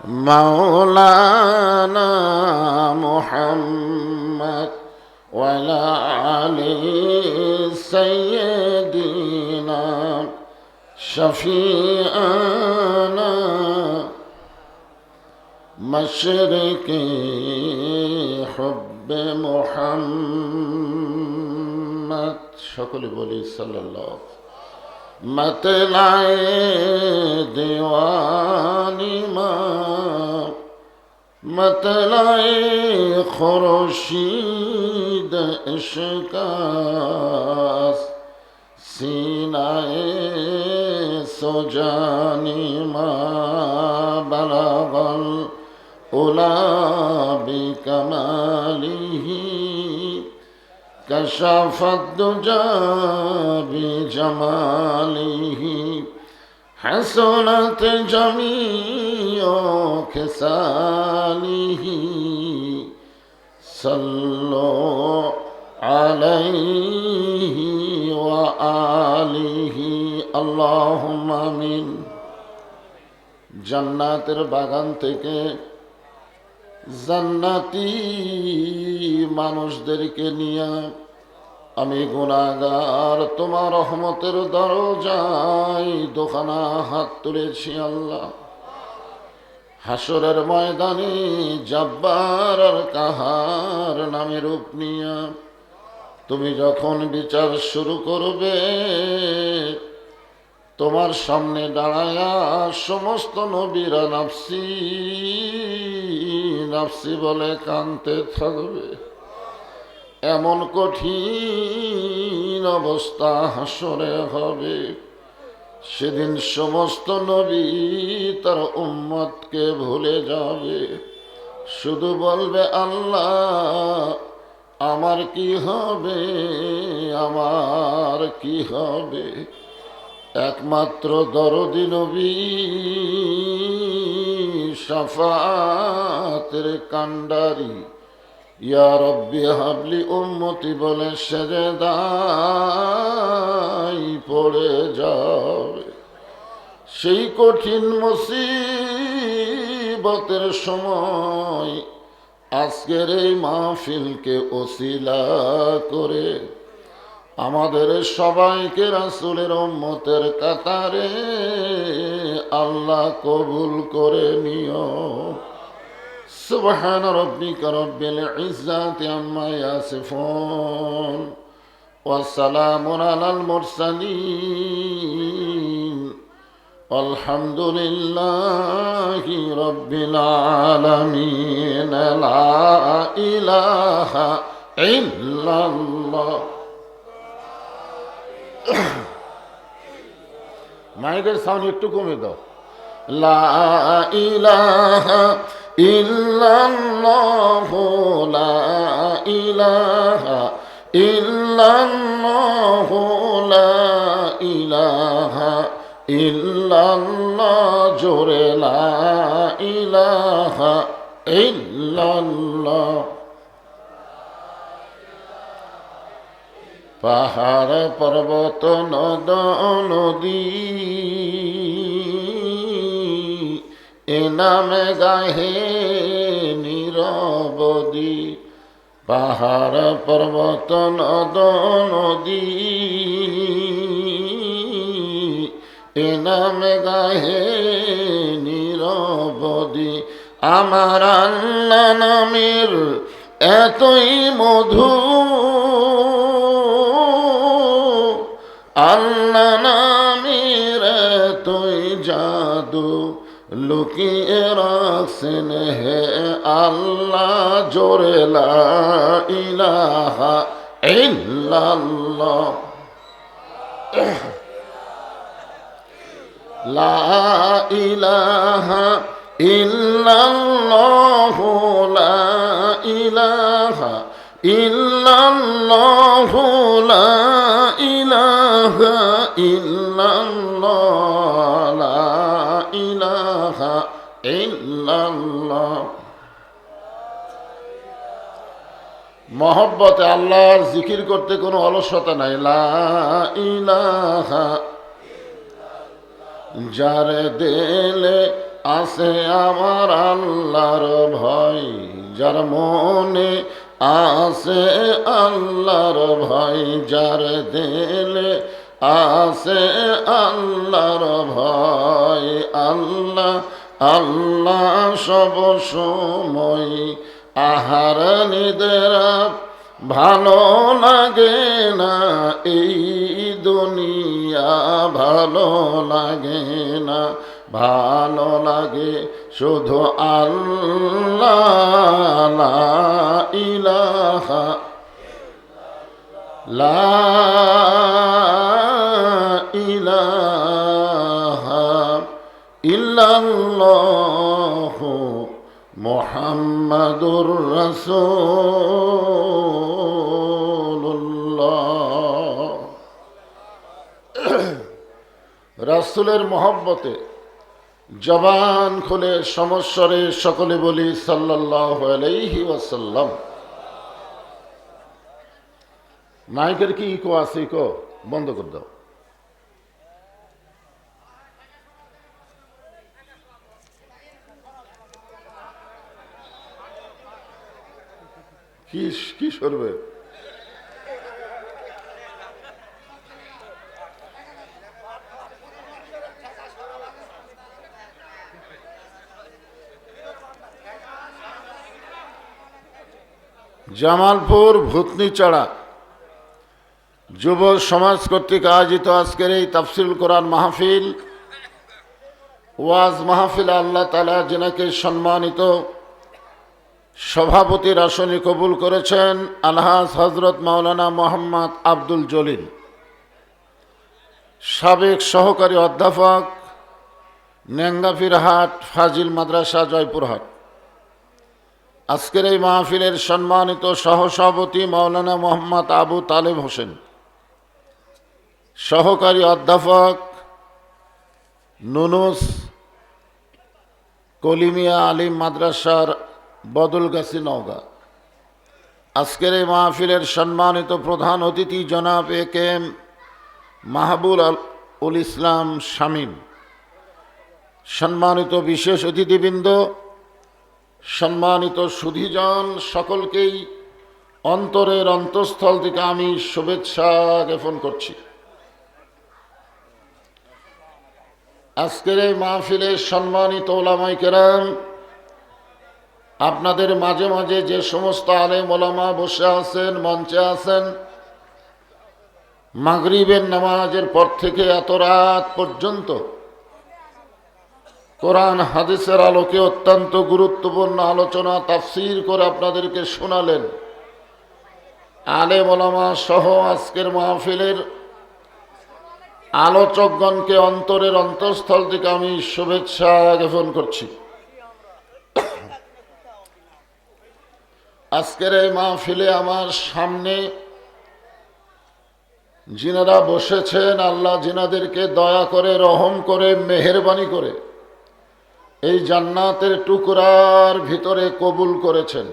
مولانا محمد وعلى آل سيدنا شفيعنا مشرق حب محمد সকলে বলি সাল্লাল্লাহু मतलाए दीवानी माँ मतलाए खुर्शीद इश्कास सीनाए सुजानी माँ बलगल उला बिकमालिही कशफ दुजा बिजमालिह हसनत जमीओ खिसालिह सल्लो अलैहि व आलिहि अल्लाहुम्मा आमीन। জান্নাতের বাগান থেকে জান্নাতি মানুষদেরকে নিয়ে আমি গুনাহগার তোমার রহমতের দরজায় দোখানা হাত তুলেছি আল্লাহ। হাসরের ময়দানে জব্বার আর কাহার নামে রূপ নিয়ে তুমি যখন বিচার শুরু করবে, তোমার সামনে দাঁড়ায়া সমস্ত নবীরা নাফসি নাফসি বলে কাঁদতে থাকবে। এমন কঠিন অবস্থা হাসরে হবে, সেদিন সমস্ত নবী তার উম্মতকে ভুলে যাবে, শুধু বলবে আল্লাহ আমার কি হবে, আমার কি হবে। একমাত্র দরদি নবী শাফাতের কান্ডারি ইয়া রব্বি হাবলি উম্মতি বলে সেজদায় পড়ে যাবে। সেই কঠিন মুসিবতের সময় আজকের এই মাহফিলকে ওসিলা করে আমাদের সবাইকে রাসূলের উম্মতের কাতারে আল্লাহ কবুল করে নিও। সুবহান রাব্বিকা রাব্বিল ইজ্জাতি আম্মা ইয়াসিফুন ওয়া সালামুন আলাল মুরসালিন আলহামদুলিল্লাহি রাব্বিল আলামিন। লা ইলাহা ইল্লাল্লাহ। মাইকের সাউন্ড একটু কমে দাও। লা ইলাহা ইল্লাল্লাহ লা ইলাহা ইল্লাল্লাহ লা ইলাহা ইল্লাল্লাহ জোরে লা ইলাহা ইল্লাল্লাহ। পাহাড় পর্বত নদ নদী এ নামে গাহে নীরবদি। পাহাড় পর্বত নদ নদী এ নামে গাহে নীরবদি। আমার আল্লাহ নামের এতই মধু, আল্লাহ নামের এতই জাদু, লুকিয়ে রাখছেন হে আল্লাহ জোরে লা ইলাহা ইল্লাল্লাহ। লা ইলাহা ইল্লাল্লাহ লা ইলাহা ইল্লাল্লাহ লা ইলাহা ইল্লাল্লাহ লা ইলাহা ইল্লাল্লাহ। মহব্বতে আল্লাহর জিকির করতে কোনো অলসতা নাই। লা ইলাহা যার দিলে আছে আমার আল্লাহর ভয়, যার মনে আছে আল্লাহর ভয়, যার দিলে আছে আল্লাহর ভয়। আল্লাহ আল্লাহ সব সময়, আহার নিদ্রা ভালো লাগে না, এই দুনিয়া ভালো লাগে না, ভালো লাগে শুধু আল্লাহ। লা ইলাহা লা ইলাহা ইল্লাল্লাহু মুহাম্মাদুর রাসূলুল্লাহ। রাসূলের মহব্বতে জবান খুলে সমস্বরে সকলে বলি সাল্লাল্লাহু আলাইহি ওয়াসাল্লাম। মাইকের কি ইকো আছে? ইকো বন্ধ করে দাও। কি সরবে? জামালপুর ভূতনিচড়া যুব সমাজ কর্তৃক আয়োজিত আজকের এই তাফসিরুল কোরআন মাহফিল, ওয়াজ মাহফিল, আল্লাহ তাআলা যিনাকে সম্মানিত সভাপতির আসনে কবুল করেছেন আলহাজ হজরত মাওলানা মোহাম্মদ আব্দুল জলিল, সাবেক সহকারী অধ্যাপক, নেঙ্গাফিরহাট ফাজিল মাদ্রাসা, জয়পুরহাট। আজকের এই মাহফিলের সম্মানিত সহসভাপতি মাওলানা মোহাম্মদ আবু তালেব হোসেন, সহকারী অধ্যাপক, নুনুস কলিমিয়া আলিম মাদ্রাসার বদলগাছি, নওগাঁ। আজকের এই মাহফিলের সম্মানিত প্রধান অতিথি জনাব এ কে এম মাহবুব উল ইসলাম শামীম, সম্মানিত বিশেষ অতিথিবৃন্দ, সম্মানিত সুধীজন, সকলকেই অন্তরের অন্তঃস্থল থেকে আমি শুভেচ্ছা জ্ঞাপন করছি। আজকের এই মাহফিলে সম্মানিত ওলামায়ে কেরাম, আপনাদের মাঝে মাঝে যে সমস্ত আলেম ওলামা বসে আছেন, মঞ্চে আছেন, মাগরিবের নামাজের পর থেকে এত রাত পর্যন্ত কোরআন হাদিসের আলোকে অত্যন্ত গুরুত্বপূর্ণ আলোচনা তাফসীর করে আপনাদেরকে শোনালেন। আলেম ওলামা সহ আজকের মাহফিলের আলোচকগণকে অন্তরের অন্তঃস্থল থেকে আমি শুভেচ্ছা জ্ঞাপন করছি। আজকের এই মাহফিলে আমার সামনে যিনারা বসেছেন, আল্লাহ যিনাদেরকে দয়া করে, রহম করে, মেহেরবানি করে এই জান্নাতের টুকরার ভিতরে কবুল করেছেন।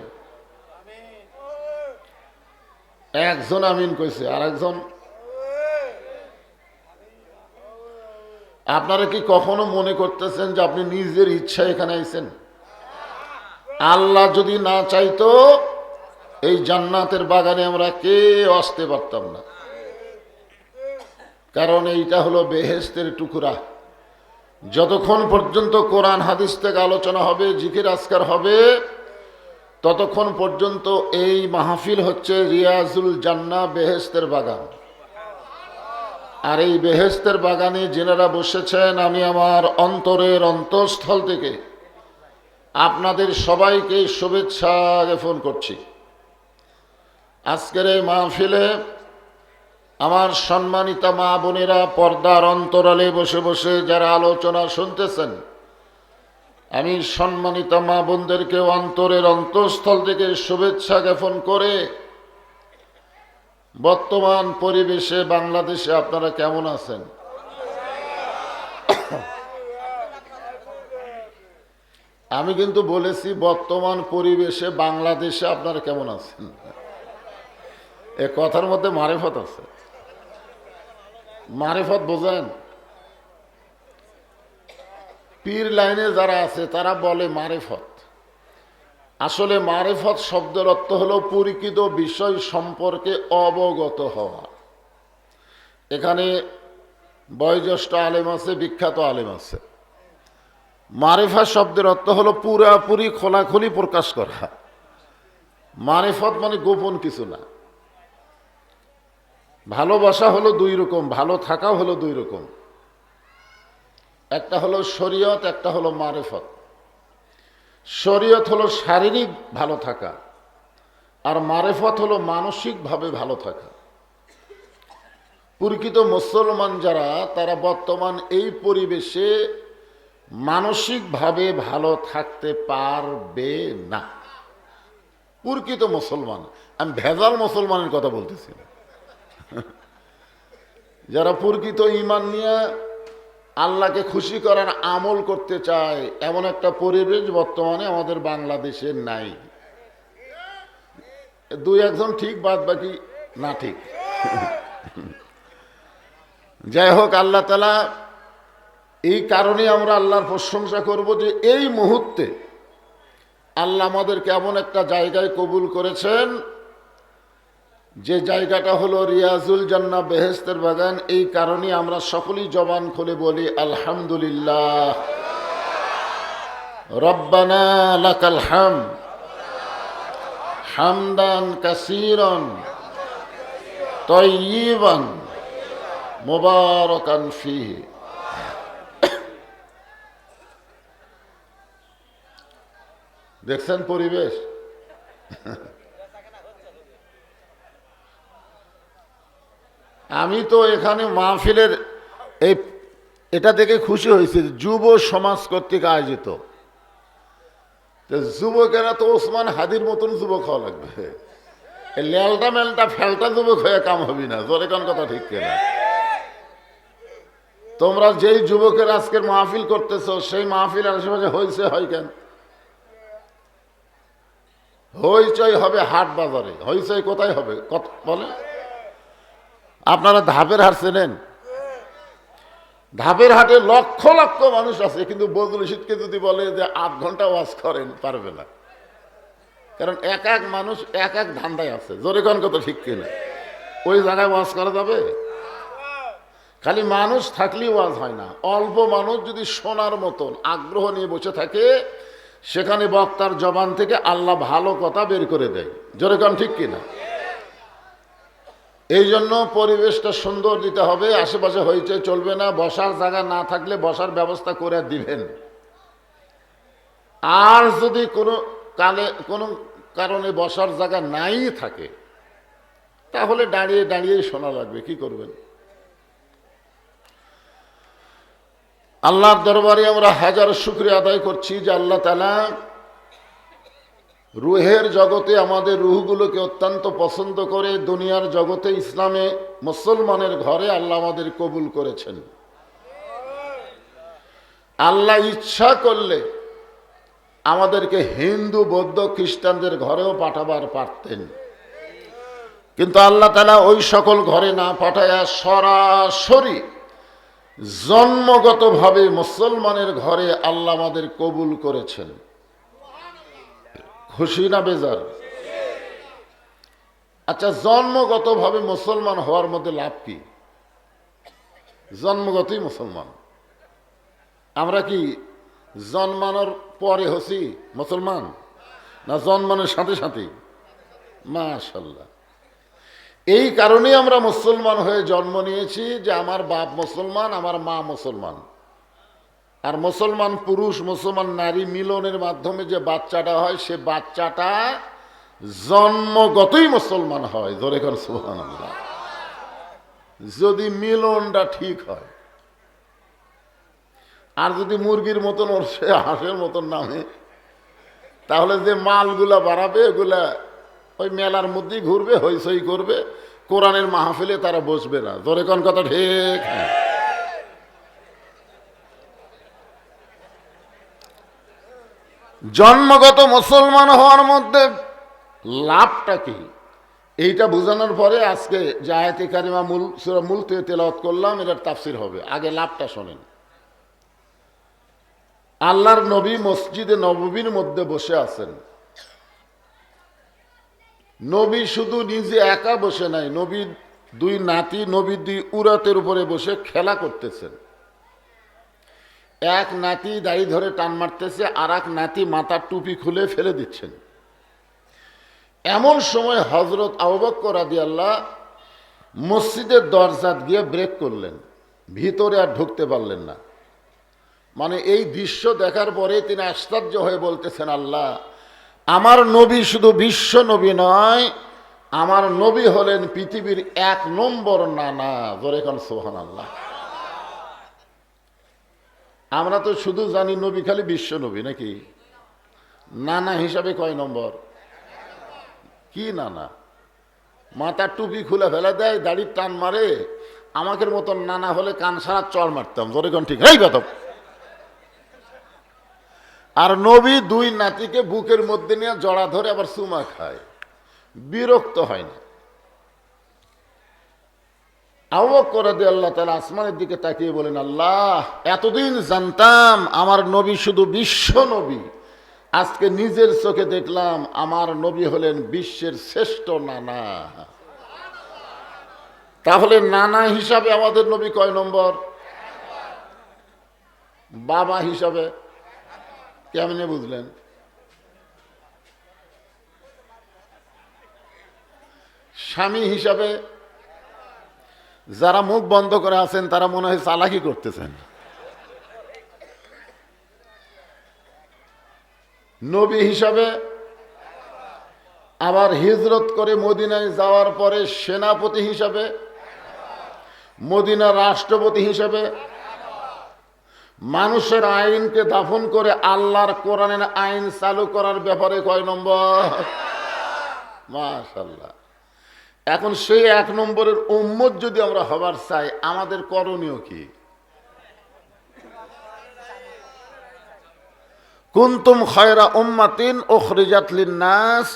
একজন আমিন কইছে, আর একজন। আপনারা কি কখনো মনে করতেছেন যে আপনি নিজের ইচ্ছা এখানে আইছেন? আল্লাহ যদি না চাইতো এই জান্নাতের বাগানে আমরা কেউ আসতে পারতাম না, কারণ এইটা হলো বেহেশতের টুকরা। যতক্ষণ পর্যন্ত কোরআন হাদিস থেকে আলোচনা হবে, জিকির আজকার হবে, ততক্ষণ পর্যন্ত এই মাহফিল হচ্ছে রিয়াজুল জান্নাহ, বেহেশতের বাগান। আর এই বেহেশতের বাগানে যিনারা বসেছেন, আমি আমার অন্তরের অন্তঃস্থল থেকে আপনাদের সবাইকে শুভেচ্ছা জ্ঞাপন করছি। আজকের এই মাহফিলে আমার সম্মানিতা মা বোনেরা, পর্দার অন্তরালে বসে বসে যারা আলোচনা শুনতেছেন, আমি সম্মানিতা মা বোনদেরকে অন্তরের অন্তঃস্থল থেকে শুভেচ্ছা জ্ঞাপন করে বর্তমান পরিবেশে বাংলাদেশে আপনারা কেমন আছেন? আমি কিন্তু বলেছি বর্তমান পরিবেশে বাংলাদেশে আপনারা কেমন আছেন। এ কথার মধ্যে মারেফত আছে। মারেফত বোঝেন? পীর লাইনে যারা আছে তারা বলে মারেফত। আসলে মারেফত শব্দের অর্থ হলো পরিচিত বিষয় সম্পর্কে অবগত হওয়া। এখানে বয়োজ্যেষ্ঠ আলেম আছে, বিখ্যাত আলেম আছে। মারেফত শব্দের অর্থ হলো পুরাপুরি খোলাখুলি প্রকাশ করা। মারেফত মানে গোপন কিছু না। ভালোবাসা হলো দুই রকম, ভালো থাকা হলো দুই রকম। একটা হলো শরীয়ত, একটা হলো মারেফত। শরীয়ত হলো শারীরিক ভালো থাকা, আর মারেফত হলো মানসিকভাবে ভালো থাকা। প্রকৃত মুসলমান যারা, তারা বর্তমান এই পরিবেশে মানসিকভাবে ভালো থাকতে পারবে না। প্রকৃত মুসলমান, আমি ভেজাল মুসলমানের কথা বলতেছি না। যারা প্রকৃত ঈমান নিয়ে আল্লাহকে খুশি করার আমল করতে চায়, এমন একটা পরিবেশ বর্তমানে আমাদের বাংলাদেশে নাই। দুই একজন ঠিক, বাদ বাকি না ঠিক। যাই হোক, আল্লাহ তাআলা এই কারণে আমরা আল্লাহর প্রশংসা করব যে এই মুহূর্তে আল্লাহ আমাদেরকে এমন একটা জায়গায় কবুল করেছেন, যে জায়গাটা হলো রিয়াজুল জান্নাহ, বেহেশতের বাগান। এই কারণে আমরা সকলেই জবান খুলে বলি আলহামদুলিল্লাহ, রব্বানা লাকাল হামদ হামদান কাসীরান তাইয়িবান মুবারাকান ফীহি। দেখছেন পরিবেশ? আমি তো এখানে মাহফিলের এটা দেখে খুশি হয়েছি, যুব সমাজ কর্তৃক আয়োজিত। যুবকেরা তো ওসমান হাদির মতন যুবক হওয়া লাগবে। লেলটা মেলটা ফেলটা যুবক হয়ে কাম হবি না। জোরে কোন কথা ঠিক কিনা? তোমরা যেই যুবকের আজকের মাহফিল করতেছ, সেই মাহফিল আশেপাশে হয়েছে হয় কেন? হইচই হবে হাট বাজারে। হইচই কোথায় হবে বলে? আপনারা ধাপের হাট চেনেন? ধাপের হাটে লক্ষ লক্ষ মানুষ আছে, কিন্তু বজলুল রশিদকে যদি বলে যে 8 ঘন্টা ওয়াজ করেন, পারবে না। কারণ এক এক মানুষ এক এক ধান্দায় আছে। জোরে কোন কথা ঠিক কিনা? ওই জায়গায় ওয়াজ করা যাবে? খালি মানুষ থাকলেই ওয়াজ হয় না। অল্প মানুষ যদি শোনার মতন আগ্রহ নিয়ে বসে থাকে, সেখানে বক্তার জবান থেকে আল্লাহ ভালো কথা বের করে দেয়। জোরে কোন ঠিক কিনা? এই জন্য পরিবেশটা সুন্দর দিতে হবে। আশেপাশে হইচই চলবে না। বসার জায়গা না থাকলে বসার ব্যবস্থা করে দিবেন। আর যদি কোনো কারণে বসার জায়গা নাই থাকে, তাহলে দাঁড়িয়ে দাঁড়িয়েই শোনা লাগবে। কি করবেন? আল্লাহর দরবারে আমরা হাজার শুকরিয়া আদায় করছি যে আল্লাহ তাআলা রুহের জগতে আমাদের রুহগুলোকে অত্যন্ত পছন্দ করে দুনিয়ার জগতে ইসলামে মুসলমানের ঘরে আল্লাহ আমাদের কবুল করেছেন। আল্লাহ ইচ্ছা করলে আমাদেরকে হিন্দু, বৌদ্ধ, খ্রিস্টানদের ঘরেও পাঠাবার পারতেন, কিন্তু আল্লাহ তাআলা ওই সকল ঘরে না পাঠায়া সরাসরি জন্মগতভাবে মুসলমানের ঘরে আল্লাহ আমাদের কবুল করেছেন। খুশি না বেজার? আচ্ছা, জন্মগতভাবে মুসলমান হওয়ার মধ্যে লাভ কি? জন্মগতই মুসলমান। আমরা কি জন্মানোর পরে হচ্ছি মুসলমান, না জন্মানোর সাথে সাথে? মাশাআল্লাহ। এই কারণেই আমরা মুসলমান হয়ে জন্ম নিয়েছি যে আমার বাপ মুসলমান, আমার মা মুসলমান। আর মুসলমান পুরুষ মুসলমান নারী মিলনের মাধ্যমে যে বাচ্চাটা হয়, সে বাচ্চাটা জন্মগতই মুসলমান হয়। ধরে কোন সুবহানাল্লাহ। যদি মিলনটা ঠিক হয়। আর যদি মুরগির মতন ওর সে হাঁসের মতন নামে, তাহলে যে মালগুলা বাড়াবে এগুলা ওই মেলার মধ্যেই ঘুরবে, হইচই করবে, কোরআনের মাহফিলে তারা বসবে না। ধরে কোন কথা ঠিক? জন্মগত মুসলমান হওয়ার মধ্যে লাভটা কি, এইটা বোঝানোর পরে আজকে যে আয়াতে কারিমা সূরা মুলক থেকে তেলাওয়াত করলাম, এটার তাফসীর হবে। আগে লাভটা শোনেন। আল্লাহর নবী মসজিদে নববীর মধ্যে বসে আছেন। নবী শুধু নিজে একা বসে নাই, নবীর দুই নাতি, নবীর দুই উরাতের উপরে বসে খেলা করতেছেন। এক নাতি দাড়ি ধরে টান মারতেছে, আর এক নাতি মাথার টুপি খুলে ফেলে দিচ্ছেন। এমন সময় হযরত আবু বকর রাদিয়াল্লাহু মসজিদের দরজাত গিয়ে ব্রেক করলেন, ভিতরে আর ঢুকতে পারলেন না। মানে এই দৃশ্য দেখার পরে তিনি আশ্চর্য হয়ে বলতেছেন, আল্লাহ, আমার নবী শুধু বিশ্ব নবী নয়, আমার নবী হলেন পৃথিবীর 1 নম্বর নানা। জোরে কোন সুবহানাল্লাহ। আমরা তো শুধু জানি নবী খালি বিশ্ব নবী, নাকি? নানা হিসাবে কয় নম্বর? কি নানা? মাথার টুপি খুলে ফেলে দেয়, দাড়ির টান মারে। আমাদের মতন নানা হলে কান সারা চড় মারতাম। জোরে কোন ঠিক? এই কথা। আর নবী দুই নাতিকে বুকের মধ্যে নিয়ে জড়া ধরে আবার চুমা খায়, বিরক্ত হয় না। আবু বকর রাদিয়াল্লাহু তাআলা আসমানের দিকে তাকিয়ে বলেন, আল্লাহ, এতদিন জানতাম আমার নবী শুধু বিশ্ব নবী, আজকে নিজের চোখে দেখলাম আমার নবী হলেন বিশ্বের শ্রেষ্ঠ নানা। তাহলে নানা হিসাবে আমাদের নবী কয় নম্বর? বাবা হিসাবে কেমনে বুঝলেন? স্বামী হিসাবে? যারা মুখ বন্ধ করে আছেন তারা মনে হয় চালাকি করতেছেন। নবী হিসাবে? আবার হিজরত করে মদিনায় যাওয়ার পরে সেনাপতি হিসাবে, মদিনার রাষ্ট্রপতি হিসাবে, মানুষের আইনকে দাফন করে আল্লাহর কোরআনের আইন চালু করার ব্যাপারে কয় নম্বর? মাশাআল্লাহ। এখন সেই 1 নম্বরের উম্মত যদি আমরা হবার চাই, আমাদের করণীয় কি? কুনতুম খায়রা উম্মাতিন উখরিজাত লিন-নাস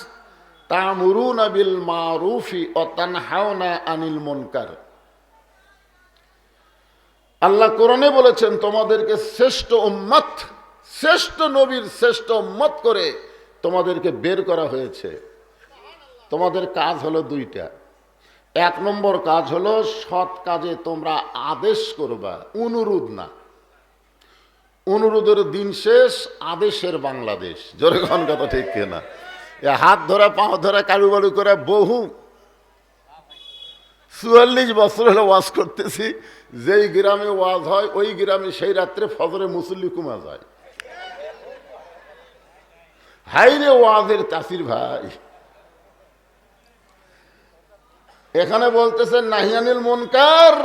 তা'মুরুনা বিল মারুফি ওয়া তানহাউনা আনিল মুনকার। আল্লাহ কোরআনে বলেছেন, তোমাদেরকে শ্রেষ্ঠ উম্মত, শ্রেষ্ঠ নবীর শ্রেষ্ঠ উম্মত করে তোমাদেরকে বের করা হয়েছে। তোমাদের কাজ হলো 2টা। 1 নম্বর কাজ হলো সৎ কাজে তোমরা আদেশ করবা, অনুরোধ না। অনুরোধের দিন শেষ, আদেশের বাংলাদেশ। জোরে কোন কথা ঠিক কিনা? হাত ধরে পাও ধরে কারুবারু করে বহু 44 বছর হলে ওয়াজ করতেছি। যেই গ্রামে ওয়াজ হয় ওই গ্রামে সেই রাত্রে ফজরে মুসল্লি কমা যায়। হাইরে ওয়াজের তাসির ভাই। এখানে বলতেছেন নাহিয়ানিল মুনকার,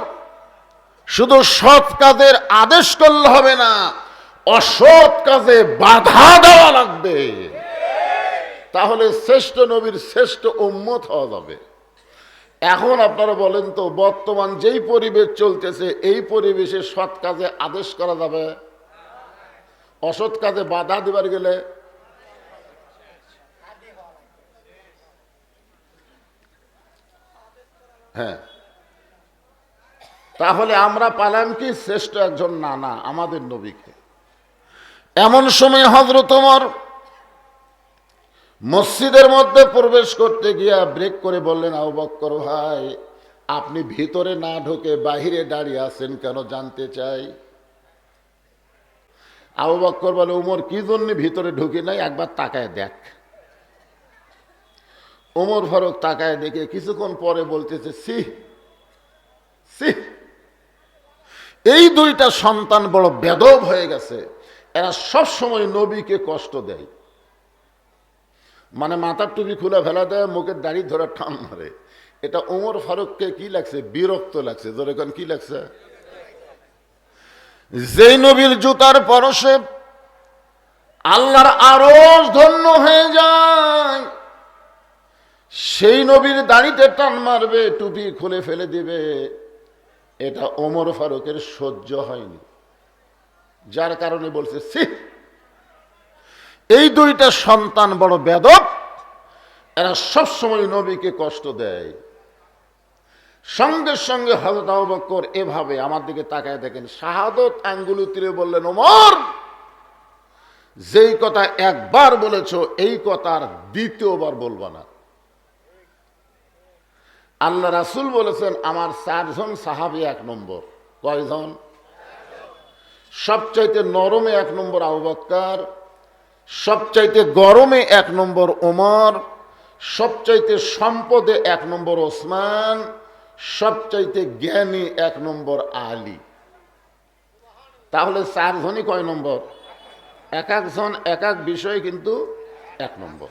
শুধু সৎ কাজের আদেশ করলে হবে না, অসৎ কাজে বাধা দেওয়া লাগবে। তাহলে শ্রেষ্ঠ নবীর শ্রেষ্ঠ উম্মত হওয়া যাবে। এখন আপনারা বলেন তো, বর্তমান যেই পরিবেশ চলতেছে, এই পরিবেশে সৎ কাজে আদেশ করা যাবে? অসৎ কাজে বাধা দেবার গেলে হ্যাঁ, তাহলে আমরা পালাম কি? শ্রেষ্ঠ একজন নানা, আমাদের নবীকে। এমন সময় হযরত ওমর মসজিদের মধ্যে প্রবেশ করতে গিয়া ব্রেক করে বললেন, আবু বকর ভাই, আপনি ভিতরে না ঢুকে বাহিরে দাঁড়িয়ে আছেন কেন জানতে চাই? আবু বকর বলে, ওমর, কি জন্য ভিতরে ঢুকে নাই, একবার তাকায় দেখ। ওমর ফারুক তাকায় দেখে কিছুক্ষণ পরে বলতেছে, সি সি, এই 2টা সন্তান বড় বেদব হয়ে গেছে। এরা সব সময় নবীকে কষ্ট দেয়। মানে মাথার টুপি খুলে ফেলা দেয়, মুখের দাড়ি ধরে টান মারে। এটা ওমর ফারুককে কি লাগছে? বিরক্ত লাগছে। জোরে কোন কি লাগছে? যেই নবীর জুতার পরশে আল্লাহর আরশ ধন্য হয়ে যায়, সেই নবীর দাড়িতে টান মারবে, টুপি খুলে ফেলে দিবে, এটা ওমর ফারুকের সহ্য হয়নি। যার কারণে বলছে, সি, এই 2টা সন্তান বড় বেদব, এরা সবসময় নবীকে কষ্ট দেয়। সঙ্গে সঙ্গে হযরত আবু বকর এভাবে আমার দিকে তাকায় দেখেন, শাহাদত আঙ্গুল তুলে বললেন, ওমর, যেই কথা একবার বলেছো এই কথার দ্বিতীয়বার বলবা না। আল্লাহ রাসূল বলেছেন আমার 4 জন সাহাবী 1 নম্বর। কয়জন? সবচাইতে নরমে 1 নম্বর আবু বকর, সবচাইতে গরমে 1 নম্বর ওমর, সবচাইতে সম্পদে 1 নম্বর ওসমান, সবচাইতে জ্ঞানী 1 নম্বর আলী। তাহলে 4 জনই কয় নম্বর? এক একজন এক এক বিষয়ে কিন্তু 1 নম্বর।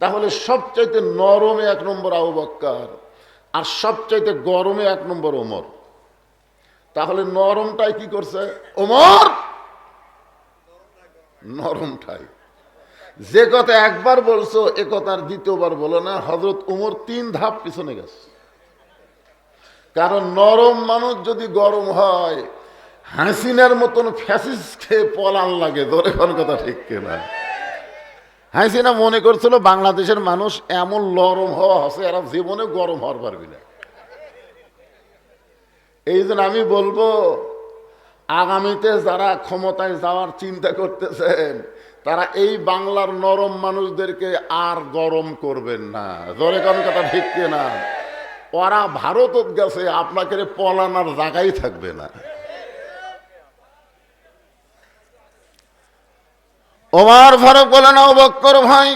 তাহলে সবচাইতে নরমে 1 নম্বর আবু বকর আর সবচাইতে গরমে 1 নম্বর ওমর। তাহলে নরমটাই কি করছে? ওমর নরমটাই। যে কথা একবার বলছো এ কথার দ্বিতীয়বার বলো না। হযরত ওমর 3 ধাপ পিছনে গেছে। কারণ নরম মানুষ যদি গরম হয় হাসিনার মতন ফ্যাসিস্ট খেয়ে পলান লাগে। ধরে কোন কথা ঠিক কিনা? হাসিনা মনে করছিল বাংলাদেশের মানুষ এমন নরম হওয়া আছে এরা জীবনে গরম হওয়ার পারবি না। এই জন্য আমি বলবো আগামীতে যারা ক্ষমতায় যাওয়ার চিন্তা করতেছেন তারা এই বাংলার নরম মানুষদেরকে আর গরম করবেন না। ধরে কোন কথা ঠিক কিনা? ওরা ভারত গেছে, আপনাকে পলানোর জায়গাই থাকবে না। ওমর ফারুক বলেন আবু বকর ভাই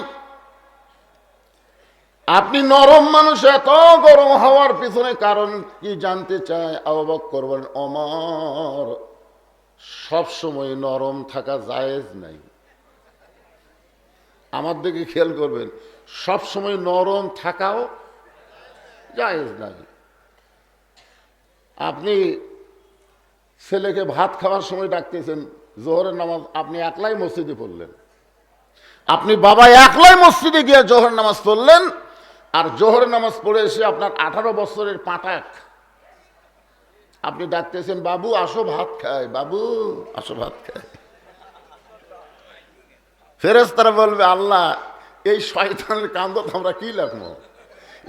আপনি নরম মানুষ, এত গরম হওয়ার পিছনে কারণ কি জানতে চায়? আবু বকর বলেন ওমর সবসময় নরম থাকা জায়েজ নাই। আমার দিকে খেয়াল করবেন, সবসময় নরম থাকাও জায়েজ নাই। আপনি ছেলেকে ভাত খাওয়ার সময় ডাকতেছেন, জোহরের নামাজ আপনি একলাই মসজিদে পড়লেন, আপনি বাবা একলাই মসজিদে গিয়ে জোহরের নামাজ পড়লেন, আর জোহরের নামাজ পড়ে এসে আপনার 18 বছরের পাটাক আপনি ডাকতেছেন বাবু আসো ভাত খায়, বাবু আসো ভাত খায়। ফেরেশতারা বলবে আল্লাহ এই শয়তানের কান্দ আমরা কি লাগবো?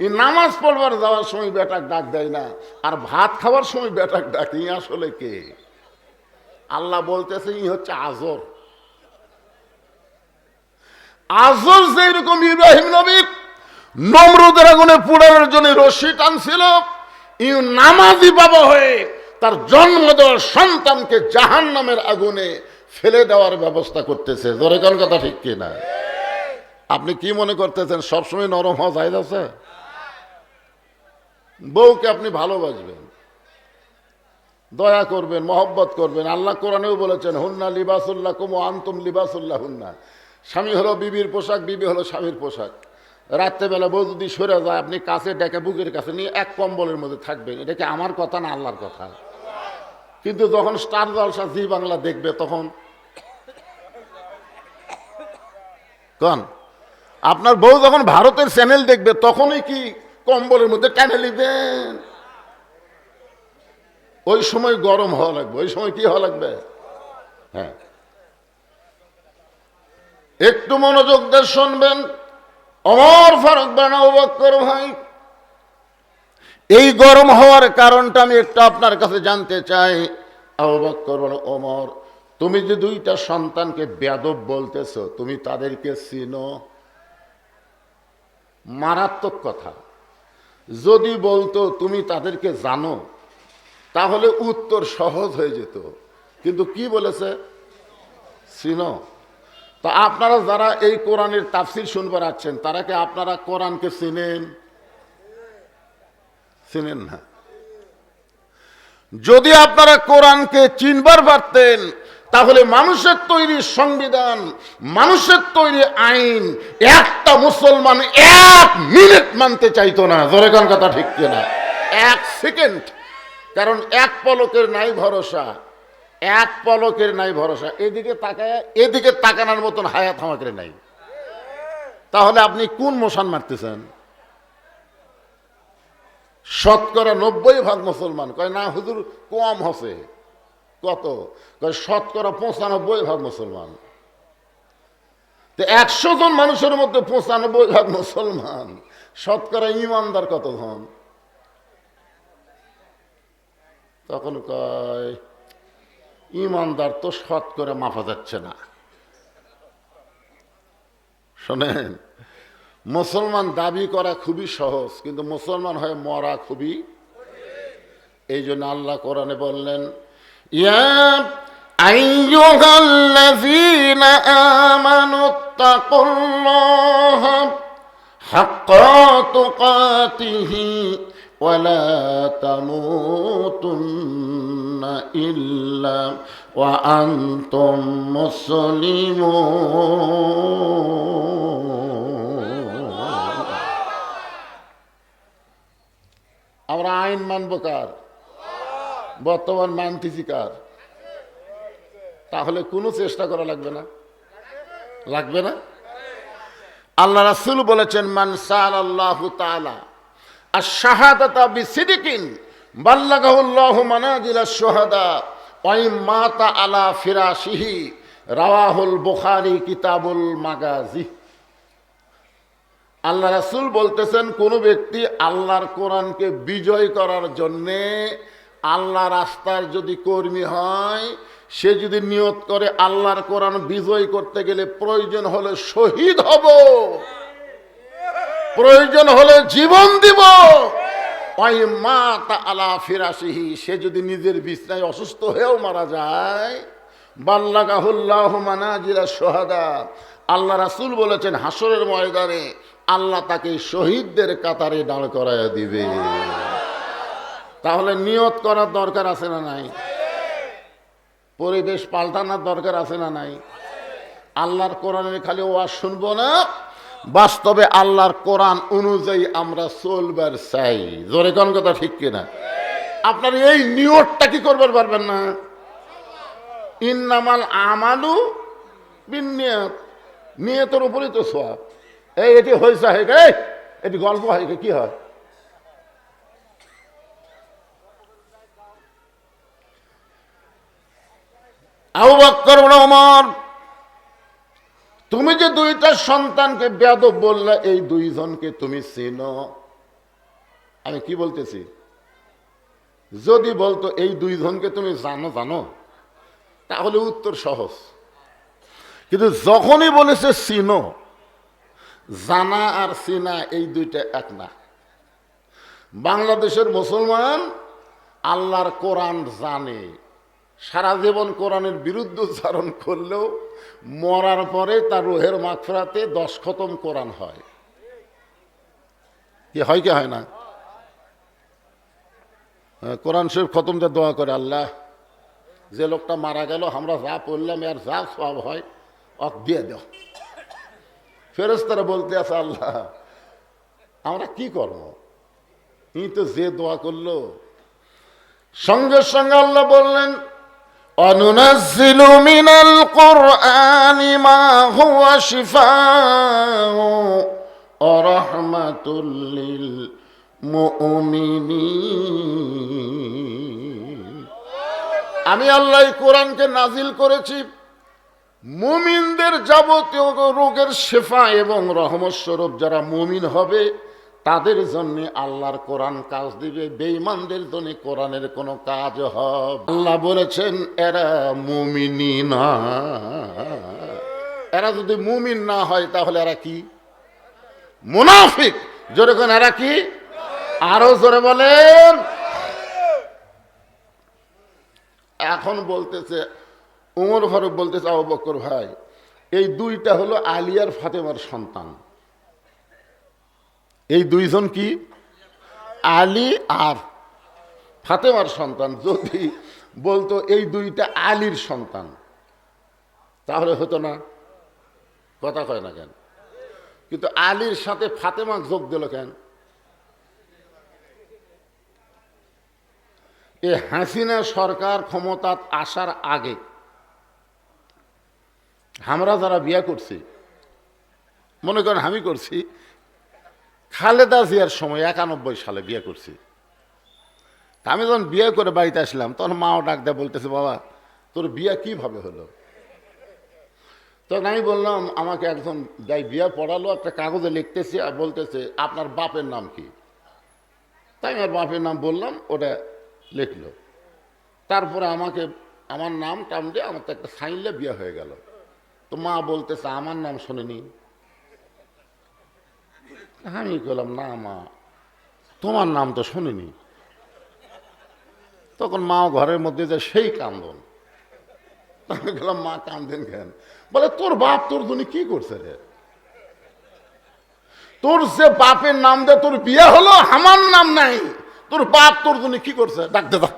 এই নামাজ পড়বার যাওয়ার সময় বেটাক ডাক দেয় না, আর ভাত খাওয়ার সময় বেটাক ডাক, ই আসলে কে? আল্লাহ বলতেছে ই হচ্ছে আজর। আজর যেরকম ইব্রাহিম নবী নমরুদের আগুনে পুড়ানোর জন্য রশি টানছিল, ই নামাজি বাবা হয়ে তার জন্ম দেওয়ার সন্তানকে জাহান্নামের আগুনে ফেলে দেওয়ার ব্যবস্থা করতেছে। জোরে কোন কথা ঠিক কিনা? আপনি কি মনে করতেছেন সবসময় নরম হওয়া যায় আছে? বউকে আপনি ভালোবাসবেন, দয়া করবেন, মহব্বত করবেন। আল্লাহ কোরআনেও বলেছেন হুন্না লিবাসুল্লাকুম ওয়া আনতুম লিবাসুল্লাহ হুন্না। স্বামী হলো বিবির পোশাক, বিবি হলো স্বামীর পোশাক। রাত্রেবেলা বউ যদি সরে যায় আপনি কাছে ডেকে বুকের কাছে নিয়ে এক কম্বলের মধ্যে থাকবেন। এটা কি আমার কথা না আল্লাহর কথা? কিন্তু যখন স্টার জলসা জি বাংলা দেখবে তখন কোন আপনার বউ যখন ভারতের চ্যানেল দেখবে তখনই কি কম্বলের মধ্যে টেনে নিবেন? ওই সময় গরম হওয়া লাগবে, ওই সময় কি হওয়া লাগবে? হ্যাঁ, একটু মনোযোগ দিয়ে শুনবেন। ওমর ফারুক বলেন আবু বকর ভাই এই গরম হওয়ার কারণটা আমি একটু আপনার কাছে জানতে চাই। আবু বকর বলেন ওমর তুমি যে 2টা সন্তানকে বেয়াদব বলতেছো তুমি তাদেরকে চিনো? মারাত্মক কথা। যদি বলতো তুমি তাদেরকে জানো তাহলে উত্তর সহজ হয়ে যেত, কিন্তু কি বলেছে? চিনো। তা আপনারা যারা এই কোরআনের তাফসীর শুনবার আছেন তারা কি আপনারা কোরআনকে চিনেন? চিনেন না। যদি আপনারা কোরআনকে চিনবার পারতেন তাহলে মানুষের তৈরি সংবিধান, মানুষের তৈরি আইন একটা মুসলমান 1 মিনিট মানতে চাইতো না। জোরে কোন কথা ঠিক কিনা? 1 সেকেন্ড। কারণ এক পলকের নাই ভরসা, এক পলকের নাই ভরসা। এদিকে তাকায় এদিকে তাকানোর মতন হায়াত আমাদের নাই। তাহলে আপনি কোন মশান মারতেছেন? শতকরা 90% মুসলমান কয় না হুজুর কম হচ্ছে। কত? কয় শতকরা 95% মুসলমান। তো 100 জন মানুষের মধ্যে 95% মুসলমান, শতকরা ইমানদার কতজন? তখন কয় ইমানদার তো শতকরা মাপা যাচ্ছে না। শোনেন, মুসলমান দাবি করা খুবই সহজ, কিন্তু মুসলমান হয়ে মরা খুবই। এই জন্য আল্লাহ কোরআনে বললেন, ইয়া আইয়ুহাল্লাযীনা আমানুত্তাকুল্লাহা হাক্কা তুকাতিহি ওয়া লা তামুতুন্না ইল্লা ওয়া আনতুম মুসলিমুন। আমরা আইন মানব কার? বর্তমান মানতেছি কার? তাহলে কোনো চেষ্টা করা লাগবে না, লাগবে না। আল্লাহ রাসূল বলেছেন, মান সাআলাল্লাহু তাআলা আশ-শাহাদাতা বিসিদকিন বাল্লাগাহুল্লাহু মানাজিলাশ শুহাদা ওয়া ইম্মাতা আলা ফিরাশিহি, রাওয়াহুল বুখারী কিতাবুল মাগাজি। আল্লাহ রাসূল বলতেছেন, কোন ব্যক্তি আল্লাহর কোরআনকে বিজয় করার জন্যে আল্লাহ রাস্তার যদি কর্মী হয়, সে যদি নিয়ত করে আল্লাহর কোরআন বিজয় করতে গেলে প্রয়োজন হলে শহীদ হব, প্রয়োজন হলে জীবন দিব, ওই মাতা আলা ফিরাশিহি, সে যদি নিজের বিছনায় অসুস্থ হয়েও মারা যায়, বাল্লাগাহুল্লাহু মানাজিলাশ শুহাদা, আল্লাহ রাসূল বলেছেন হাসরের ময়দানে আল্লাহ তাকে শহীদদের কাতারে দাঁড় করায় দিবে। তাহলে নিয়ত করার দরকার আছে না নাই? পরিবেশ পাল্টানোর দরকার আছে না নাই? আল্লাহর কোরআনের খালি ওয়াজ শুনবো না, বাস্তবে আল্লাহর কোরআন অনুযায়ী আমরা চলবার চাই। জোরে কোন কথা ঠিক কিনা? আপনার এই নিয়তটা কি করবার পারবেন না? ইন্নামাল আমালু বিন্নিয়াত, নিয়তের উপরই তো সওয়াব। এটি হয়েছে, এটি গল্প হয়, কি হয়? আবু বকর ওমর, তুমি যে দুইটা সন্তানকে বেয়াদব বললে, এই দুইজনকে তুমি চেনো? আমি কি বলতেছি, যদি বলতো এই দুইজনকে তুমি জানো জানো, তাহলে উত্তর সহজ। কিন্তু যখনই বলেছে চিনো, জানা আর চিনা এই দুইটা এক না। বাংলাদেশের মুসলমান আল্লাহর কোরআন জানে, সারা জীবন কোরআনের বিরুদ্ধে উচ্চারণ করলেও মরার পরে তার রুহের মাগফিরাতে 10 খতম কোরআন হয়। কি হয় কি হয় না? কোরআন শরীফ খতম দিয়ে দোয়া করে, আল্লাহ যে লোকটা মারা গেল আমরা যা পড়লাম আর যা সওয়াব হয় অক দিয়ে দাও। ফেরেশতারা বলতে আছে, আল্লাহ আমরা কি করব? এই তো যে দোয়া করলো। সঙ্গে সঙ্গে আল্লাহ বললেন, অনুনাজ্জিলু মিনাল কুরআনি মা হুয়া শিফাউ ওয়া রাহমাতুল লিল মুমিনিন। আমি আল্লাহ কোরআনকে নাজিল করেছি মুমিনদের যাবতীয় রোগের শেফা এবং রহমত স্বরূপ। যারা মুমিন হবে তাদের জন্য আল্লাহর কোরআন কাজ দিবে, বেঈমানদের জন্য কোরআনের কোনো কাজ হবে। আল্লাহ বলেছেন এরা মুমিনি না। এরা যদি মুমিন না হয় তাহলে এরা কি? মুনাফিক। জোরে কোন এরা কি? আরো জোরে বলেন। এখন বলতেছে উমর ফারুক বলতেছে, আবু বকর ভাই, এই দুইটা হলো আলী আর ফাতেমার সন্তান। এই দুইজন কি? আলী আর ফাতেমার সন্তান। যদি বলতো এই দুইটা আলীর সন্তান তাহলে হতো না? কথা কয় না কেন? কিন্তু আলীর সাথে ফাতেমা যোগ দিল কেন? এই হাসিনা সরকার ক্ষমতা আসার আগে আমরা যারা বিয়ে করছি, মনে করেন আমি করছি খালেদা জিয়ার সময় 91 সালে বিয়ে করছি। আমি যখন বিয়ে করে বাড়িতে আসলাম তখন মাও ডাক দেয়, বলতেছে, বাবা তোর বিয়ে কিভাবে হলো? তখন আমি বললাম, আমাকে একজন যাই বিয়ে পড়ালো, একটা কাগজে লিখতেছি আর বলতেছে আপনার বাপের নাম কি? তাই আমার বাপের নাম বললাম, ওটা লিখলো। তারপরে আমাকে আমার নাম টাম দিয়ে আমার তো একটা সাইনলে বিয়ে হয়ে গেল। তো মা বলতেছে আমার নাম শোনেনি। আমি বললাম, না মা, তোমার নাম তো শুনিনি। তখন মা ঘরের মধ্যে যে সেই কান্দন। আমি বললাম, মা কান্দেন কেন? বলে, তোর বাপ তোর জন্য কি করছে রে? তোর যে বাপের নাম দে তোর বিয়ে হলো, আমার নাম নাই, তোর বাপ তোর জন্য কি করছে? ডাকতে দা,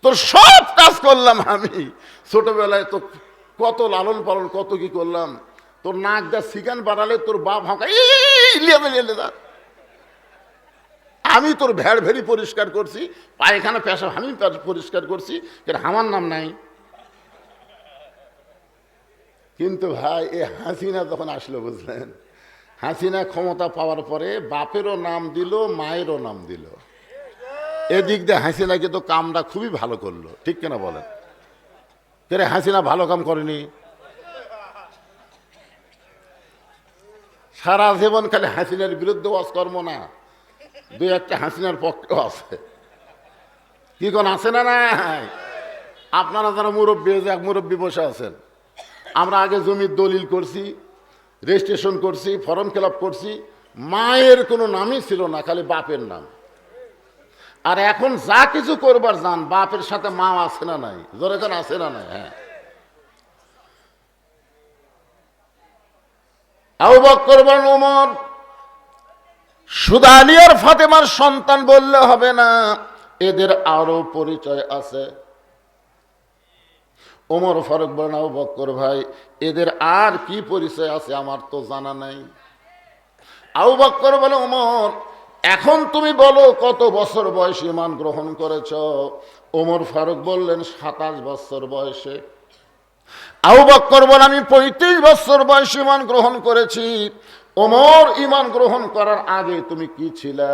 তোর সব কাজ করলাম আমি ছোটবেলায়, তো কত লালন পালন, কত কি করলাম। তোর নাক দা সিগান বাড়ালে তোর বাপ হাঁকা আমি তোর ভেড় ভেড়ি পরিষ্কার করছি, পায়খানা পেশা আমি পরিষ্কার করছি, আমার নাম নাই। কিন্তু ভাই এ হাসিনা যখন আসলো, বুঝলেন, হাসিনা ক্ষমতা পাওয়ার পরে বাপেরও নাম দিল, মায়েরও নাম দিল। এদিক দিয়ে হাসিনাকে তো কামটা খুবই ভালো করলো, ঠিক কিনা বলেন? হাসিনা ভালো কাম করেনি? সারা জীবন খালি হাসিনার বিরুদ্ধে ওয়াজকর্ম না, দুই একটা হাসিনার পক্ষেও আছে। কি কোন আছে না? নাই? আপনারা যারা মুরব্বী, এক মুরব্বী বসে আছেন, আমরা আগে জমির দলিল করছি, রেজিস্ট্রেশন করছি, ফর্ম ফিল আপ করছি, মায়ের কোনো নামই ছিল না, খালি বাপের নাম। আর এখন যা কিছু করবার যান, বাপের সাথে মা আছে না নাই? জোরে কেন আছে না নাই? হ্যাঁ। আবু বকর বলেন, ওমর শুধু আলী আর ফাতেমার সন্তান বললে হবে না, এদের আরো পরিচয় আছে। ওমর ফারুক বলেন, আবু বকর ভাই, এদের আর কি পরিচয় আছে আমার তো জানা নাই। আবু বকর বলে, ওমর এখন তুমি বলো কত বছর বয়সে ঈমান গ্রহণ করেছ? ওমর ফারুক বললেন, 27 বছর বয়সে। আবু বকর বলে, আমি 35 বছর বয়সে ঈমান গ্রহণ করেছি। ওমর, ঈমান গ্রহণ করার আগে তুমি কি ছিলা?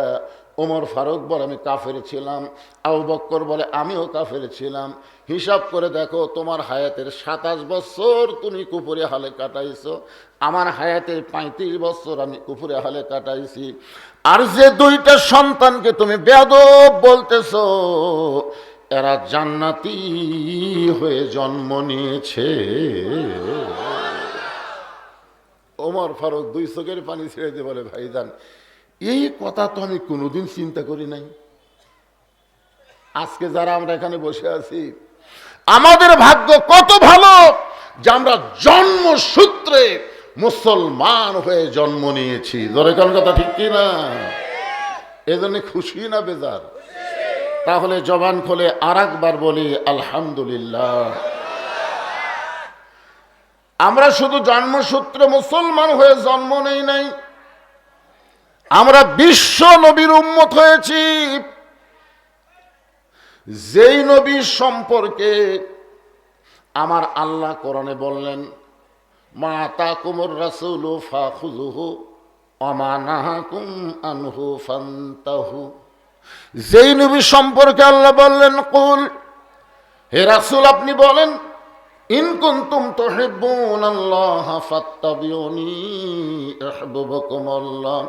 ওমর ফারুক বলে, আমি কাফের ছিলাম। আবু বকর বলে, আমিও কাফের ছিলাম। হিসাব করে দেখো, তোমার হায়াতের 27 বছর তুমি কুফরে হালে কাটাইছো, আমার হায়াতের 35 বছর আমি কুফরে হালে কাটাইছি। আর যে দুইটা সন্তানকে তুমি বেয়াদব বলতেছো, এরা জান্নাতি হয়ে জন্ম নিয়েছে। ওমর ফারুক দুই চোখের পানি ছেড়ে দিয়ে বলে, ভাইজান, এই কথা তো আমি কোনোদিন চিন্তা করি নাই। আজকে যারা আমরা এখানে বসে আছি, আমাদের ভাগ্য কত ভালো যে আমরা জন্মসূত্রে মুসলমান হয়ে জন্ম নিয়েছি। ধরে কোন কথা ঠিক কি না? এজন্য খুশি না বেজার? তাহলে জবান খুলে আর একবার বলি আলহামদুলিল্লাহ। আমরা শুধু জন্মসূত্রে মুসলমান হয়ে জন্ম নেই নাই, আমরা বিশ্ব নবীর উম্মত হয়েছি। যেই নবীর সম্পর্কে আমার আল্লাহ কোরআনে বললেন, মা আতাকুমুর রাসূলু ফাখুযুহু ওয়া মা নাহাকুম আনহু ফান্তাহু। যেই নবী সম্পর্কে আল্লাহ বললেন, কুল, হে রাসূল আপনি বলেন, ইন কুনতুম তুহিব্বুনাল্লাহা ফাত্তাবিউনি ইউহিব্বুকুমুল্লাহ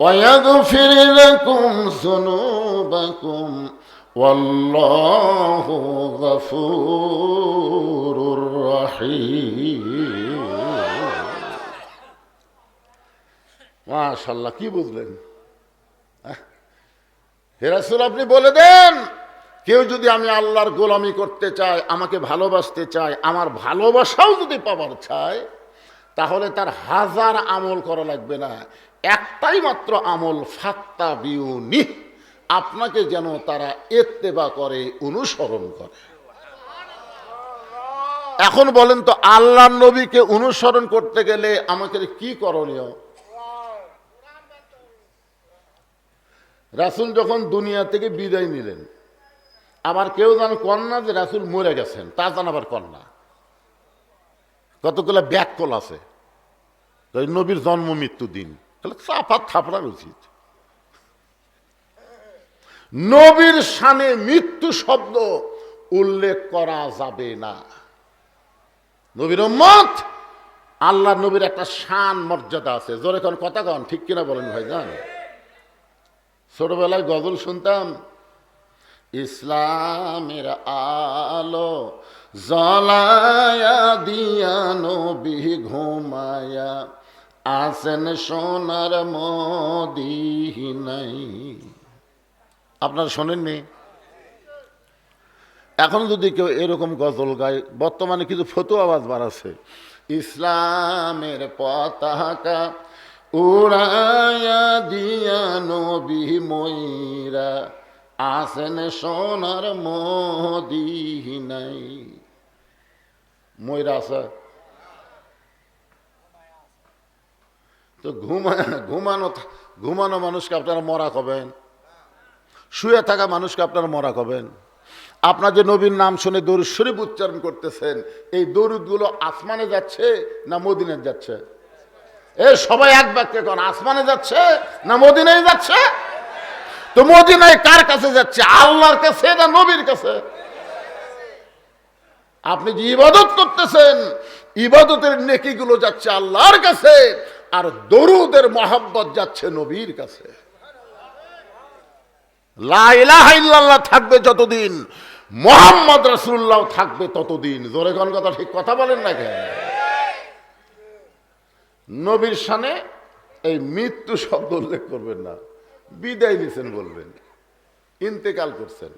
ওয়া ইয়াগফির লাকুম যুনুবাকুম ওয়াল্লাহু গফুরুর রহিম। মাশাআল্লাহ, কি বুঝলেন? হে রাসূল আপনি বলে দেন, কেউ যদি আমি আল্লাহর গোলামি করতে চায়, আমাকে ভালোবাসতে চায়, আমার ভালোবাসাও যদি পাবার চায়, তাহলে তার 1000 আমল করা লাগবে না, একটাই মাত্র আমল, ফাত্তাবিউনি, আপনাকে যেন তারা ইত্তেবা করে, অনুসরণ করে। এখন বলেন তো, আল্লাহর নবীকে অনুসরণ করতে গেলে আমাকে কি করণীয়? রাসূল যখন দুনিয়া থেকে বিদায় নিলেন, আবার কেউ যেন কন্যা যে রাসূল মরে গেছেন, তা জানাবার কন্যা কতগুলো ব্যাককল আছে। নবীর জন্ম মৃত্যু দিন চাপা থাপড়ার উচিত। নবীর শানে মৃত্যু শব্দ উল্লেখ করা যাবে না। নবীর উম্মত, আল্লাহ নবীর একটা শান মর্যাদা আছে। জোরে কোন কথা কন, ঠিক কিনা বলেন ভাই? জান, ছোটবেলায় গজল শুনতাম, ইসলামের আলো জ্বলায়া দিয়া নবী ঘুমায়া আসেন সোনার মদিনায়। আপনারা শোনেননি? এখন যদি কেউ এরকম গজল গায়, বর্তমানে কিছু ফতুয়াবাজ বাড়াচ্ছে, ইসলামের পতাকা উড়ায়া দিয়া নবী ময়রা আসেন সোনার মদিনায়। ময়রা আছে তো ঘুমানো মানুষকে আপনারা মরা কবেন, শুয়ে থাকা মানুষকে আপনারা মরা কবেন। আপনার যে নবীর নাম শুনে দরুদ শরীফ উচ্চারণ করতেছেন, এই দরুদগুলো আসমানে যাচ্ছে না মদিনায় যাচ্ছে? এ সবাই এক বাক্যে কোন, আসমানে যাচ্ছে না মদিনায় যাচ্ছে? তো মদিনায় কার কাছে যাচ্ছে, আল্লাহর কাছে না নবীর কাছে? আপনি যে ইবাদত করতেছেন, ইবাদতের নেকিগুলো যাচ্ছে আল্লাহর কাছে, আর দরুদের মহব্বত যাচ্ছে নবীর কাছে। লা ইলাহা ইল্লাল্লাহ থাকবে যতদিন, মুহাম্মদ রাসূলুল্লাহ থাকবে ততদিন। জোরে কোন কথা, ঠিক কথা বলেন না কেন? নবীর শানে এই মৃত্যু শব্দ উল্লেখ করবেন না, বিদায় নিছেন বলবেন, ইন্তেকাল করছেন,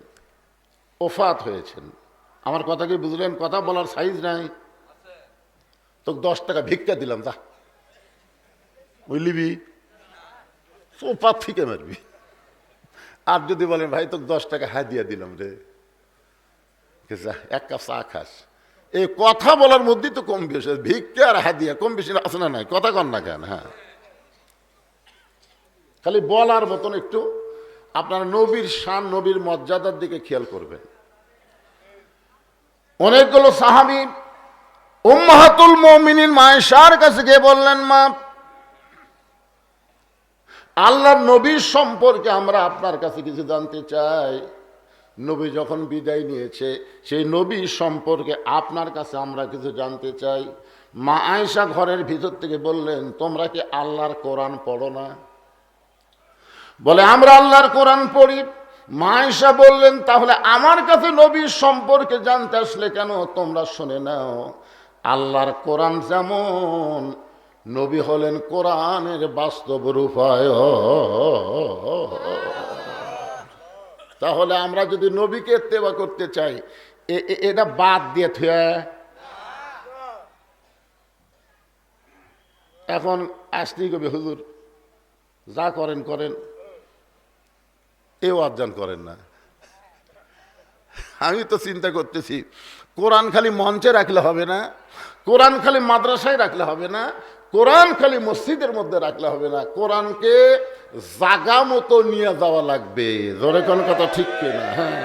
ওফাত হয়েছেন। আমার কথা কি বুঝলেন? কথা বলার সাইজ নাই। তো 10 টাকা ভিক্ষা দিলাম, যা বুঝলিবি, ওফাত থেকে মারবি। আর যদি বলেন ভাই তোকে 10 টাকা হাদিয়া দিলাম রে, এক কাপ চা খাস, এই কথা বলার মধ্যেই তো কম বেশি, ভিক্ষা আর হাদিয়া কম বেশি আছে না? নাই কথা কন না কেন? হ্যাঁ, খালি বলার মতন একটু আপনার নবীর শান, নবীর মর্যাদার দিকে খেয়াল করবেন। অনেকগুলো সাহাবী উম্মাহাতুল মুমিনিন মা আয়েশার কাছে গিয়ে বললেন, মা, আল্লাহর নবীর সম্পর্কে আমরা আপনার কাছে কিছু জানতে চাই। নবী যখন বিদায় নিয়েছে, সেই নবী সম্পর্কে আপনার কাছে আমরা কিছু জানতে চাই। মা আয়েশা ঘরের ভিতর থেকে বললেন, তোমরা কি আল্লাহর কোরআন পড়ো না? বলে, আমরা আল্লাহর কোরআন পড়ি। মা আয়েশা বললেন, তাহলে আমার কাছে নবীর সম্পর্কে জানতে আসলে কেন? তোমরা শুনে নাও, আল্লাহর কোরআন যেমন, নবী হলেন কোরআনের বাস্তব রূপায়ণ। তাহলে আমরা যদি নবীকে ইত্তেবা করতে চাই, এটা বাদ দিয়ে থুয়ে এখন আসতেই কবি, হুজুর যা করেন করেন, এও আজান করেন না। আমি তো চিন্তা করতেছি, কোরআন খালি মঞ্চে রাখলে হবে না, কোরআন খালি মাদ্রাসায় রাখলে হবে না, কোরআন খালি মসজিদের মধ্যে রাখলে হবে না, কোরআনকে জাগা মতো নিয়ে যাওয়া লাগবে। জোরে কোন কথা, ঠিক কিনা? হ্যাঁ,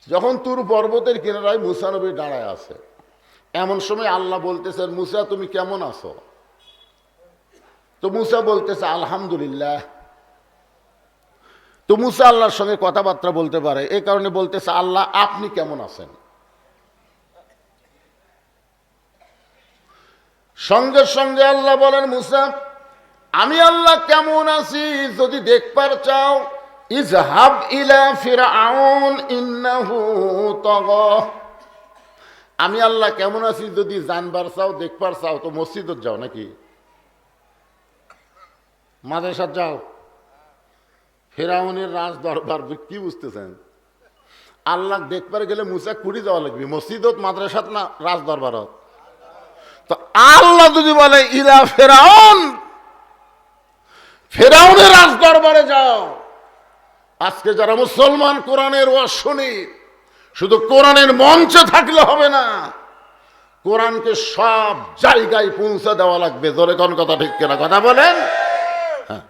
যখন তুর পর্বতের কিনারায় মুসা নবী দাঁড়ায় আছে, এমন সময় আল্লাহ বলতেছেন, মুসা তুমি কেমন আছো? তো মুসা বলতেছে আলহামদুলিল্লাহ। তো মুসা আল্লাহর সঙ্গে কথাবার্তা বলতে পারে, এই কারণে বলতেছে, আল্লাহ আপনি কেমন আছেন? সঙ্গে সঙ্গে আল্লাহ বলেন, মুসা আমি আল্লাহ কেমন আছি যদি দেখবার চাও, ইজহাব ইলা ফিরআউন ইন্নাহু তাগা। আমি আল্লাহ কেমন আছি যদি জানবার চাও, দেখবার চাও, তো মসজিদত যাও, নাকি মাদ্রাসাত যাও? ফিরআউনের রাজ দরবার কি বুঝতেছেন? আল্লাহ দেখবার গেলে মুসা কুড়ি যাওয়া লাগবে, মসজিদত, মাদ্রাসাত না রাজ দরবারত? তো আল্লাহ যদি বলে ইলা ফিরআউন, ফিরআউনের রাজ দরবারে যাও। আজকে যারা মুসলমান কোরআনের ওয়াজ শুনি, শুধু কোরআনের মঞ্চে থাকলে হবে না, কোরআনকে সব জায়গায় পৌঁছে দেওয়া লাগবে। জোরে কোন কথা, ঠিক কিনা? কথা বলেন। হ্যাঁ,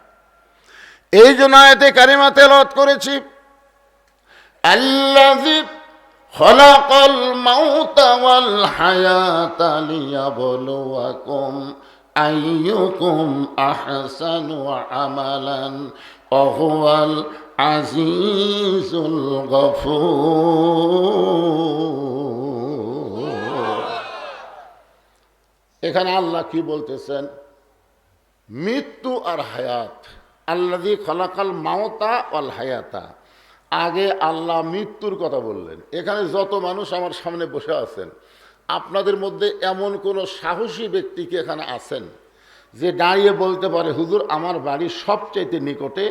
এই জন্য আয়াতে কারিমা তেলাওয়াত করেছি, আল্লাযী খলাকাল মাউতা ওয়াল হায়াতা লিয়াবলুয়াকুম আইয়ুকুম আহসানু আমালান ওয়া হুয়াল আজিজুল গফুর। এখানে আল্লাহ কি বলতেছেন? মৃত্যু আর হায়াত, আল্লাযী খলাকাল মাউতা ওয়াল হায়াতা, আগে আল্লাহ মৃত্যুর কথা বললেন। এখানে যত মানুষ আমার সামনে বসে আছেন, আপনাদের মধ্যে এমন কোনো সাহসী ব্যক্তি কি এখানে আছেন যে দাঁড়িয়ে বলতে পারে হুজুর আমার বাড়ির সবচাইতে নিকটে,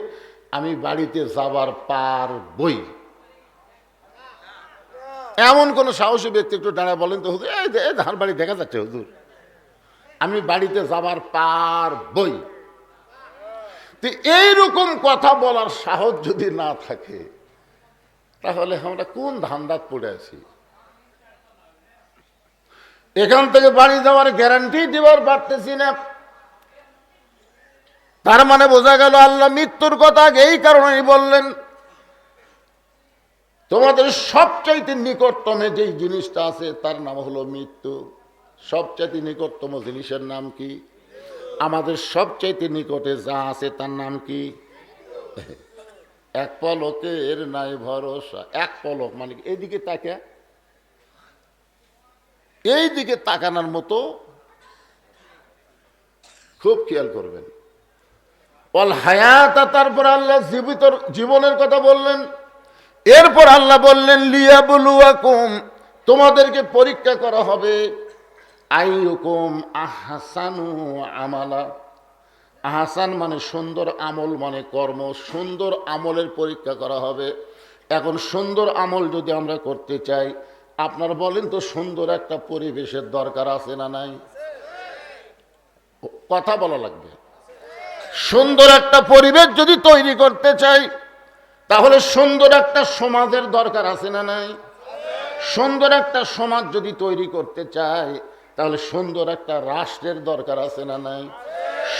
আমি বাড়িতে যাবার পারবই? এমন কোন সাহসী ব্যক্তি একটু দাঁড়ায় বলেন তো হুজুর, এই ধার বাড়ি দেখা যাচ্ছে হুজুর, আমি বাড়িতে যাবার পারবই। তো এইরকম কথা বলার সাহস যদি না থাকে, তাহলে আমরা কোন ধান্দাত পড়ে আছি? এখান থেকে বাড়ি যাওয়ার গ্যারান্টি দিবার পারতেছি না। তার মানে বোঝা গেল আল্লাহ মৃত্যুর কথা এই কারণেই বললেন, তোমাদের সবচাইতে নিকটতম যেই জিনিসটা আছে তার নাম হলো মৃত্যু। সবচাইতে নিকটতম জিনিসের নাম কি? আমাদের সবচাইতে নিকটে যা আছে তার নাম কি? এক পলকের নাই ভরসা। এক পলক মানে এইদিকে তাকা, এই দিকে তাকানোর মতো, খুব খেয়াল করবেন। ওয়াল হায়াতা, তারপর আল্লাহ জীবনের কথা বললেন। এরপর আল্লাহ বললেন লিয়াবলুয়াকুম, তোমাদেরকে পরীক্ষা করা হবে। আইয়ুকুম আহসানু আমালা। আহসান মানে সুন্দর, আমল মানে কর্ম। সুন্দর আমলের পরীক্ষা করা হবে। এখন সুন্দর আমল যদি আমরা করতে চাই, আপনারা বলেন তো সুন্দর একটা পরিবেশের দরকার আছে না নাই? কথা বলা লাগবে। সুন্দর একটা পরিবেশ যদি তৈরি করতে চাই, তাহলে সুন্দর একটা সমাজের দরকার আছে না নাই? সুন্দর একটা সমাজ যদি তৈরি করতে চাই, তাহলে সুন্দর একটা রাষ্ট্রের দরকার আছে না নাই?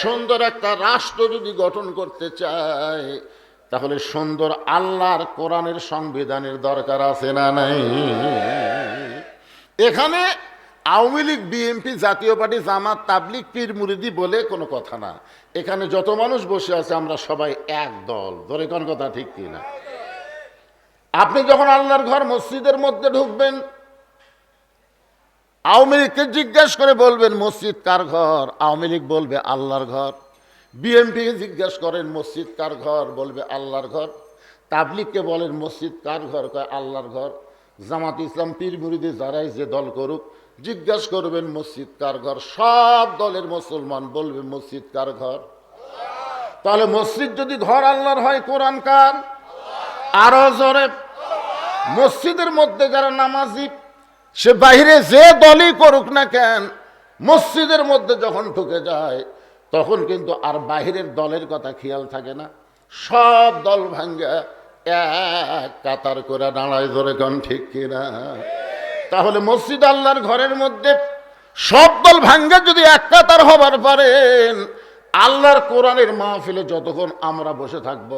সুন্দর একটা রাষ্ট্র যদি গঠন করতে চাই, তাহলে সুন্দর আল্লাহর কোরআনের সংবিধানের দরকার আছে না নাই? এখানে আওয়ামী লীগ, বিএনপি, জাতীয় পার্টি, জামাত, তাবলিগ, পীর মুরিদি বলে কোনো কথা না। এখানে যত মানুষ বসে আছে আমরা সবাই এক দল। ধরে কোন কথা ঠিক কিনা? আপনি যখন আল্লাহর ঘর মসজিদের মধ্যে ঢুকবেন, আওয়ামী লীগকে জিজ্ঞেস করে বলবেন মসজিদ কার ঘর? আওয়ামী লীগ বলবে আল্লাহর ঘর। বিএনপিকে জিজ্ঞেস করেন মসজিদ কার ঘর? বলবে আল্লাহর ঘর। তাবলিগকে বলেন মসজিদ কার ঘর? কয় আল্লাহর ঘর। জামাত ইসলাম, পীর মুরিদি যারাই যে দল করুক, জিজ্ঞেস করবেন মসজিদ কার ঘর? সব দলের মুসলমান বলবে মসজিদ কার ঘর? তাহলে মসজিদ যদি ঘর আল্লাহর হয়, কোরআন কার? আরো জোরে। মসজিদের মধ্যে যারা নামাজি, সে বাহিরে যে দলই করুক না কেন, মসজিদের মধ্যে যখন ঢুকে যায় তখন কিন্তু আর বাহিরের দলের কথা খেয়াল থাকে না। সব দল ভাঙ্গা এক কাতার করে দাঁড়ায়। ধরে কোন ঠিক কিনা? তাহলে মসজিদ আল্লাহর ঘরের মধ্যে সব দল ভাঙ্গা যদি এক কাতার হবার পারেন, আল্লাহর কোরআনের মাহফিলে যতক্ষণ আমরা বসে থাকব,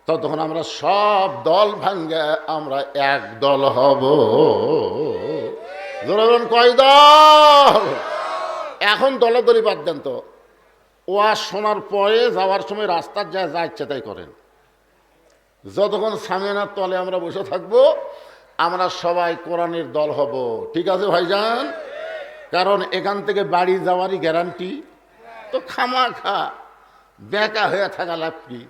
ততক্ষণ আমরা সব দল ভাঙ্গা আমরা এক দল হব। ধরুন কয় দল? এখন দলাদলি বাদ দেন তো। ওয়াজ শোনার পরে যাওয়ার সময় রাস্তার যা ইচ্ছা তাই করেন। যতক্ষণ সামিয়ানার তলে আমরা বসে থাকবো, আমরা সবাই কোরআনের দল হব। ঠিক আছে ভাইজান? কারণ এখান থেকে বাড়ি যাওয়ারই গ্যারান্টি তো খামাখা বেকা হয়ে থাকা লাভ কি?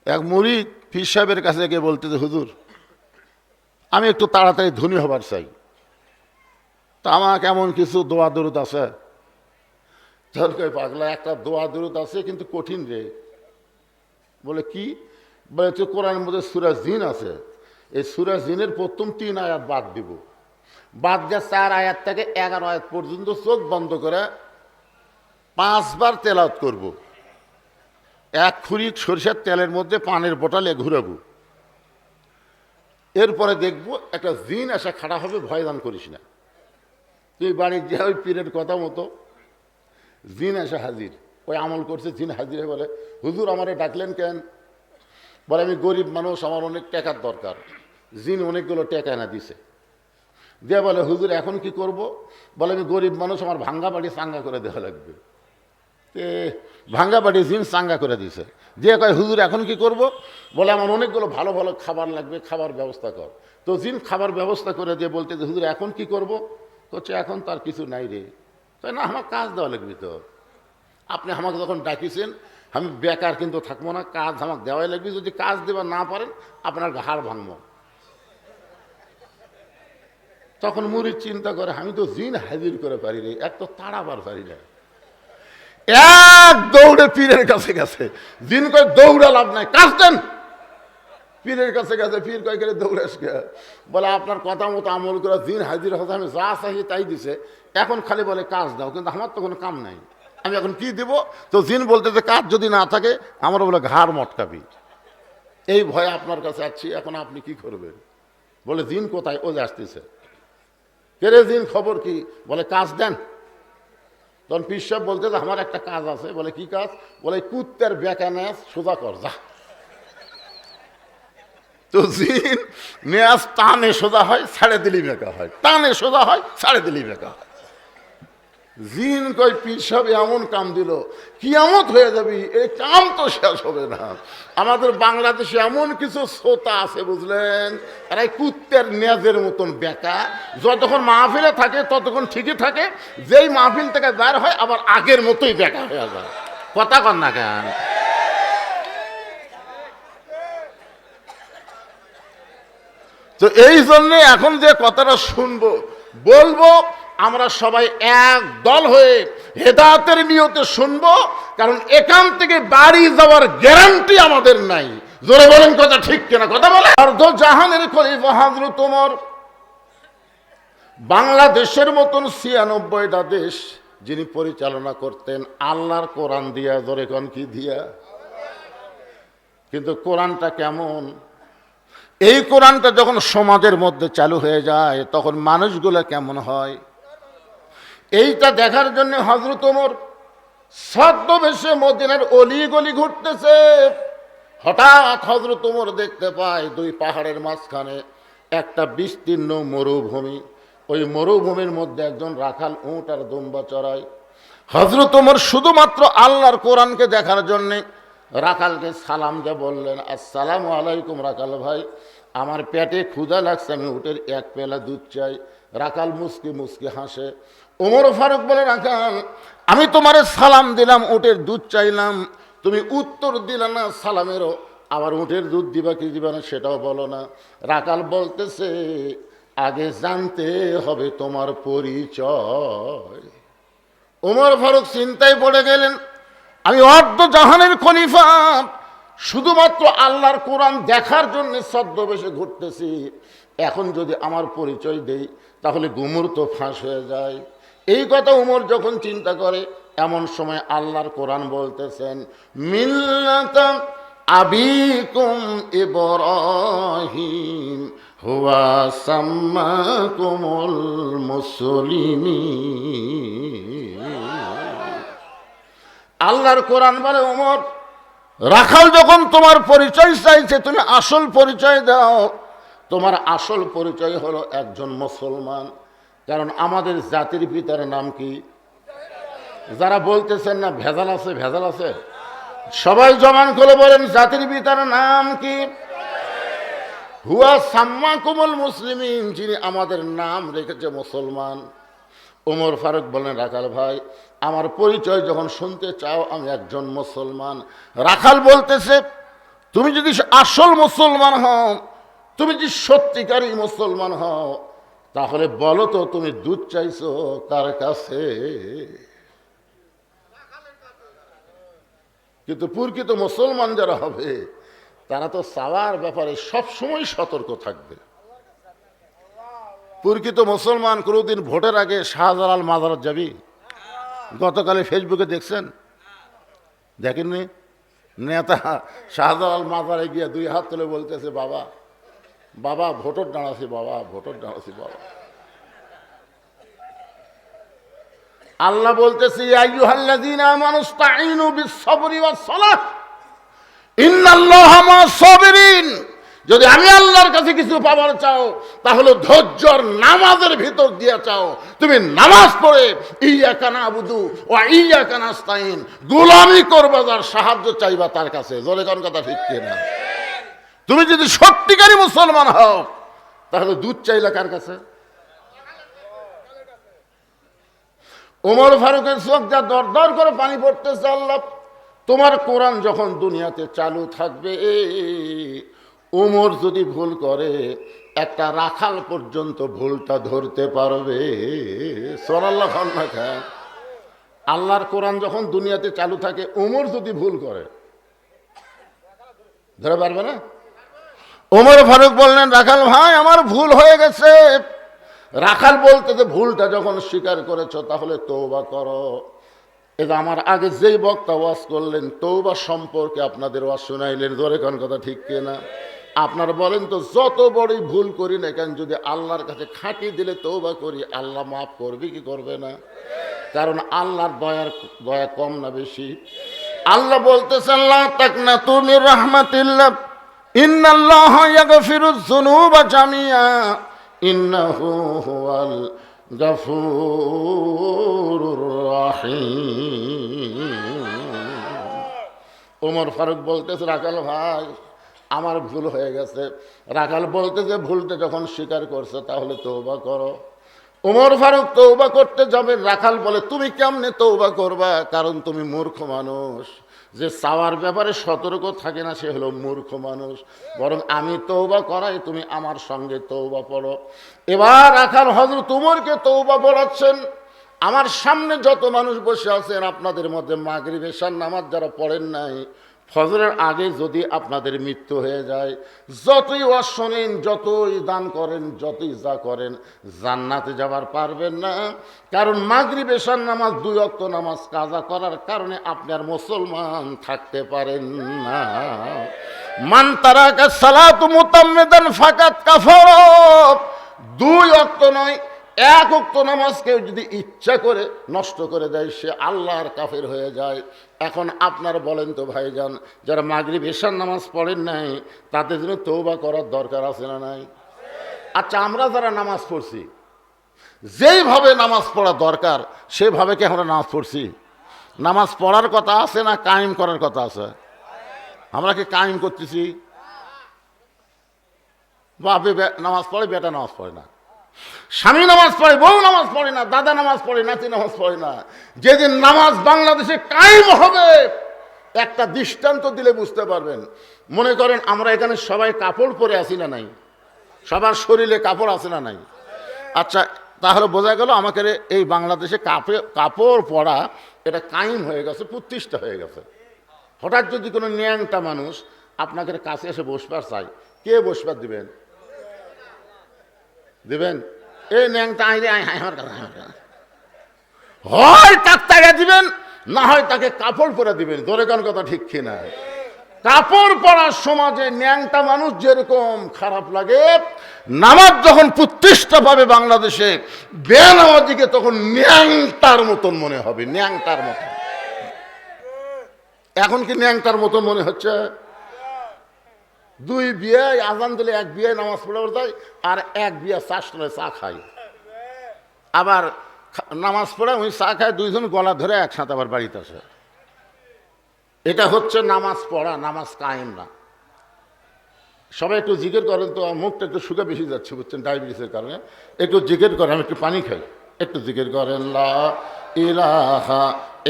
এক মুরিদ পীর সাহেবের কাছে গিয়ে বলতেছে, হুজুর আমি একটু তাড়াতাড়ি ধনী হবার চাই, তা আমার কেমন কিছু দোয়া দরুদ আছে? পাগলা, একটা দোয়া দরুদ আছে কিন্তু কঠিন রে। বলে কি? বলে তো কোরআনের মধ্যে সূরা জিন আছে, এই সূরা জিনের প্রথম 3 আয়াত বাদ দিব, বাদ দিয়ে 4 আয়াত থেকে 11 আয়াত পর্যন্ত চোখ বন্ধ করে 5 বার তেলাওয়াত করব। এক খুরি সরিষার তেলের মধ্যে পানের বোতলে ঘুরাবো। এরপরে দেখবো একটা জিন এসে খাড়া হবে, ভয়দান করিস না। তুই বাড়ির যে ওই পীরের কথা মতো জিন এসে হাজির। ওই আমল করছে, জিন হাজির হয়ে বলে, হুজুর আমারে ডাকলেন কেন? বলে আমি গরিব মানুষ, আমার অনেক টাকার দরকার। জিন অনেকগুলো টাকা এনে দিছে। দিয়ে বলে হুজুর এখন কি করব? বলে আমি গরিব মানুষ, আমার ভাঙ্গা বাড়ি চাঙ্গা করে দেওয়া লাগবে। ভাঙ্গা বাড়ি জিন চাঙ্গা করে দিছে। দিয়ে কয় হুজুর এখন কি করব? বলে আমার অনেকগুলো ভালো ভালো খাবার লাগবে, খাবার ব্যবস্থা কর। তো জিন খাবার ব্যবস্থা করে দিয়ে বলতে হুজুর এখন কি করব? করছে এখন তার কিছু নাই রে। তাই না, আমার কাজ দেওয়া লাগবে তো। আপনি আমাকে যখন ডাকিছেন আমি বেকার কিন্তু থাকবো না, কাজ আমাকে দেওয়াই লাগবে, যদি কাজ দেবার না পারেন আপনার ঘাড় ভাঙবো। তখন মুরিদ চিন্তা করে আমি তো জিন হাজির করে পারি রে, এক তো তাড়াবার পারি না। এক দৌড়ে পীরের কাছে গেছে, জিন কয় দৌড়া লাভ নাই, কাজ দেন। পীরের কাছে গেছে, পীর কয় করে দৌড়ে বলে আপনার কথা মতো আমল করে জিন হাজির হতে আমি যা চাই তাই দিছে, এখন খালি বলে কাজ দাও, কিন্তু আমার তো কোনো কাম নাই, আমি এখন কি দিব? তো জিন বলতে যে কাজ যদি না থাকে আমার বলে ঘাড় মটকাবি, এই ভয়ে আপনার কাছে আসছি, এখন আপনি কি করবেন? বলে জিন কোথায়? ও যে আসতেছে। কেরে জিন খবর কি? বলে কাজ দেন। তখন পীর সাহেব বলতে যে আমার একটা কাজ আছে। বলে কি কাজ? বলে কুত্তের বেকা নেস সোজা কর যা। তো জিন নেয়াজ টানে সোজা হয়, ছাড়ে দিলি বেকা হয়, টানে সোজা হয়, ছাড়ে দিলি বেকা হয়। জিন কই পীর সাহেব এমন কাম দিল, কিয়ামত হয়ে যাবি, এই কাম তো শেষ হবে না। আমাদের বাংলাদেশে এমন কিছু শ্রোতা আছে বুঝলেন, এরা কুত্তের নেজের মতন বেকা, যতক্ষণ মাহফিলে থাকে ততক্ষণ ঠিকই থাকে, যেই মাহফিল থেকে বের হয় আবার আগের মতোই বেকা হয়ে যায়। কথা কন না কেন? তো এই জন্যে এখন যে কথাটা শুনবো বলবো, আমরা সবাই এক দল হয়ে হেদায়েতের নিয়তে শুনবো, কারণ এখান থেকে বাড়ি যাওয়ার গ্যারান্টি আমাদের নাই। জোরে বলেন কথা ঠিক কিনা? কথা বলে। অর্ধ জাহানের খলিফা হযরত ওমর, বাংলাদেশের মতন ৯৬টা দেশ যিনি পরিচালনা করতেন আল্লাহর কোরআন দিয়া। জোরে কোন কি দিয়া? কিন্তু কোরআনটা কেমন? এই কোরআনটা যখন সমাজের মধ্যে চালু হয়ে যায় তখন মানুষগুলো কেমন হয়, এইটা দেখার জন্য হযরত ওমর ছদ্মবেশে মদিনার অলি গলি ঘুরতেছে। হঠাৎ হযরত ওমর দেখতে পায় দুই পাহাড়ের মাঝখানে একটা বিস্তীর্ণ মরুভূমি। ওই মরুভূমির মধ্যে একজন রাখাল উট আর দুম্বা চড়ায়। হযরত ওমর শুধুমাত্র আল্লাহর কোরআনকে দেখার জন্যে রাখালকে সালাম দিয়ে বললেন, আসসালামু আলাইকুম রাখাল ভাই, আমার পেটে ক্ষুধা লাগছে, আমি উটের এক পেলা দুধ চাই। রাখাল মুসকি মুসকি হাসে। ওমর ফারুক বলে, রাখাল আমি তোমারে সালাম দিলাম, উটের দুধ চাইলাম, তুমি উত্তর দিলে না সালামেরও, আবার উটের দুধ দিবা কি দিবা না সেটাও বলো না। রাখাল বলতেছে, আগে জানতে হবে তোমার পরিচয়। ওমর ফারুক চিন্তায় পড়ে গেলেন, আমি অর্ধ জাহানের খলিফা, শুধুমাত্র আল্লাহর কোরআন দেখার জন্য ছদ্মবেশে ঘুরতেছি, এখন যদি আমার পরিচয় দেই তাহলে গুমর তো ফাঁস হয়ে যায়। এই কথা উমর যখন চিন্তা করে, এমন সময় আল্লাহর কোরআন বলতেছেন, মিল্লাতা আবিকুম ইব্রাহিম হুয়া সাম্মাকুমুল মুসলিমিন। আল্লাহর কোরআন বলে, ওমর রাখাল যখন তোমার পরিচয় চাইছে তুমি আসল পরিচয় দাও। তোমার আসল পরিচয় হলো একজন মুসলমান, কারণ আমাদের জাতির পিতার নাম কি? যারা বলতেছেন না ভেজাল আছে, ভেজাল আছে, সবাই জমান করে বলেন জাতির পিতার নাম কি? হুয়া সাম্মাকুমুল মুসলিমিন, যিনি আমাদের নাম রেখেছে মুসলমান। ওমর ফারুক বলেন, রাখাল ভাই আমার পরিচয় যখন শুনতে চাও আমি একজন মুসলমান। রাখাল বলতেছে, তুমি যদি আসল মুসলমান হও, তুমি যদি সত্যিকারী মুসলমান হও, তাহলে বলো তো তুমি দুধ চাইছো কার কাছে? কিন্তু প্রকৃত মুসলমান যারা হবে তারা তো চাওয়ার ব্যাপারে সবসময় সতর্ক থাকবে। প্রকৃত মুসলমান কোনোদিন ভোটের আগে শাহজালাল মাজার যাবি? গতকালে ফেসবুকে দেখছেন, দেখেননি? নেতা শাহজালাল মাজারে গিয়ে দুই হাত তুলে বলতেছে, বাবা বাবা ভোটর দাঁড়াছি, বাবা ভোটর দাঁড়াছি বাবা। আল্লাহ বলতেছে, ইয়া আইয়ুহাল্লাযীনা আমানু ইসতাঈনু বিস-সাবরি ওয়াস-সালাহ ইন্নাল্লাহা মা'আস-সাবিরিন। যদি আমি আল্লাহর কাছে কিছু পাবার চাও তাহলে ধৈর্যর নামাজের ভিতর দিয়ে চাও। তুমি নামাজ পড়ে ইয়্যাকা না'বুদু ওয়া ইয়্যাকা নাস্তাঈন, গোলামি করবা যার, সাহায্য চাইবা তার কাছে। জোরে কোন কথা ঠিক কিনা? তুমি যদি সত্যিকারী মুসলমান হও তাহলে দুধ চাইলা কার কাছে? ওমর ফারুকের চোখ যা দর দর করে পানি পড়তেছে, আল্লাহ তোমার কোরআন যখন দুনিয়াতে চালু থাকবে, ওমর যদি ভুল করে একটা রাখাল পর্যন্ত ভুলটা ধরতে পারবে। সুবহানাল্লাহ না খান। আল্লাহর কোরআন যখন দুনিয়াতে চালু থাকে, ওমর যদি ভুল করে ধরে পারবে না? ওমর ফারুক বললেন, রাখাল ভাই আমার ভুল হয়ে গেছে। রাখাল বলতে যে ভুলটা যখন স্বীকার করেছ তাহলে তওবা করো। এটা আমার আগে যেই বক্তা ওয়াজ করলেন তওবা সম্পর্কে আপনাদের ওয়াজ শোনাইলেন, ধরে কোন কথা ঠিক কিনা? আপনারা বলেন তো, যত বড়ই ভুল করি না কেন যদি আল্লাহর কাছে খাঁটি দিলে তওবা করি, আল্লাহ মাফ করবে কি করবে না? কারণ আল্লাহর দয়া কম না বেশি? আল্লাহ বলতেছেন, লা তাকনাতু মির রাহমাতিল্লাহ ইন্নাল্লাহা ইয়াগফিরুয যুনুবা জামিআ ইন্নাহু হুয়াল গাফুরুর রাহিম। ওমর ফারুক বলতেছে, রাখাল ভাই আমার ভুল হয়ে গেছে। রাখাল বলতেছে, ভুলটা যখন স্বীকার করছে তাহলে তওবা করো। ওমর ফারুক তওবা করতে যাবে, রাখাল বলে, তুমি কেমনে তওবা করবা? কারণ তুমি মূর্খ মানুষ। যে চাওয়ার ব্যাপারে সতর্ক থাকে না সে হলো মূর্খ মানুষ। বরং আমি তওবা করাই, তুমি আমার সঙ্গে তওবা পড়ো। এবার রাখাল হযরত ওমরকে তওবা পড়াচ্ছেন। আমার সামনে যত মানুষ বসে আছেন আপনাদের মধ্যে মাগরিব এশার নামাজ যারা পড়েন নাই, ফজরের আগে যদি আপনাদের মৃত্যু হয়ে যায়, যতই ওয়াজ শোনেন, যতই দান করেন, যতই যা করেন, জান্নাতে যাবার পারবেন না। কারণ মাগরিব এশার নামাজ 2 ওয়াক্ত নামাজ কাজা করার কারণে আপনি আর মুসলমান থাকতে পারেন না। মান তারাকা সালাতু মুতাম্মিদান ফাকাত কাফারা। 2 ওয়াক্ত নয়, 1 ওয়াক্ত নামাজ কেউ যদি ইচ্ছা করে নষ্ট করে দেয় সে আল্লাহর কাফের হয়ে যায়। এখন আপনারা বলেন তো ভাইজান, যারা মাগরিব এশার নামাজ পড়েন নাই তাদের জন্য তওবা করার দরকার আছে না নাই? আচ্ছা, আমরা যারা নামাজ পড়ছি, যেইভাবে নামাজ পড়া দরকার সেভাবে কি আমরা নামাজ পড়ছি? নামাজ পড়ার কথা আছে না কায়েম করার কথা আছে? আমরা কি কায়েম করতেছি? বাপে নামাজ পড়ে, বেটা নামাজ পড়ে না, স্বামী নামাজ পড়ে, বউ নামাজ পড়ে না, দাদা নামাজ পড়ে, নাতি নামাজ পড়ে না। যেদিন নামাজ বাংলাদেশে কায়েম হবে একটা দৃষ্টান্ত দিলে বুঝতে পারবেন। মনে করেন আমরা এখানে সবাই কাপড় পরে আছি না নাই? সবার শরীরে কাপড় আছে না নাই? আচ্ছা, তাহলে বোঝা গেল আমাকে এই বাংলাদেশে কাপড় পরা এটা কায়েম হয়ে গেছে, প্রতিষ্ঠা হয়ে গেছে। হঠাৎ যদি কোনো ন্যাংটা মানুষ আপনাদের কাছে এসে বসবার চায়, কে বসবার দিবেন? দিবেন? এই ন্যাংটা আইরে আমার কথা, হয় টাকা দিবেন, না হয় তাকে কাপড় পরে দিবেন। ধরে কোন কথা ঠিক কিনা? কাপড় পরার সমাজে ন্যাংটা মানুষ যেরকম খারাপ লাগে, নামাজ যখন প্রতিষ্ঠা পাবে বাংলাদেশে বেনামাজিকে তখন ন্যাংটার মতন মনে হবে, ন্যাংটার মতন। এখন কি ন্যাংটার মতন মনে হচ্ছে? 2 বিয়ে আজান দিলে 1 বিয়ে নামাজ পড়ে যায়, আর 1 বিয়ে চা খায়। আবার নামাজ পড়ে ওই চা খায়, 2 জন গলা ধরে একসাথে আবার বাড়িতে আসে। এটা হচ্ছে নামাজ পড়া, নামাজ কায়েম না। সবাই একটু জিকির করেন তো, মুখটা একটু শুকে বেশি যাচ্ছে বুঝছেন ডায়াবেটিসের কারণে। একটু জিকির করেন, আমি একটু পানি খাই, একটু জিকির করেন। লা ইলাহা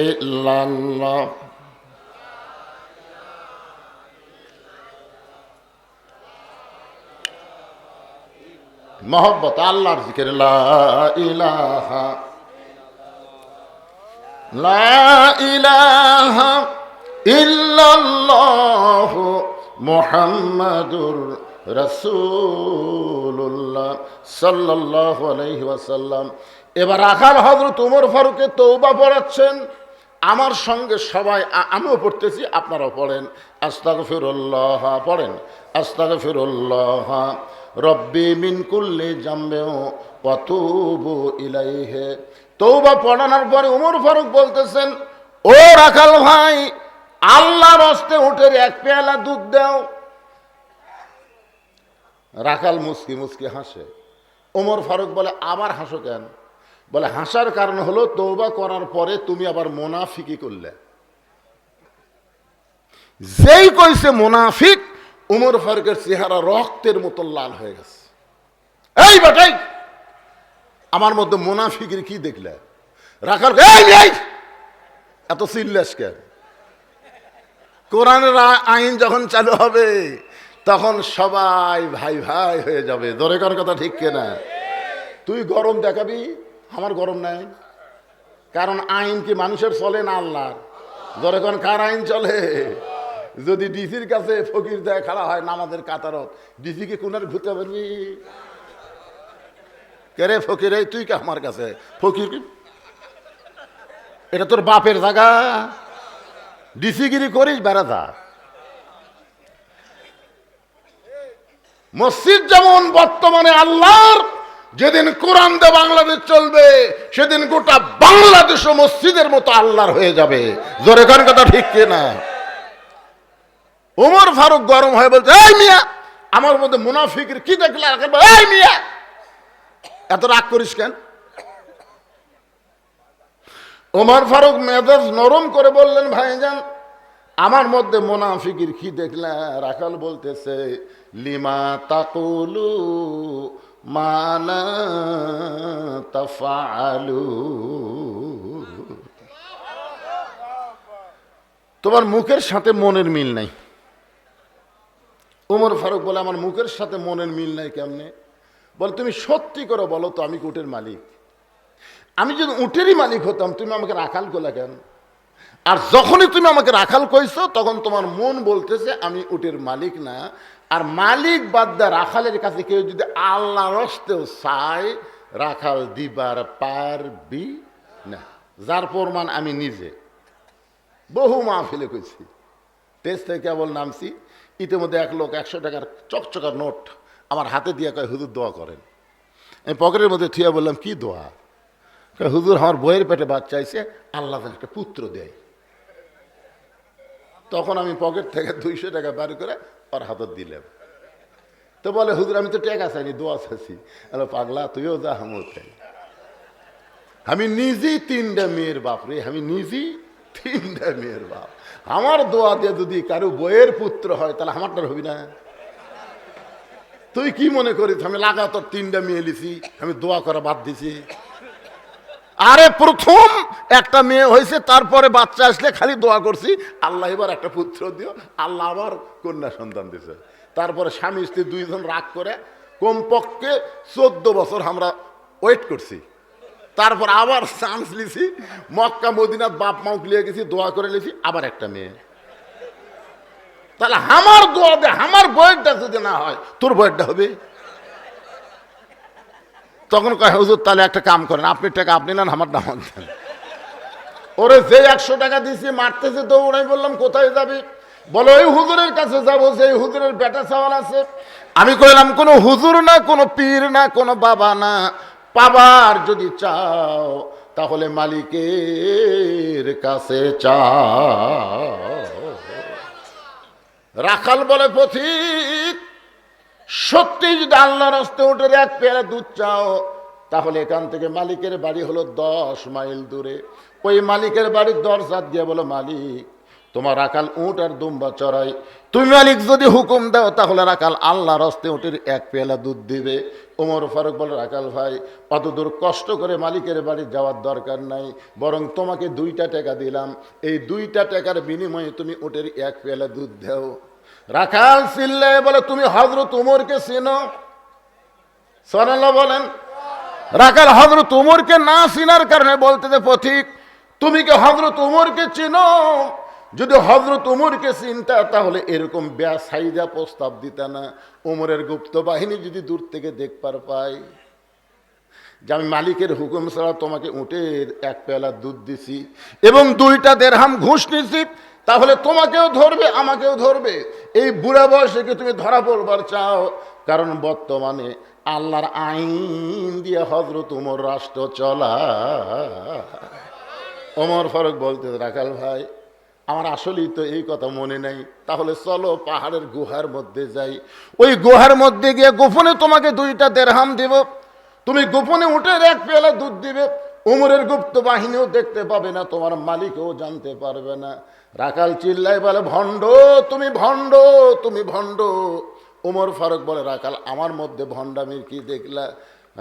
ইল্লাল্লাহ মহব্বত আল্লাহর জিকির। লা ইলাহা ইল্লাল্লাহ মুহাম্মাদুর রাসূলুল্লাহ সাল্লাল্লাহু আলাইহি ওয়াসাল্লাম। এবার রাখাল হযরত ওমর ফারুককে তওবা পড়াচ্ছেন। আমার সঙ্গে সবাই, আমিও পড়তেছি, আপনারাও পড়েন। আস্তাগফিরুল্লাহ পড়েন, আস্তাগফিরুল্লাহ রব্বি মিন কুল্লি জামবে ওয়া তুবু ইলাইহি। তওবা পড়ানোর পরে ওমর ফারুক বলতেছেন, ও রাখাল ভাই, আল্লাহর হস্তে উটের 1 পেয়ালা দুধ দাও। রাখাল মুস্কি মুস্কি হাসে। ওমর ফারুক বলে, আবার হাসো কেন? বলে, হাসার কারণ হলো তওবা করার পরে তুমি আবার মুনাফিকি করলে। যেই কইছে মুনাফিক, ওমর ফারুকের চেহারা রক্তের মতো লাল হয়ে গেছে। এই বেটাই, আমার মধ্যে মুনাফিকের কি দেখলে? রাখাল এত চিল্লাস কেন? কোরআনের আইন যখন চালু হবে তখন সবাই ভাই ভাই হয়ে যাবে। ধরে কার কথা ঠিক কিনা? তুই গরম দেখাবি, আমার গরম নাই, কারণ আইন কি মানুষের চলে না আল্লাহর? ধরে কোন কার আইন চলে? যদি ডিসির কাছে ফকির দেয় খাড়া হয় নামাজের কাতারত, ডিসিকে কোনার ঘুরতে পারবি? কে রে ফকির? এই তুই কে আমার কাছে ফকির? এটা তোর বাপের জায়গা, ডিসিগিরি করিস বেড়াতা। মসজিদ যেমন বর্তমানে আল্লাহর, যেদিন কোরআন দিয়ে বাংলাদেশ চলবে সেদিন গোটা বাংলাদেশও মসজিদের মতো আল্লাহর হয়ে যাবে। জোরে কোন কথা ঠিক কিনা? ওমর ফারুক গরম হয়ে বলছে, এই মিয়া আমার মধ্যে মুনাফিকের কি দেখলে? এই মিয়া এত রাগ করিস কেন? ওমর ফারুক মেজাজ নরম করে বললেন, ভাইজান আমার মধ্যে মুনাফিকের কি দেখলা? রাখাল বলতেছে, লিমা তাকুলু মা লা তাফআলু। তোমার মুখের সাথে মনের মিল নাই। ওমর ফারুক বলে, আমার মুখের সাথে মনের মিল নাই কেমনে? বলে, তুমি সত্যি করে বলো তো আমি উটের মালিক। আমি যদি উটেরই মালিক হতাম তুমি আমাকে রাখাল করলে কেন? আর যখনই তুমি আমাকে রাখাল কইছো তখন তোমার মন বলতেছে আমি উটের মালিক না। আর মালিক বাদ দা রাখালের কাছে কেউ যদি আল্লাহ রস্তেও চায় রাখাল দিবার পারবি না। যার প্রমাণ আমি নিজে বহু মাহফিলে কইছি। টেজ থেকে কেবল নামছি, ইতিমধ্যে এক লোক 100 টাকার চকচকার নোট আমার হাতে দিয়ে কয়, হুজুর দোয়া করেন। আমি পকেটের মধ্যে থিয়া বললাম, কি দোয়া? হুজুর আমার বইয়ের পেটে বাচ্চা আইছে, আল্লাহ একটা পুত্র দেয়। তখন আমি পকেট থেকে 200 টাকা বের করে ওর হাতত দিলাম। তো বলে, হুজুর আমি তো টাকা চাইনি, দোয়া চাইছি। পাগলা তুইও যা, আমিও চাই। আমি নিজেই 3টা মেয়ের বাপ রে, আমি নিজেই 3টা মেয়ের বাপ। আমার দোয়া দিয়ে যদি কারো বইয়ের পুত্র হয় তাহলে আমারটার হবি না? তুই কি মনে করিস আমি লাগাতার 3টা মেয়ে লিছি, আমি দোয়া করা বাদ দিছি? আরে প্রথম একটা মেয়ে হয়েছে, তারপরে বাচ্চা আসলে খালি দোয়া করছি আল্লাহ এবার একটা পুত্র দিও, আল্লাহ আবার কন্যা সন্তান দিছে। তারপরে স্বামী স্ত্রী 2 জন রাগ করে কমপক্ষে 14 বছর আমরা ওয়েট করছি। তারপর আবার চান্স লিছি, মক্কা মদিনার বাপ মাও লিয়ে গেছি, দোয়া করে লিছি আবার একটা মেয়ে। তাহলে আমার দোয়া দে, আমার বয়েরটা যদি না হয় তোর বয়েরটা হবে? তখন কয়, হুজুর তাহলে একটা কাম করেন, আপনি টাকা আপনি নেন, আমার নাম দেন। ওরে যে 100 টাকা দিছি মারতেছে তো ওরাই। বললাম কোথায় যাবি? বলো ওই হুজুরের কাছে যাবো, সেই হুজুরের বেটা চাওয়াল আছে। আমি কইলাম কোনো হুজুর না, কোনো পীর না, কোনো বাবা না, পাবার যদি চাও তাহলে মালিকের কাছে চাও। রাখাল বলে, পথিক সত্যি যদি আল্লাহর রাস্তায় উঠে 1 পেয়ালা দুধ চাও তাহলে এখান থেকে মালিকের বাড়ি হলো 10 মাইল দূরে। ওই মালিকের বাড়ির দরজা দিয়ে বলো, মালিক তোমার রাখাল উট আর দুম্বা চড়াই, তুমি মালিক যদি হুকুম দাও তাহলে রাখাল আল্লাহর রাস্তায় উঠে 1 পেয়ালা দুধ দিবে। ওমর ফারুক বলে, রাখাল ভাই অত দূর কষ্ট করে মালিকের বাড়ি যাওয়ার দরকার নাই, বরং তোমাকে 2টা টাকা দিলাম, এই 2টা টাকার বিনিময়ে তুমি উটের 1 পেয়ালা দুধ দাও। রাখাল চিল্লায় বলে, তুমি হযরত উমরকে চেনো? সুবহানাল্লাহ বলেন। রাখাল হযরত উমরকে না চিনার কারণে বলতেছে, পথিক তুমি কি হযরত উমরকে চেনো? যদি হযরত উমরকে চিনতা তাহলে এরকম বেসাইজা প্রস্তাব দিতা না। উমরের গুপ্ত বাহিনী যদি দূর থেকে দেখবার পায় যে আমি মালিকের হুকুম ছাড়া তোমাকে উটের 1 পেয়ালা দুধ দিছি এবং 2টা দিরহাম ঘুষ নিছি, তাহলে তোমাকেও ধরবে আমাকেও ধরবে। এই বুড়া বয়সে কি তুমি ধরা পড়বার চাও? কারণ বর্তমানে আল্লাহর আইন দিয়ে হযরত উমর রাষ্ট্র চলা। ওমর ফারুক বলতে, রাখাল ভাই আমার আসলেই তো এই কথা মনে নাই, তাহলে চলো পাহাড়ের গুহার মধ্যে যাই, ওই গুহার মধ্যে গিয়ে গোপনে তোমাকে 2টা দিরহাম দিব, তুমি গোপনে উটের 1 পেয়ালা দুধ দিবে, উমরের গুপ্ত বাহিনীও দেখতে পাবে না, তোমার মালিকও জানতে পারবে না। রাখাল চিল্লাই বলে, ভণ্ড তুমি, ভণ্ড তুমি, ভণ্ড। ওমর ফারুক বলে, রাখাল আমার মধ্যে ভণ্ডামির কি দেখলা?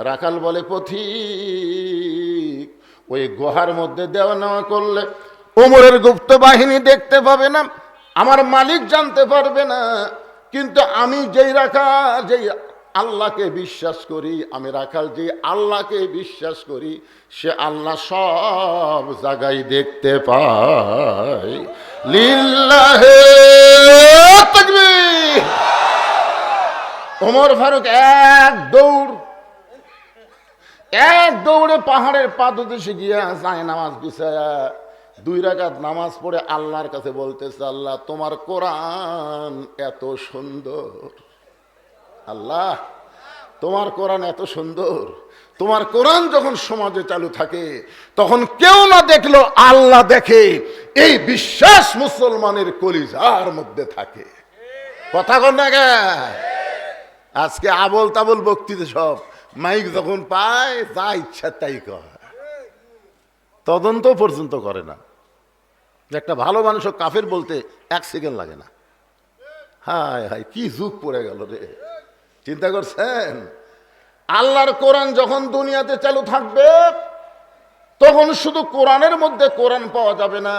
রাখাল বলে, পথিক ওই গুহার মধ্যে দেওয়া নেওয়া করলে ওমরের গুপ্ত বাহিনী দেখতে পাবে না, আমার মালিক জানতে পারবে না। কিন্তু আমি যেই আল্লাহকে বিশ্বাস করি, আমি রাখাল যে আল্লাহকে বিশ্বাস করি, সে আল্লাহ সব জায়গায় দেখতে পায়। লিল্লাহে তাকবীর। ওমর ফারুক এক দৌড়ে পাহাড়ের পাদদেশে গিয়া যায় নামাজ বিছায়া 2 রাকাত নামাজ পড়ে আল্লাহর কাছে বলতেছে, আল্লাহ তোমার কোরআন এত সুন্দর, আল্লাহ তোমার কোরআন এত সুন্দর। তোমার কোরআন যখন সমাজে চালু থাকে তখন কেউ না দেখলো আল্লাহ দেখে, এই বিশ্বাস মুসলমানের কলিজার মধ্যে থাকে। কথা কন না গে? আজকে আবল তাবল বক্তৃতা সব মাইক যখন পায় যা ইচ্ছা তাই কয়, তদন্ত পর্যন্ত করে না। একটা ভালো মানুষ কাফের বলতে 1 সেকেন্ড লাগে না। হায় হায় কি যুগ পড়ে গেল রে! চিন্তা করছেন? আল্লাহর কোরআন যখন দুনিয়াতে চালু থাকবে তখন শুধু কোরআনের মধ্যে কোরআন পাওয়া যাবে না,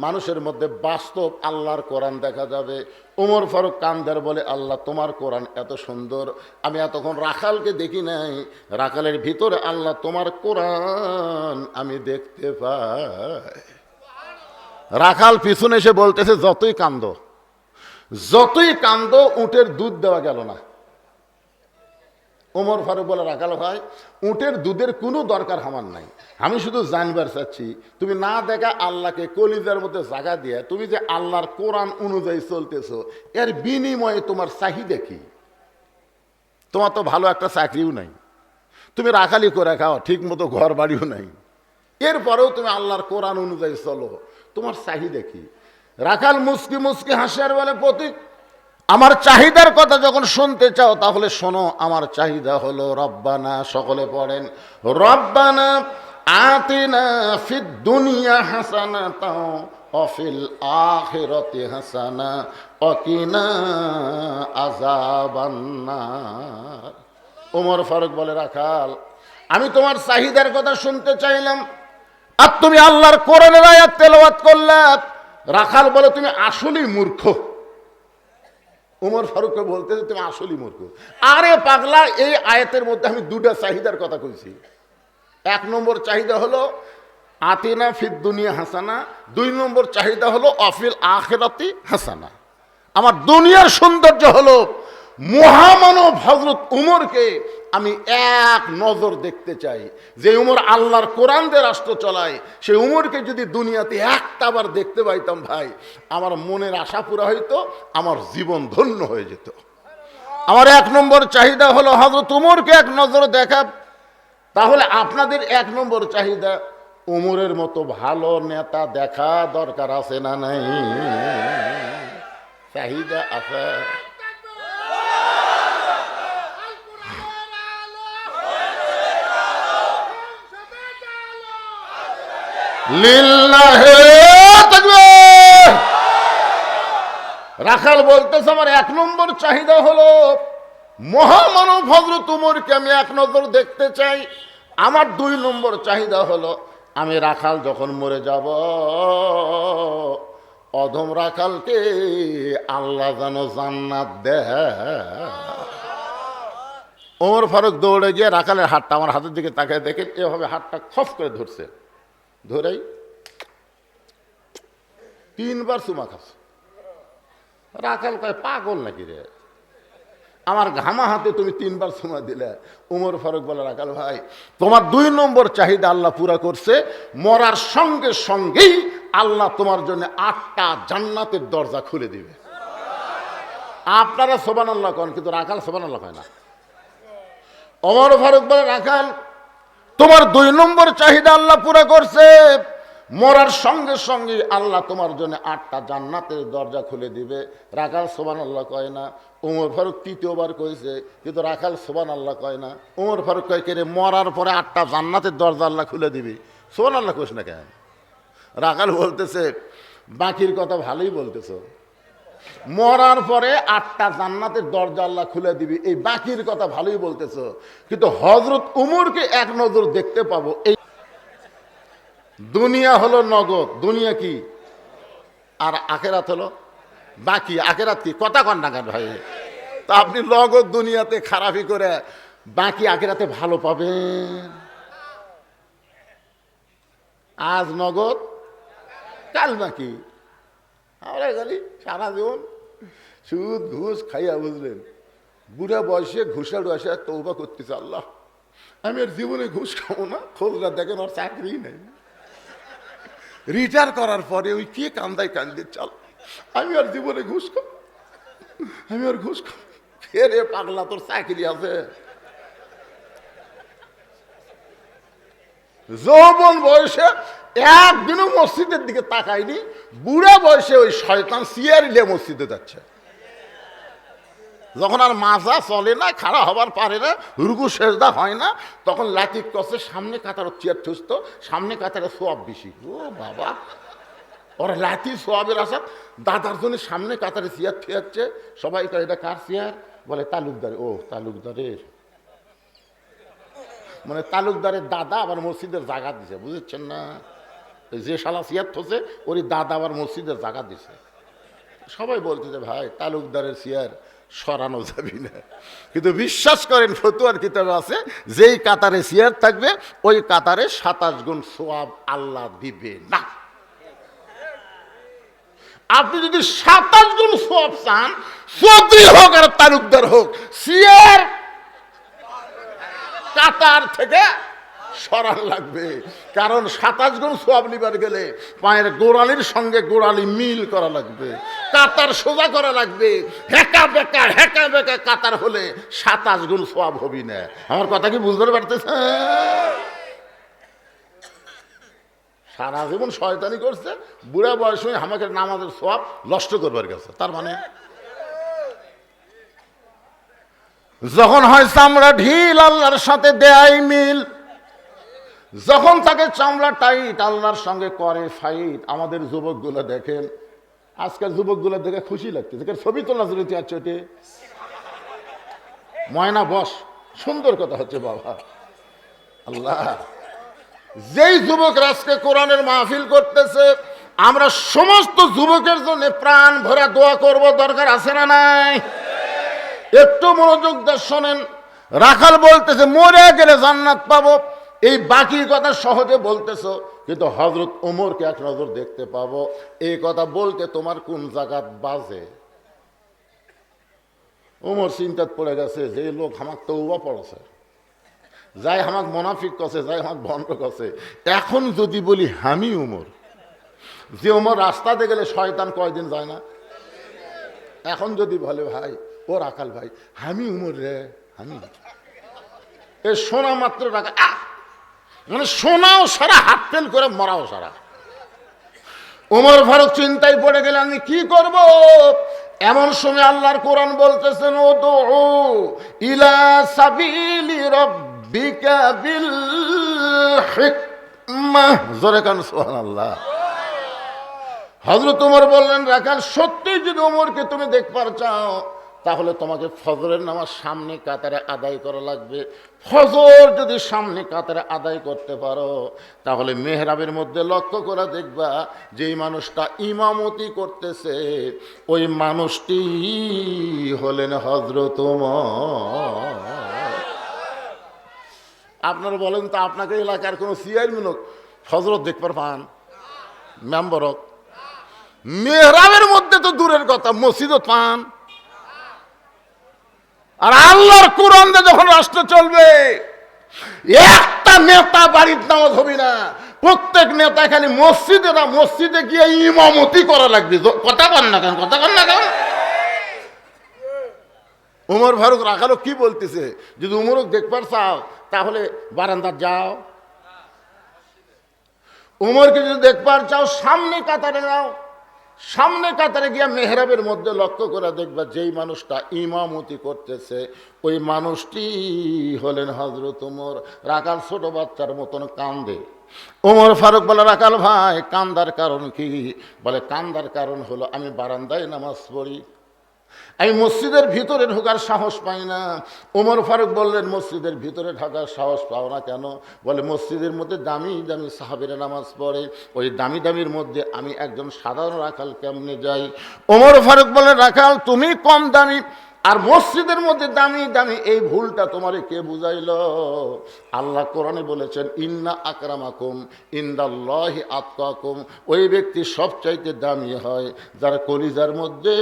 মানুষের মধ্যে বাস্তব আল্লাহর কোরআন দেখা যাবে। ওমর ফারুক কান্দার বলে, আল্লাহ তোমার কোরআন এত সুন্দর, আমি এতক্ষণ রাখালকে দেখি নাই, রাখালের ভিতরে আল্লাহ তোমার কোরআন আমি দেখতে পাই। রাখাল পিছনে এসে বলতেছে, যতই কান্দো উটের দুধ দেওয়া গেল না। ওমর ফারুক বলে, রাখাল ভাই উটের দুধের কোনো দরকার আমার নাই, আমি শুধু জানবার চাচ্ছি তুমি না দেখা আল্লাহকে কলিজার মধ্যে জায়গা দিয়ে তুমি যে আল্লাহর কোরআন অনুযায়ী চলতেছো, এর বিনিময়ে তোমার চাহিদা কি? তোমার তো ভালো একটা চাকরিও নাই, তুমি রাখালি করে খাও, ঠিক মতো ঘর বাড়িও নাই, এরপরেও তুমি আল্লাহর কোরআন অনুযায়ী চলো, তোমার চাহিদা কি? রাখাল মুস্কি মুস্কি হাসিয়ার বলে, প্রতীক আমার চাহিদার কথা যখন শুনতে চাও তাহলে শোনো, আমার চাহিদা হলো রব্বানা, সকলে পড়েন, রব্বানা আতিনা ফিদ দুনিয়া হাসানাতাও ওয়া ফিল আখিরাতি হাসানা ওয়া কিনা আযাবান্নার। ওমর ফারুক বলে, রাখাল আমি তোমার চাহিদার কথা শুনতে চাইলাম আর তুমি আল্লাহর কোরআনের আয়াত তেলাওয়াত করলে। রাখাল বলে, তুমি আসলেই মূর্খ। ওমর ফারুককে বলতেছে, তুমি আসলেই মূর্খ। আরে পাগলা, এই আয়াতের মধ্যে আমি 2টা চাহিদার কথা কইছি। 1 নম্বর চাহিদা হলো আতিনা ফিদ দুনিয়া হাসানা, 2 নম্বর চাহিদা হলো অফিল আখিরাতি হাসানা। আমার দুনিয়ার সৌন্দর্য হলো মহামানব হযরত উমরকে আমি এক নজর দেখতে চাই। যে উমর আল্লাহর কোরআন দিয়ে রাষ্ট্র চালায়, সেই উমরকে যদি দুনিয়াতে একটাবার দেখতে পাইতাম ভাই, আমার মনের আশা পুরা হইতো, আমার জীবন ধন্য হয়ে যেত। আমার 1 নম্বর চাহিদা হলো হযরত উমরকে এক নজর দেখা। তাহলে আপনাদের 1 নম্বর চাহিদা, উমরের মতো ভালো নেতা দেখা দরকার আছে না নাই? চাহিদা আছে। লিল্লাহে তাকবীর। রাখাল বলতেছে, আমার 1 নম্বর চাহিদা হলো মহামানব হযরত উমরকে আমি এক নজর দেখতে চাই। আমার 2 নম্বর চাহিদা হলো, আমি রাখাল যখন মরে যাব, অধম রাখালকে আল্লাহ যেন জান্নাত দেয়। ওমর ফারুক দৌড়ে গিয়ে রাখালের হাতটা আমার হাতের দিকে তাকায় দেখে এভাবে হাতটা খপ করে ধরছে, ধরেই 3 বার চুমা খাচ্ছে। রাখাল কয়, পাগল নাকি রে, আমার ঘামা হাতে তুমি 3 বার চুমা দিলে? ওমর ফারুক বলে, রাখাল ভাই তোমার 2 নম্বর চাহিদা আল্লাহ পুরা করছে, মরার সঙ্গে সঙ্গেই আল্লাহ তোমার জন্য 8টা জান্নাতের দরজা খুলে দিবে। আপনারা সুবহানাল্লাহ কন, কিন্তু রাখাল সুবহানাল্লাহ কয় না। ওমর ফারুক বলে, রাখাল তোমার 2 নম্বর চাহিদা আল্লাহ পুরা করছে, মরার সঙ্গে সঙ্গে আল্লাহ তোমার জন্য 8টা জান্নাতের দরজা খুলে দিবে। রাখাল সুবহানাল্লাহ কয় না। ওমর ফারুক 3য় বার কইছে, কিন্তু রাখাল সুবহানাল্লাহ কয় না। ওমর ফারুক কয়, কে রে, মরার পরে 8টা জান্নাতের দরজা আল্লাহ খুলে দিবি, সুবহানাল্লাহ কইস না কেন? রাখাল বলতেছে, বাকির কথা ভালোই বলতেছো, মরার পরে 8টা জান্নাতের দরজা আল্লাহ খুলে দিবি, এই বাকির কথা ভালোই বলতেছো, কিন্তু হযরত উমরকে এক নজর দেখতে পাবো, এই দুনিয়া হলো নগদ, দুনিয়া কি, আর আখেরাত হলো বাকি। আখেরাত কি, কথা কন না কেন ভাই? তা আপনি নগদ দুনিয়াতে খারাপি করে বাকি আখেরাতে ভালো পাবেন। আজ নগদ কাল বাকি। আমরা খালি সারা জীবন সুদ ঘুষ খাইয়া, বুঝলেন, বুড়া বয়সে ঘুষাড়ু আসে তৌবা করতেছে, আল্লাহ আমি আর জীবনে ঘুষ খাবো না। খোঁজরা দেখেন ওর চাকরি নেই, রিটায়ার করার পরে ওই কে কান্দায় কান্দে, চাল আমি আর জীবনে ঘুষ খাবো, আমি আর ঘুষ খাবো। ফেরে পাগলা, তোর চাকরি আছে। যৌবন বয়সে একদিনও মসজিদের দিকে তাকায়নি, বুড়া বয়সে ওই শয়তান সিয়ারি নিয়ে মসজিদে যাচ্ছে। যখন আর মাজা চলে না, খাড়া হবার পারে না, রুকু সেজদা হয় না, তখন লাতিক কষে সামনে কাতার চেয়ার ঠুসত, সামনে কাতারে সোয়াব বেশি। ও বাবা, ওরা লাতি সোয়াবের আশা দাদার জন্য সামনে কাতারে চেয়ার ঠিয়াচ্ছে। সবাই কয় এটা কার চেয়ার? বলে তালুকদার। ও তালুকদারের, মানে তালুকদারের দাদা আবার মসজিদের জায়গা দিছে, বুঝেছেন না? যে শালা চেয়ার থসে ওর দাদা আবার মসজিদের জায়গা দিছে। সবাই বলতে যে ভাই তালুকদারের চেয়ার সরানো যাবি না, কিন্তু বিশ্বাস করেন ফতুয়ার কিতাবে আছে, যেই কাতারে চেয়ার থাকবে ওই কাতারে 27 গুণ সোয়াব আল্লাহ দিবে না। আপনি যদি 27 গুণ সোয়াব চান, চৌধুরী হোক আর তালুকদার হোক, চেয়ার কাতার থেকে সরান লাগবে। কারণ 27 গুণ সোয়াব নিবার গেলে পায়ের গোড়ালির সঙ্গে গোড়ালি মিল করা লাগবে, কাতার সোজা করা লাগবে। হেঁকা বেঁকা কাতার হলে 27 গুণ সোয়াব হবি না। আমার কথা কি বুঝতে পারতেছে? সারা জীবন শয়তানি করছে, বুড়া বয়স আমাকে নামাজের সোয়াব নষ্ট করবার গেছে। তার মানে যখন হয় চামড়া ঢিল, আল্লাহর সাথে দেয় মিল। যখন তাকে চামড়া টাইট, আল্লাহর সঙ্গে করে ফাইট। আমাদের যুবকগুলো দেখেন, আজকাল যুবকগুলো দেখে খুশি লাগতেছে, ছবি তোলা চলতে আছে। ওটি ময়না বস, সুন্দর কথা হচ্ছে বাবা। আল্লাহ, যেই যুবক আজকে কোরআনের মাহফিল করতেছে, আমরা সমস্ত যুবকের জন্য প্রাণ ভরা দোয়া করব, দরকার আছে না নাই? একটু মনোযোগ দিয়ে শোনেন। রাখাল বলতেছে মরে গেলে জান্নাত পাবো, এই বাকি কথা সহজে বলতেছ, কিন্তু হযরত ওমরকে এক নজর দেখতে পাবো, এই কথা বলতে তোমার কোন জায়গাত বাজে? ওমর চিন্তাত পড়ে গেছে, যে লোক আমাক তওবা পড়েছে, যাই আমাক মুনাফিক কছে, যাই আমাক ভণ্ড কছে, এখন যদি বলি আমি ওমর, যে ওমর রাস্তাতে গেলে শয়তান কয়দিন যায় না, এখন যদি বলে ভাই ও রাখাল ভাই আমি উমর রে, আমি এ শোনা মাত্র রাখা, মানে শোনাও সারা, হাত ফেল করে মরাও সারা। ওমর ফারুক চিন্তায় পড়ে গেলে আমি কি করব? এমন সময় আল্লাহর কোরআন বলতেছেন, উদউ ইলা সাবিলি রাব্বিকা বিল হিকমাহ। জোরে কান সুবহানাল্লাহ। হযরত ওমর বললেন, রাখাল সত্যি যদি ওমরকে তুমি দেখবার চাও, তাহলে তোমাকে ফজরের নামাজ সামনে কাতারে আদায় করা লাগবে। ফজর যদি সামনে কাতারে আদায় করতে পারো, তাহলে মেহরাবের মধ্যে লক্ষ্য করে দেখবা যেই মানুষটা ইমামতি করতেছে ওই মানুষটি হলেন হযরত ওমর। আপনারা বলেন তো, আপনাকে এলাকার কোনো চেয়ারম্যান ফজরত দেখবার পান? মেম্বরক মেহরাবের মধ্যে তো দূরের কথা, মসজিদও পান? আর আল্লাহর কোরআন যখন রাষ্ট্র চলবে, একটা নেতা বাড়ির নামাজ হবে না, প্রত্যেক নেতা খালি মসজিদে না মসজিদে গিয়ে ইমামতি করা লাগবে। কথা কন না কেন, কথা কন না কেন? ওমর ফারুক রাখালো কি বলতেছে, যদি উমরক দেখবার চাও তাহলে বারান্দার যাও, উমরকে যদি দেখবার চাও সামনে কাতারে যাও, সামনে কাতারে গিয়া মেহরাবের মধ্যে লক্ষ্য করে দেখবা যেই মানুষটা ইমামতি করতেছে ওই মানুষটি হলেন হযরত ওমর। রাখাল ছোট বাচ্চার মতন কান্দে। ওমর ফারুক বলে, রাখাল ভাই কান্দার কারণ কি? বলে, কান্দার কারণ হলো আমি বারান্দায় নামাজ পড়ি, আমি মসজিদের ভিতরে ঢোকার সাহস পাই না। ওমর ফারুক বললেন, মসজিদের ভিতরে ঢোকার সাহস পাও না কেন? বলে, মসজিদের মধ্যে দামি দামি সাহাবীরা নামাজ পড়ে, ওই দামি দামির মধ্যে আমি একজন সাধারণ রাখাল কেমনে যাই? ওমর ফারুক বললেন, রাখাল তুমি কম দামি আর মসজিদের মধ্যে দামি দামি, এই ভুলটা তোমারে কে বুঝাইল? আল্লাহ কোরআনে বলেছেন, ইন্না আকরামাকুম ইনদাল্লাহি আতকাকুম, ওই ব্যক্তি সবচাইতে দামি হয় যার কলিজার মধ্যে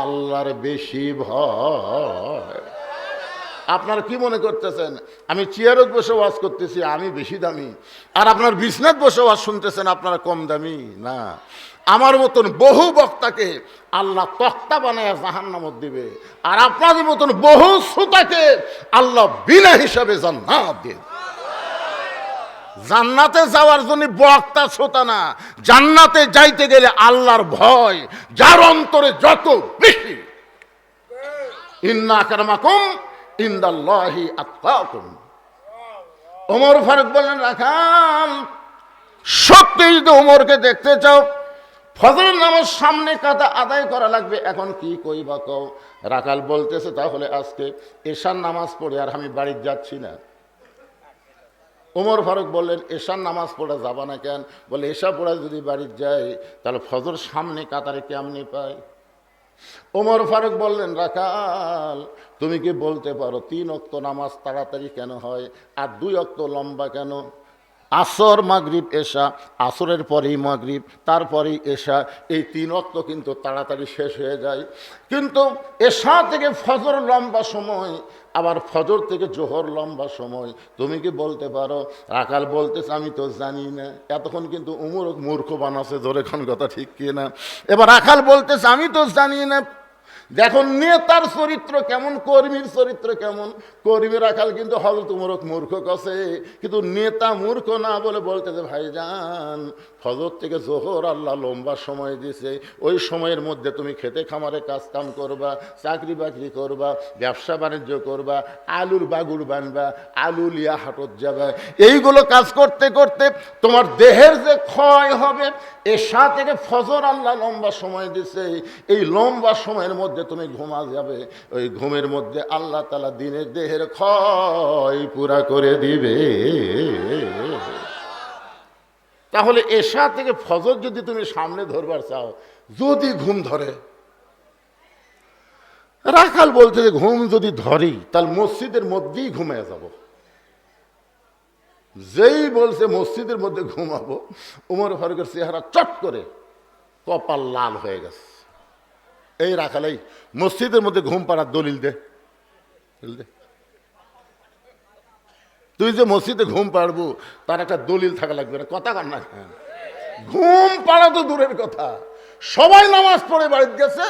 আল্লাহর বেশি ভয়। আপনারা কি মনে করতেছেন আমি চেয়ারত বসে ওয়াজ করতেছি আমি বেশি দামি, আর আপনার বিছনাত বসে ওয়াজ শুনতেছেন আপনারা কম দামি? না, আমার মতন বহু বক্তাকে আল্লাহ তক্তা বানায় জাহান্নামত দিবে, আর আপনাদের মতন বহু শ্রোতাকে আল্লাহ বিনা হিসাবে জান্নাত দিবে। জান্নাতে যাওয়ার জন্য বক্তা শ্রোতা না, জান্নাতে যাইতে গেলে আল্লাহর ভয় যার অন্তরে যত বেশি। ইন্না আকরামাকুম ইনদাল্লাহি আতকাকুম। ওমর ফারুক বললেন, রাখাল সত্যি যদি ওমরকে দেখতে চাও, ফজরের নামাজ সামনে কাতা আদায় করা লাগবে, এখন কি কইবা কও? রাখাল বলতেছে, তাহলে আজকে এশার নামাজ পড়ে আর আমি বাড়ি যাচ্ছি না। ওমর ফারুক বললেন, এশার নামাজ পড়ে যাবা না কেন? বলে, এশা পড়া যদি বাড়ি যাই তাহলে ফজর সামনে কাতারে কেমনি পাই? ওমর ফারুক বললেন, রাখাল তুমি কি বলতে পারো 3 ওয়াক্ত নামাজ তাড়াতাড়ি কেন হয় আর 2 ওয়াক্ত লম্বা কেন? আসর মাগরিব এশা, আসরের পরেই মাগরিব, তারপরেই এশা, এই 3 ওয়াক্ত কিন্তু তাড়াতাড়ি শেষ হয়ে যায়। কিন্তু এশা থেকে ফজর লম্বা সময়, আবার ফজর থেকে জোহর লম্বা সময়, তুমি কি বলতে পারো? রাখাল বলতেছে, আমি তো জানি না। এতক্ষণ কিন্তু উমর মূর্খ বানাচ্ছে, ধরে কোন কথা ঠিক কি না? এবার রাখাল বলতেছে, আমি তো জানি না। দেখুন নেতার চরিত্র কেমন, কর্মীর চরিত্র কেমন। কর্মী রাখাল কিন্তু হজরত উমরক মূর্খ কছে, কিন্তু নেতা মূর্খ না বলে বলতেছে, ভাইজান ফজর থেকে জোহর আল্লাহ লম্বা সময় দিছে, ওই সময়ের মধ্যে তুমি খেতে খামারে কাজ কাম করবা, চাকরি বাকরি করবা, ব্যবসা বাণিজ্য করবা, আলুর বাগুর বানবা, আলু লিয়া হাটত যাবা, এইগুলো কাজ করতে করতে তোমার দেহের যে ক্ষয় হবে, এশা থেকে ফজর আল্লাহ লম্বা সময় দিছে, এই লম্বা সময়ের মধ্যে তুমি ঘুমা যাবে, ওই ঘুমের মধ্যে আল্লাহ তাআলা দিনের দেহের ক্ষয় পুরা করে দিবে। তাহলে এশা থেকে ফজর যদি তুমি সামনে ধরবার চাও, যদি ঘুম ধরে, রাখাল বলতে যে ঘুম যদি ধরি তাহলে মসজিদের মধ্যেই ঘুমিয়ে যাব। যেই বলছে মসজিদের মধ্যে ঘুমাবো, ওমর ফারুকের চেহারা চট করে কপাল লাল হয়ে গেছে। এই রাখালেই মসজিদের মধ্যে ঘুম পাড়ার দলিল দে, তুই যে মসজিদে ঘুম পাড়বো তার একটা দলিল থাকা লাগবে না? কথা কার না, ঘুম পাড়া তো দূরের কথা, সবাই নামাজ পড়ে বাড়িতে গেছে,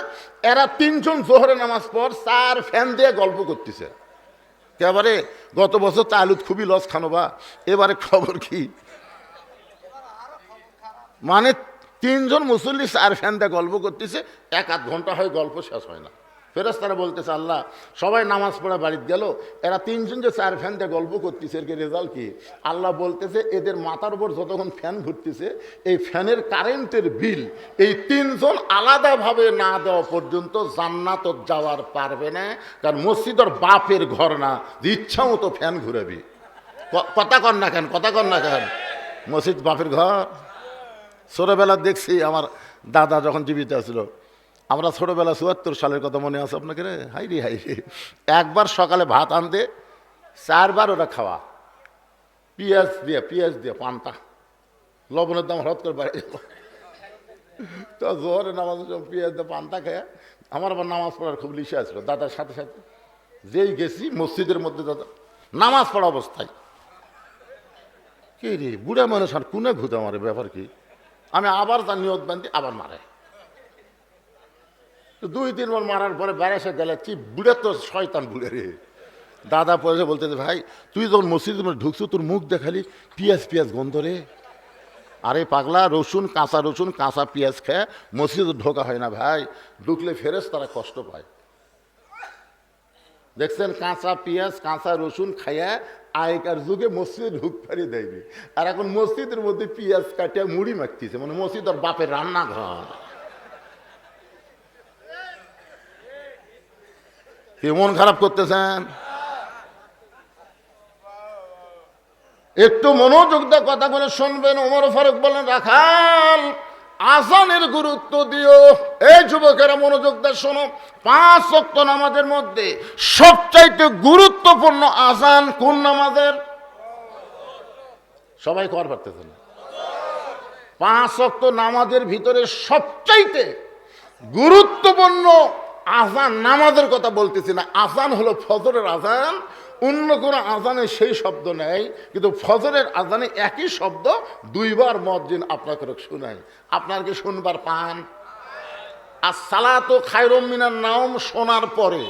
এরা 3 জন জোহরে নামাজ পড় 4 ফ্যান দিয়ে গল্প করতেছে। এবারে গত বছর তো আলুত খুবই লস খানো বা, এবারে খবর কি? মানে 3 জন মুসল্লি 4 ফ্যান দিয়ে গল্প করতেছে, 1-8 ঘন্টা হয় গল্প শেষ হয় না। ফেরেশতারা বলতেছে, আল্লাহ সবাই নামাজ পড়া বাড়িতে গেল, এরা 3 জন যে 4 ফ্যান দিয়ে গল্প করতেছে, এর রেজাল্ট কি? আল্লাহ বলতেছে, এদের মাথার উপর যতক্ষণ ফ্যান ঘুরতেছে, এই ফ্যানের কারেন্টের বিল এই 3 জন আলাদাভাবে না দেওয়া পর্যন্ত জান্নাত যাওয়ার পারবে না। কারণ মসজিদের বাপের ঘর না, ইচ্ছা মতো ফ্যান ঘুরাবি। কথা কর না কেন, কথা কর না কেন? মসজিদ বাপের ঘর। ছোটবেলা দেখছি আমার দাদা যখন জীবিত ছিল, আমরা ছোটবেলা ৭৪ সালের কথা মনে আছে আপনাকে? রে হাইরি হাইরি, একবার সকালে ভাত আনতে 4 বার ওরা খাওয়া, পেঁয়াজ দিয়ে পান্তা, লবণের দাম হঠাৎ করে বাড়ে গেল। তো জোহরে নামাজ পেঁয়াজ দিয়ে পান্তা খেয়ে আমার আবার নামাজ পড়ার খুব লিশে আসলো। দাদার সাথে সাথে যেই গেছি মসজিদের মধ্যে, দাদা নামাজ পড়া অবস্থায়, কি রে বুড়া মানুষ আর কোনে ঘুতে মারে, ব্যাপার কি? আমি আবার তার নিয়ত বান্ধি, আবার মারে। 2-3 বার মারার পরে বেড়াসে গেলে, কি বুড়ে তো শয়তান বুড়ে রে। দাদা পয়সা বলতে, ভাই তুই যখন মসজিদের মধ্যে ঢুকছো তোর মুখ দেখালি পেঁয়াজ গন্ধ রে। আরে পাগলা, রসুন কাঁচা পেঁয়াজ খেয়ে মসজিদে ঢোকা হয় না ভাই, ঢুকলে ফেরেশতারা কষ্ট পায়। দেখছেন কাঁচা পেঁয়াজ কাঁচা রসুন খাইয়া আগেকার যুগে মসজিদে ঢুক পারি দেয়নি, আর এখন মসজিদের মধ্যে পেঁয়াজ কাটিয়া মুড়ি মাখতেছে, মানে মসজিদ আর বাপের রান্নাঘর। কি মন খারাপ করতেছেন? একটু মনোযোগ দিয়ে কথা বলে শুনবেন। ওমর ফারুক বলেন, রাখাল আজানের গুরুত্ব দিও। এই যুবকেরা মনোযোগ দিয়ে শোনো, 5 ওয়াক্ত নামাজের মধ্যে সবচাইতে গুরুত্বপূর্ণ আজান কোন নামাজের? সবাই কর পারতেছে না। 5 ওয়াক্ত নামাজের ভিতরে সবচাইতে গুরুত্বপূর্ণ আজান, নামাজের কথা বলতেছি না, আজান হলো ফজরের আজান। অন্য কোনো আজানে সেই শব্দ নেই, কিন্তু ফজরের আজানে একই শব্দ দুইবার মুয়াজ্জিন আপনাকে শোনায়। আপনার কি শুনবার পান? আর সালাতু খায়রুম মিনান নাওম শোনার পরে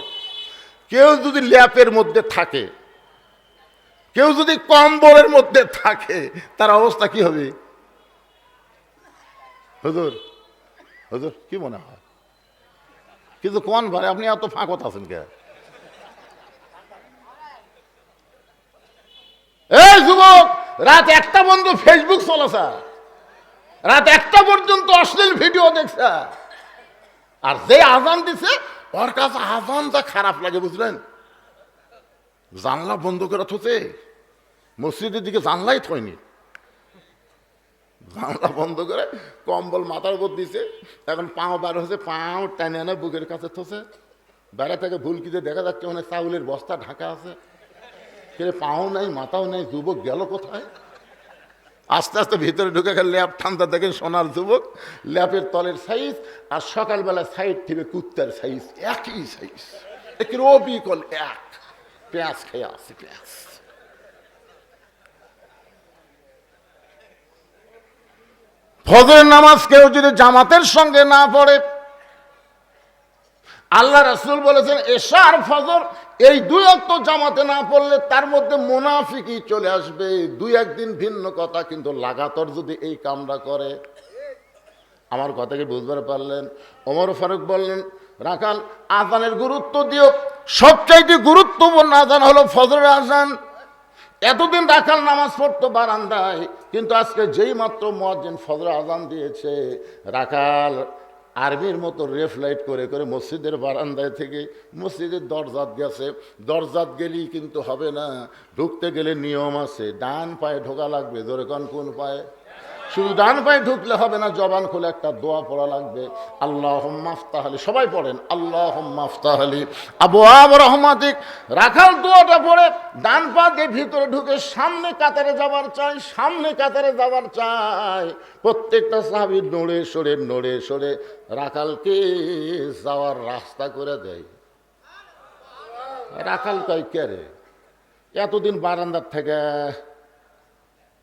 কেউ যদি ল্যাপের মধ্যে থাকে, কেউ যদি কম্বলের মধ্যে থাকে, তার অবস্থা কি হবে? হুজুর হুজুর কি মনে হয়? কিন্তু কোন ভাই আপনি এত ফাঁকত আছেন কে? এই যুবক, রাত 1টা পর্যন্ত ফেসবুক চলেছে, রাত 1টা পর্যন্ত অশ্লীল ভিডিও দেখছে, আর যে আজান দিছে ওর কাছে আজানটা খারাপ লাগে, বুঝলেন? জানলা বন্ধ করে থুছে, মসজিদের দিকে জানলাই থয়নি, জানলা বন্ধ করে কম্বল মাথার উপর দিছে। এখন পাও বার হচ্ছে, পাও টানে আনে বুকের কাছে থসে। বেড়া থেকে ভুলকিতে দেখা যাচ্ছে অনেক চাউলের বস্তা ঢাকা আছে, পাও নাই মাথাও নাই। যুবক গেল কোথায়? আস্তে আস্তে ভিতরে ঢুকে গেল, ল্যাপ ঠান্ডা দেখেন, সোনার যুবক, ল্যাপের তলের সাইজ আর সকালবেলা সাইড থেকে কুত্তার সাইজ, একই সাইজ, একই অবিকল এক। পেঁয়াজ খেয়ে আসি, পেঁয়াজ। ফজরের নামাজ কেউ যদি জামাতের সঙ্গে না পড়ে, আল্লাহ রাসূল বলেছেন এশা আর ফজর এই 2 ওয়াক্ত জামাতে না পড়লে তার মধ্যে মুনাফিকি চলে আসবে। 2-1 দিন ভিন্ন কথা, কিন্তু লাগাতার যদি এই কামটা করে। আমার কথাকে বুঝতে পারলেন? ওমর ফারুক বললেন, রাখাল আজানের গুরুত্ব দিও, সবচাইতে গুরুত্বপূর্ণ আজান হলো ফজরের আজান। এতদিন রাখাল নামাজ পড়তো বারান্দায়, কিন্তু আজকে যেই মাত্র মুয়াজ্জিন ফজরের আজান দিয়েছে, রাখাল আর্মির মতো রেফলাইট করে করে মসজিদের বারান্দায় থেকে মসজিদের দরজাত গেছে। দরজাত গেলেই কিন্তু হবে না, ঢুকতে গেলে নিয়ম আছে, ডান পায়ে ঢোকা লাগবে। জোরে কোন পায়ে? শুধু ডান পায়ে ঢুকলে হবে না, জবান খুলে একটা দোয়া পড়া লাগবে, আল্লাহুম্মা আফতাহ লি। সবাই পড়েন, আল্লাহুম্মা আফতাহ লি আবওয়াব রহমাতিক। রাখাল দোয়াটা পড়ে ডান পা দিয়ে ভিতরে ঢুকে সামনে কাতারে যাবার চাই, সামনে কাতারে যাবার চাই। প্রত্যেকটা সাহাবী নড়ে সরে রাখালকে যাওয়ার রাস্তা করে দেয়। রাখাল কয়, কে রে এতদিন বারান্দার থেকে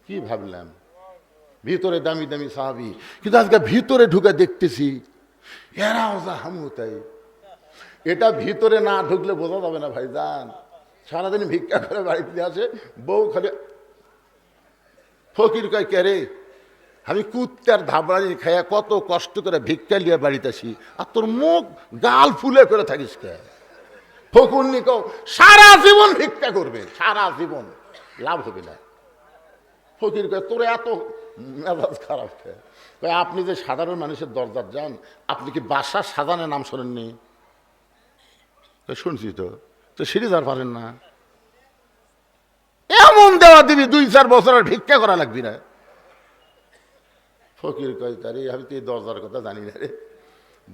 কি ভাবলাম, ভিতরে দামি দামি সাহাবী, কিন্তু আজকে ভিতরে ঢুকে দেখতেছি এরাও যা হামু তাই। এটা ভিতরে না ঢুকলে বোঝা যাবে না ভাইজান। সারাদিন ভিক্ষা করে বাড়িতে আসে, বউ খালি ফকির কয়, কে রে আমি কুত্তার ধাবড়ানি খাইয়া কত কষ্ট করে ভিক্ষা লিয়ে বাড়িতে আসি, আর তোর মুখ গাল ফুলে করে থাকিস কে? ফকুন্নি কও সারা জীবন ভিক্ষা করবে, সারা জীবন লাভ হবে না। ফকির কয়, তোর এত মেজাজ খারাপ খেয়ে? আপনি যে সাধারণ মানুষের দরজার যান, আপনি কি বাসার সাজানের নাম শোনেননি? শুনছি তো সিরিজার পারেন না? এমন দেওয়া দিবি 2-4 বছর আর ভিক্ষা করা লাগবি না। ফকির কয়, তারে আমি তো এই দরজার কথা জানি না রে।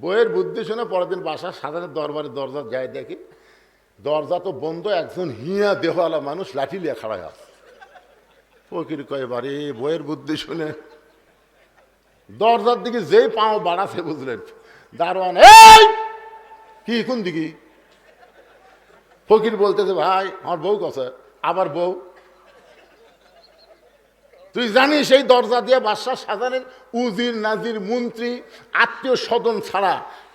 বইয়ের বুদ্ধি শুনে পরের দিন বাসার সাধারণ দরবারের দরজা যাই দেখি, দরজা তো বন্ধ, একজন হিয়া দেহওয়ালা মানুষ লাঠি লিয়ে খাড়া আছে। ফকির কয়, বারে বইয়ের বুদ্ধি শুনে দরজার দিকে যেই পাও বাড়াছে, বুঝলেন, দারোয়ান এই কি কোন দিকে? ফকির বলতেছে, ভাই আমার বউ কছে। আবার বউ? তুই জানিস এই দরজা দিয়ে বাদশাহ সাজানের উজির নাজির মন্ত্রী আত্মীয় স্বজন ছাড়া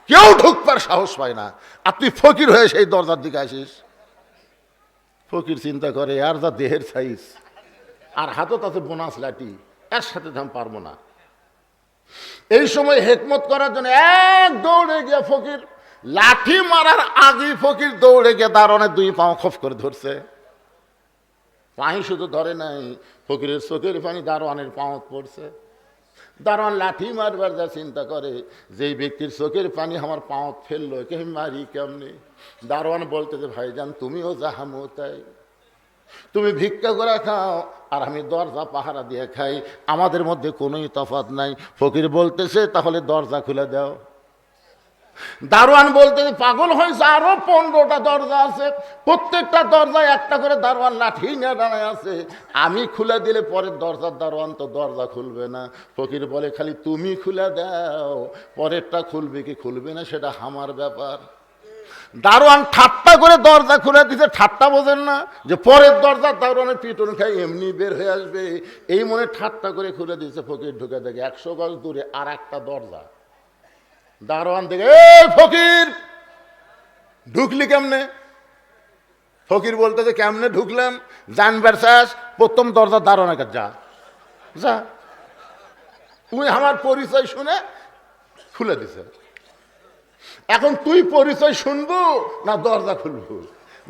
কেউ ঢুকবার সাহস পায় না, আর তুই ফকির হয়ে সেই দরজার দিকে আসিস? ফকির চিন্তা করে, আর যা দেহের সাইজ আর হাতত আছে বোনাস লাঠি, এর সাথে দাম পারবো না। এই সময় হেকমত করার জন্য এক দৌড়ে গিয়ে ফকির, লাঠি মারার আগে ফকির দৌড়ে গিয়ে দারোয়ানের 2 পাও খপ করে ধরছে। পানি শুধু ধরে নাই, ফকিরের চোখের পানি দারোয়ানের পাও পড়ছে। দারোয়ান লাঠি মারবার যা চিন্তা করে, যেই ব্যক্তির চোখের পানি আমার পাও ফেললো, কে মারি কেমনি? দারোয়ান বলতে যে ভাইজান তুমিও যাহামো তাই, তুমি ভিক্ষা করে খাও আর আমি দরজা পাহারা দিয়ে খাই, আমাদের মধ্যে কোনোই তফাৎ নাই। ফকির বলতেছে তাহলে দরজা খুলে দাও। দারোয়ান বলতে পাগল হয়েছে, আরো 15টা দরজা আছে, প্রত্যেকটা দরজায় একটা করে দারোয়ান লাঠি নিয়ে দাঁড়ায় আছে, আমি খুলে দিলে পরের দরজার দারোয়ান তো দরজা খুলবে না। ফকির বলে খালি তুমি খুলে দাও, পরেরটা খুলবে কি খুলবে না সেটা আমার ব্যাপার। দারোয়ান ঠাট্টা করে দরজা খুলে দিতে, ঠাট্টা বোঝেন না যে পরের দরজা দারোয়ানের পিটন খাই এমনি বের হয়ে আসবে, এই মনে ঠাট্টা করে খুলে দিয়েছে। ফকির ঢুকে দেখে 100 গজ দূরে আর একটা দরজা। দারোয়ান দেখে, এই ফকির ঢুকলি কেমনে? ফকির বলতেছে কেমনে ঢুকলাম জানবার চাস? প্রথম দরজা দারোয়ানের কাছে যা, যা। তুই আমার পরিচয় শুনে খুলে দিছে, এখন তুই পরিচয় শুনবো না দরজা খুলবো?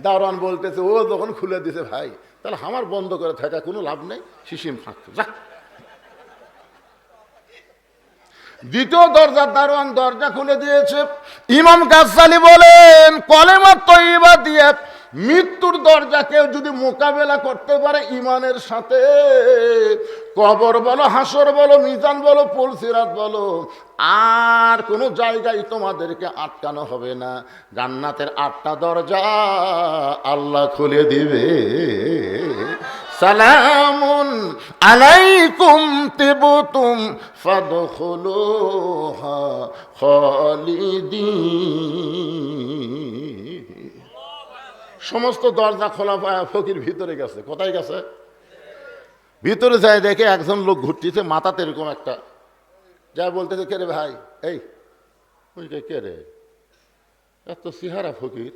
দারোয়ান বলতেছে ও যখন খুলে দিছে ভাই, তাহলে আমার বন্ধ করে থাকা কোনো লাভ নেই, সিসিম ফাঁকতো, যা। দ্বিতীয় দরজার দারোয়ান দরজা খুলে দিয়েছে। ইমাম গাজ্জালী বলেন কলেমা তয়্যিবা দিয়ে মৃত্যুর দরজা কেউ যদি মোকাবেলা করতে পারে ইমানের সাথে, কবর বলো, হাসর বলো, মিজান বলো, পুলসিরাত বলো, আর কোনো জায়গায় তোমাদেরকে আটকানো হবে না। জান্নাতের 8টা দরজা আল্লাহ খুলে দিবে। সালামুন আলাইকুম তিবতুম ফাদখুলুহা খালিদিন। সমস্ত দরজা খোলা পায়, ফকির ভিতরে গেছে। কোথায় গেছে? ভিতরে যায় দেখে একজন লোক ঘুরতেছে, মাথাতে এরকম একটা, যা বলতেছে কে রে ভাই, এই কে রে? এত চেহারা ফকির,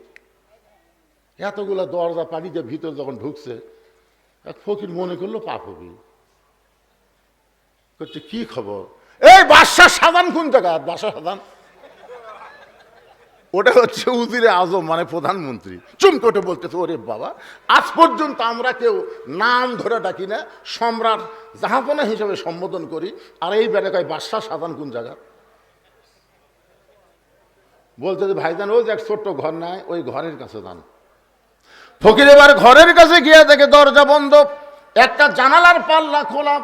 এতগুলা দরজা পানি দিয়ে ভিতরে যখন ঢুকছে, এক ফকির মনে করলো পাপ হবি, করছে কি খবর? এই বাদশাহ সাজান কোন জায়গা? বাদশাহ সাজান ওটা হচ্ছে উজিরে আজম, মানে প্রধানমন্ত্রী। চুমকোটে বলতেছে ওরে বাবা, আজ পর্যন্ত আমরা কেউ নাম ধরে ডাকি না, সম্রাট জাহাপনা হিসেবে সম্বোধন করি, আর এই বেড়ে কয় বাদশাহ সাজান কোন জায়গা? বলতেছে ভাইজান ওই যে এক ছোট্ট ঘর নাই, ওই ঘরের কাছে যান। ফকির এবার ঘরের কাছে গিয়ে দেখে দরজা বন্ধ, একটা জানালার পাল্লা খোলা,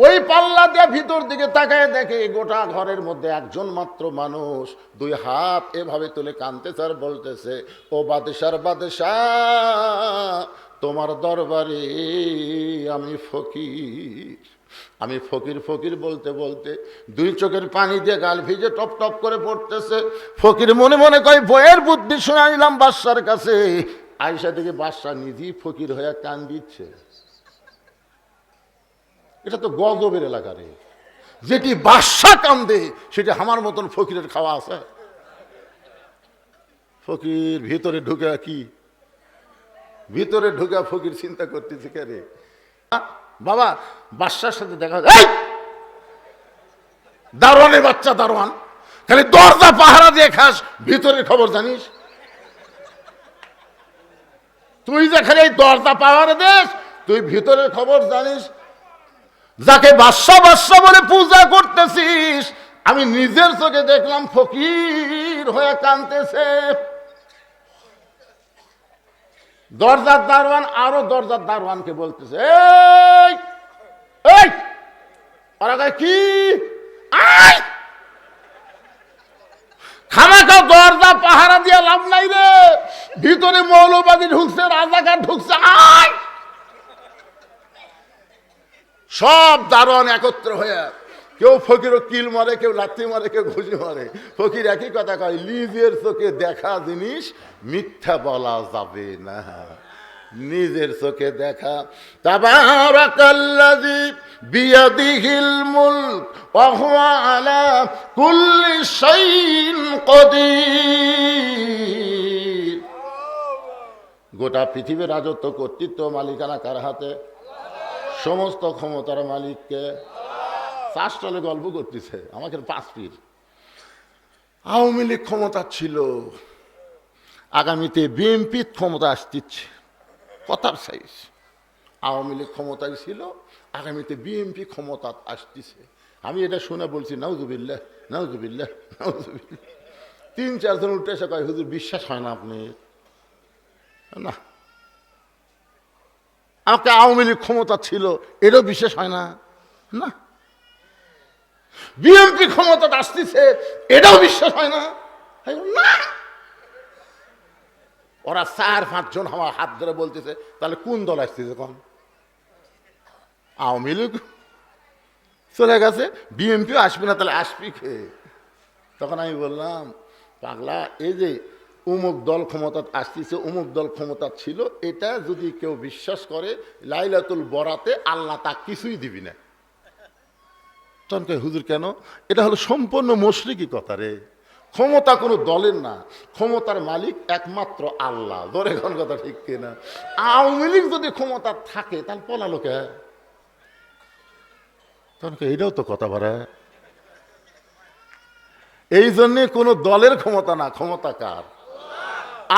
ওই পাল্লা দিয়ে ভিতর দিকে তাকায় দেখে গোটা ঘরের মধ্যে একজন মাত্র মানুষ 2 হাত এভাবে তুলে কাঁদতেছে আর বলতেছে ও বাদশার বাদশাহ, তোমার দরবারে আমি ফকির। আমি ফকির ফকির বলতে বলতে 2 চোখের পানি দিয়ে গাল ভিজে টপ টপ করে পড়তেছে। ফকির মনে মনে কয় বইয়ের বুদ্ধি শোনাইলাম বাদশার কাছে। আয়সা থেকে বাদশাহ নিজেই ফকির হয়ে কান দিচ্ছে। এটা তো গজবের এলাকা রে, যেটি বাদশাহ কান্দে সেটি আমার মতন ফকিরের খাওয়া আছে? ফকির ভিতরে ঢুকে কি, ভিতরে ঢুকে ফকির চিন্তা করতেছে কে রে বাবা, বাদশার সাথে দেখা যায় দারোয়ানের বাচ্চা, দারোয়ান খালি দরজা পাহারা দিয়ে খাস, ভিতরের খবর জানিস? তুই যে খালি দরজা পাহারা দেস, তুই ভিতরের খবর জানিস? যাকে বাদশা বাদশা বলে পূজা করতেছিস, আমি নিজের চোখে দেখলাম ফকির হয়ে কাঁদতেছে। দরজার দারোয়ান আরো দরজার দারোয়ানকে বলতেছে এই এই ওরা কয় কি, আয় খামাখা দরজা পাহারা দিয়ে লাভ নাই রে, ভিতরে মৌলবাদী ঢুকছে, রাজাকার ঢুকছে, আয়। সব দারোয়ান একত্র হয়ে, কেউ ফকিরও কিল মারে, কেউ লাথি মারে, কেউ ঘুষি মারে। ফকির একই কথা কয়, নিজের চোখে দেখা জিনিস মিথ্যা বলা যাবে না, নিজের চোখে দেখা। তাবারাকাল্লাযী বিয়াদিহিল মুলক ওয়া হুয়া আলা কুল্লি শাইইন কাদির। গোটা পৃথিবীর রাজত্ব কর্তৃত্ব মালিকানা কার হাতে? সমস্ত ক্ষমতার মালিককে। শাস্ত্রে গল্প করতেছে আমাকে 5 পীর। আওয়ামী লীগ ক্ষমতা ছিল, আগামীতে বিএনপি ক্ষমতা আসতেছে, কথার সাইজ। আওয়ামী লীগ ক্ষমতায় ছিল, আগামীতে বিএনপি ক্ষমতা আসতেছে। আমি এটা শুনে বলছি নাউজুবিল্লাহ নাউজুবিল্লাহ নাউজুবিল্লাহ। 3-4 জন উঠে এসে কয় হুজুর বিশ্বাস হয় না আপনি না, আমাকে আওয়ামী লীগ ক্ষমতা ছিল এটাও বিশ্বাস হয় না, না বিএনপি ক্ষমতা আসতেছে এটাও বিশ্বাস হয় না, না। ওরা 4-5 জন আমার হাত ধরে বলতেছে তাহলে কোন দল আসতেছে কোন? আওয়ামী লীগ চলে গেছে, বিএনপিও আসবে না, তাহলে আসবি কে? তখন আমি বললাম পাগলা, এই যে অমুক দল ক্ষমতা আসতেছে অমুক দল ক্ষমতা ছিল, এটা যদি কেউ বিশ্বাস করে লাইলাতুল বরাতে আল্লাহ তা কিছুই দিবি না। তখন কে হুজুর কেন? এটা হলো সম্পূর্ণ মুশরিকি কথা রে। ক্ষমতা কোনো দলের না, ক্ষমতার মালিক একমাত্র আল্লাহ। ধরে কোন কথা ঠিক কিনা? আওয়ামী লীগ যদি ক্ষমতা থাকে তাহলে পলালো কে? তখন এটাও তো কথা বাড়া। এই জন্যে কোনো দলের ক্ষমতা না, ক্ষমতা কার?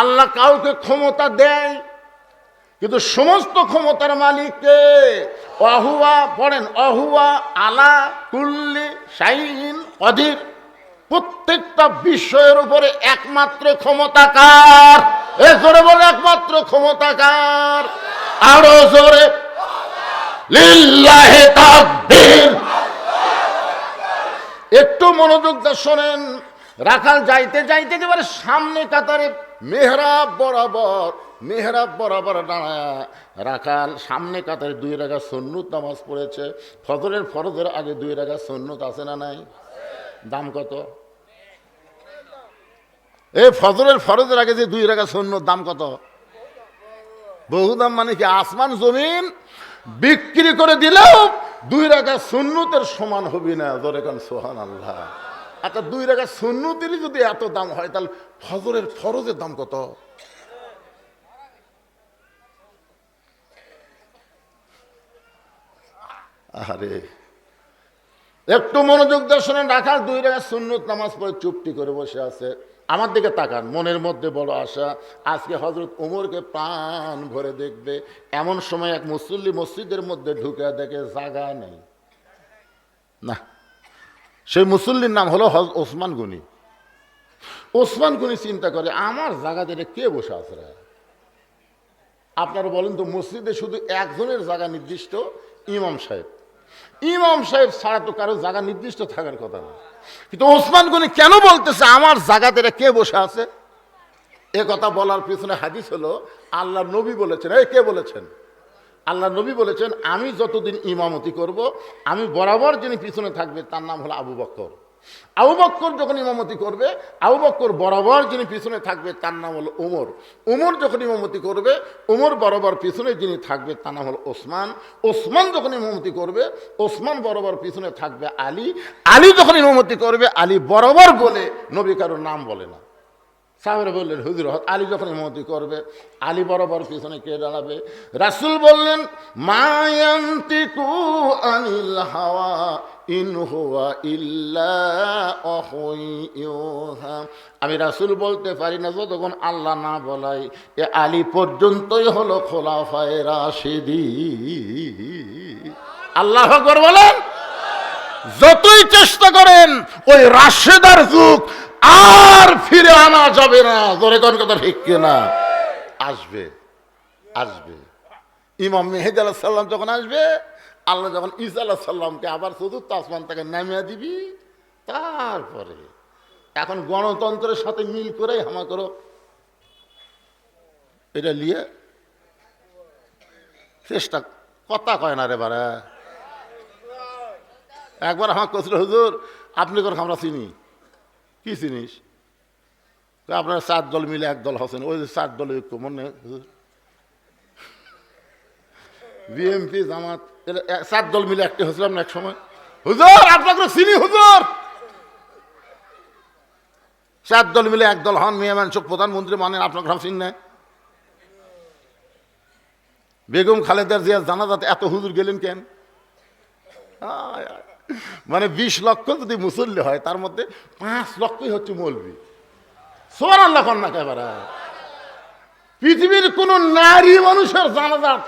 আল্লাহ কাউকে ক্ষমতা দেয়, কিন্তু সমস্ত ক্ষমতার মালিককে। অহুয়া পড়েন, অহুয়া আলা কুল্লি শাইইন কদির। প্রত্যেকটা বিষয়ের উপরে একমাত্র ক্ষমতা কার? এ জোরে বলে একমাত্র ক্ষমতা কার? আরো জোরে লিল্লাহি তাকবীর। একটু মনোযোগ দিয়ে শোনেন। রাখাল যাইতে যাইতে একেবারে সামনে কাতারে মেহরাব বরাবর দাঁড়ায় রাখাল সামনে কাতারে 2 রাকাত সুন্নত নামাজ পড়েছে। ফরজের আগে 2 রাকাত সুন্নত আছে না নাই? দাম কত? এই ফরজের আগে যে 2 রাকাত সুন্নত দাম কত? বহু দাম। মানে কি আসমান জমিন বিক্রি করে দিলেও 2 রাকাত সুন্নতের সমান হবে না। ধরে কান সুবহানাল্লাহ। আচ্ছা 2 রাকাত সুন্নতেরই যদি এত দাম হয় তাহলে ফরজের দাম কত? আরে একটু মনোযোগ দিয়ে শোনেন। রাখাল 2 রাকাত সুন্নত নামাজ পড়ে চুপটি করে বসে আছে। আমার দিকে তাকান, মনের মধ্যে বড় আশা আজকে হযরত ওমরকে প্রাণ ভরে দেখবে। এমন সময় এক মুসল্লি মসজিদের মধ্যে ঢুকে দেখে জায়গা নেই। না, সেই মুসল্লির নাম হলো ওসমান গনি। ওসমান গনি চিন্তা করে আমার জায়গা দিয়ে কে বসে আছে? আপনারা বলেন তো, মসজিদে শুধু একজনের জায়গা নির্দিষ্ট, ইমাম সাহেব। ইমাম সাহেব ছাড়া তো কারো জায়গা নির্দিষ্ট থাকার কথা না। কিন্তু ওসমান গনি কেন বলতেছে আমার জায়গাতে কে বসে আছে? এ কথা বলার পিছনে হাদিস হলো আল্লাহর নবী বলেছেন। এই কে বলেছেন? আল্লাহর নবী বলেছেন আমি যতদিন ইমামতি করব, আমি বরাবর যিনি পিছনে থাকবে তার নাম হলো আবু বকর। আবু বকর যখন ইমামতি করবে, আবু বকর বরাবর যিনি পিছনে থাকবে তার নাম হলো ওমর। ওমর যখন ইমামতি করবে, ওমর বরাবর পিছনে যিনি থাকবে তার নাম হলো ওসমান। ওসমান যখন ইমামতি করবে, ওসমান বরাবর পিছনে থাকবে আলী। আলী যখন ইমামতি করবে, আলী বরাবর বলে নবী কারোর নাম বলে না। সাহাবারা বললেন হুজুর আলী যখন ইমামতি করবে, আলী বরাবর পিছনে কে দাঁড়াবে? রাসূল বললেন মা ইয়ানতিকু আনিল হাওয়া ইন হুয়া ইল্লা ওয়াহয়ুহা। আমি রাসূল বলতে পারি না যতক্ষণ আল্লাহ না বলাই। এ আলী পর্যন্তই হলো খোলাফায়ে রাশিদিন। আল্লাহু আকবার বলেন। যতই চেষ্টা করেন ওই রাশেদার যুগ আর ফিরে আনা যাবে না। ধরে কোন কথা ঠিক কিনা? আসবে, আসবে। ইমাম মেহেদী আলাইহিস সালাম যখন আসবে, আল্লাহ যখন ঈসা আলাইহিস সালামকে আবার চতুর্থ আসমান থেকে নামিয়ে দিবি, তারপরে এখন গণতন্ত্রের সাথে মিল করে হামা করো এটা নিয়ে চেষ্টা। কথা কয় না রে বারা। একবার আমার কছিল হুজুর আপনি করে আমরা চিনি। কি চিনিস? আপনারা 4 দল মিলে এক দল হচ্ছেন। ওই যে 4 দলের ঐক্য মনে, বিএনপি জামাত 4 দল মিলে একটি হচ্ছিলাম না এক সময়। হুজুর আপনাকে চিনি হুজুর। 4 দল মিলে এক দল হন, মেয়ে মানুষ প্রধানমন্ত্রী মানেন, আপনার গ্রাম চিন না। বেগম খালেদা জিয়ার জানাজাতে এত হুজুর গেলেন কেন? মানে 20 লক্ষ যদি মুসল্লি হয় তার মধ্যে 5 লক্ষই হচ্ছে মৌলবি। সুবহানাল্লাহ না একেবারে। পৃথিবীর কোন নারী মানুষের জানাজাত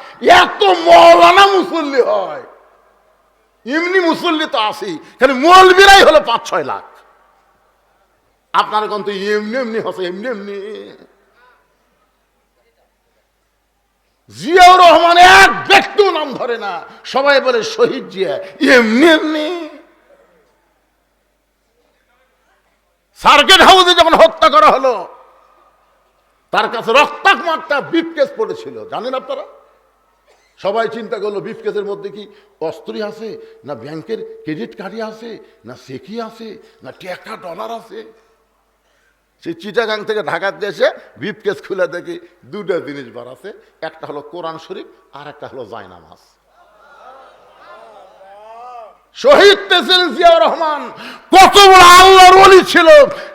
এত মৌলানা মুসল্লি হয়? এমনি মুসল্লি তো আসি, খালি মৌলবীরাই হলো 5-6 লাখ। আপনার কিন্তু এমনি এমনি হচ্ছে, এমনি এমনি। জিয়াউর রহমান এক ব্যক্তিও নাম ধরে না, সবাই বলে শহীদ জিয়া, এমনি এমনি। সার্কিট হাউসে যখন হত্যা করা হলো, তার কাছে রক্তাক্ত ব্রিফকেস পড়েছিল, জানেন আপনারা? সবাই চিন্তা করলো ব্রিফকেসের মধ্যে কি অস্ত্রই আছে, না ব্যাংকের ক্রেডিট কার্ডই আছে, না চেকি আছে, না টাকা ডলার আছে। সেই চিটাগাং থেকে ঢাকার দেশে ব্রিফকেস খুলে দেখি 2টা জিনিস বার আছে, একটা হলো কোরআন শরীফ আর একটা হলো জায়নামাজ। শহীদ প্রেসিডেন্ট জিয়াউর রহমান কত বড় আল্লাহর ওলি ছিল।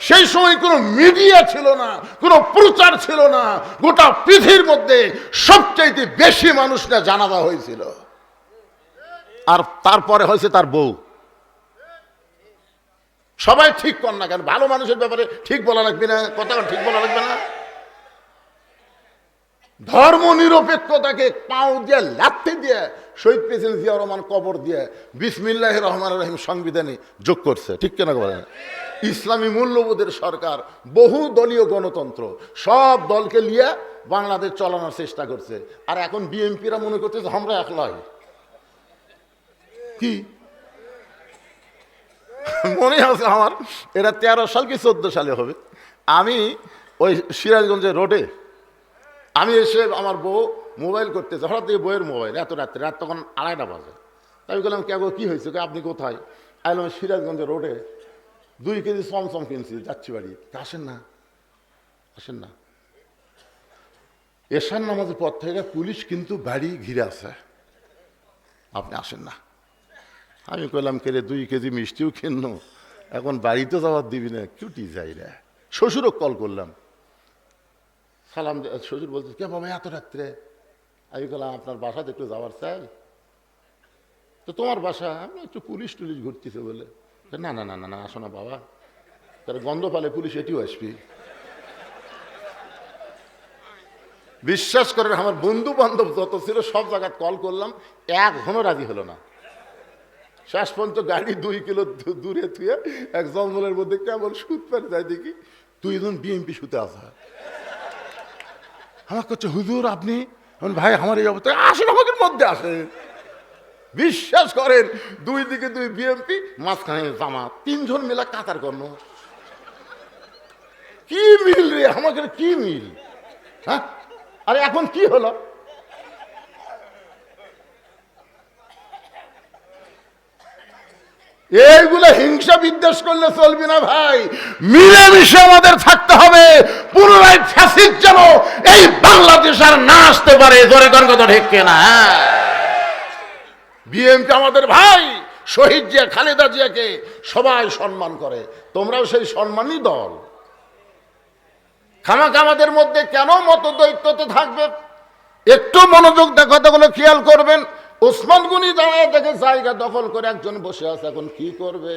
সেই সময় কোনো মিডিয়া ছিল না, কোনো প্রচার ছিল না, গোটা পৃথিবীর মধ্যে সবচাইতে বেশি মানুষ না জানাজা হয়েছিল। আর তারপরে হয়েছে তার বউ। সবাই ঠিক কর না কেন, ভালো মানুষের ব্যাপারে ঠিক বলা লাগবে না, কথা ঠিক বলা লাগবে না। ধর্ম নিরপেক্ষতাকে পাও দিয়ে লাথি দিয়ে শহীদ প্রেসিডেন্ট জিয়াউর রহমান কবর দিয়ে বিসমিল্লাহির রহমানির রহিম সংবিধানে যোগ করছে, ঠিক কেন বলেন? ইসলামী মূল্যবোধের সরকার, বহু দলীয় গণতন্ত্র, সব দলকে নিয়ে বাংলাদেশ চালানোর চেষ্টা করছে। আর এখন বিএনপিরা মনে করতেছে আমরা একলাই। কি মনে আছে আমার, এটা 13 সাল কি 14 সালে হবে, আমি ওই সিরাজগঞ্জের রোডে আমি এসে আমার বউ মোবাইল করতেছে, হঠাৎ থেকে বইয়ের মোবাইল, এত রাত্রে, রাত তখন 2:30 বাজে। আমি বললাম কে গো, কি হয়েছে? আপনি কোথায়? আইলাম সিরাজগঞ্জের রোডে, 2 কেজি চমচম কিনছি, যাচ্ছি বাড়ি। আসেন না, আসেন না। এশার নামাজের পর থেকে পুলিশ কিন্তু বাড়ি ঘিরে আছে, আপনি আসেন না। আমি কইলাম কে রে, 2 কেজি মিষ্টিও কিন্ন, এখন বাড়িতে যাওয়ার দিবি না, কিউটি যাই রে। শ্বশুরও কল করলাম, সালাম। শ্বশুর বলছে কে বাবা এত রাত্রে? আমি বললাম আপনার বাসাতে একটু যাওয়ার চাই। তো তোমার বাসা? আমি একটু পুলিশ টুলিশ ঘুরতেছে বলে। না না না না না, আসো না বাবা, তার গন্ধ পালে পুলিশ এটিও আসবি। বিশ্বাস করেন, আমার বন্ধু বান্ধব যত ছিল সব জায়গায় কল করলাম, এক ঘনও রাজি হলো না। শেষ পর্যন্ত গাড়ি 2 কিলো দূরে থুয়ে এক জঙ্গলের মধ্যে কেমন সুত পেরে যায় দেখি 2 জন বিএমপি শুতে আসা। আমার করছে হুজুর আপনি? ভাই আমার এই অবস্থা, আসেন আমাদের মধ্যে আসেন। বিশ্বাস করেন, 2 দিকে 2 বিএমপি, মাঝখানে জামাত, 3 জন মিলা কাতার কর্ণ। কি মিল রে আমাকে, কি মিল? হ্যাঁ, আরে এখন কি হলো? এইগুলো হিংসা বিদ্বেষ করলে চলবে না ভাই, মিলেমিশে আমাদের থাকতে হবে। পুনরায় ফ্যাসিস্ট যেন এই বাংলাদেশ আর না আসতে পারে, জোরে কোন কথা ঠিক কিনা? বিএনপি আমাদের ভাই, শহীদ জিয়া, খালেদা জিয়াকে সবাই সম্মান করে, তোমরাও সেই সম্মানী দল। খামাখা আমাদের মধ্যে কেন মতদ্বৈততা থাকবে? একটু মনোযোগ দিয়ে কথাগুলো খেয়াল করবেন। ওসমান গনি দাঁড়ায় দেখে জায়গা দখল করে একজন বসে আছে, এখন কি করবে?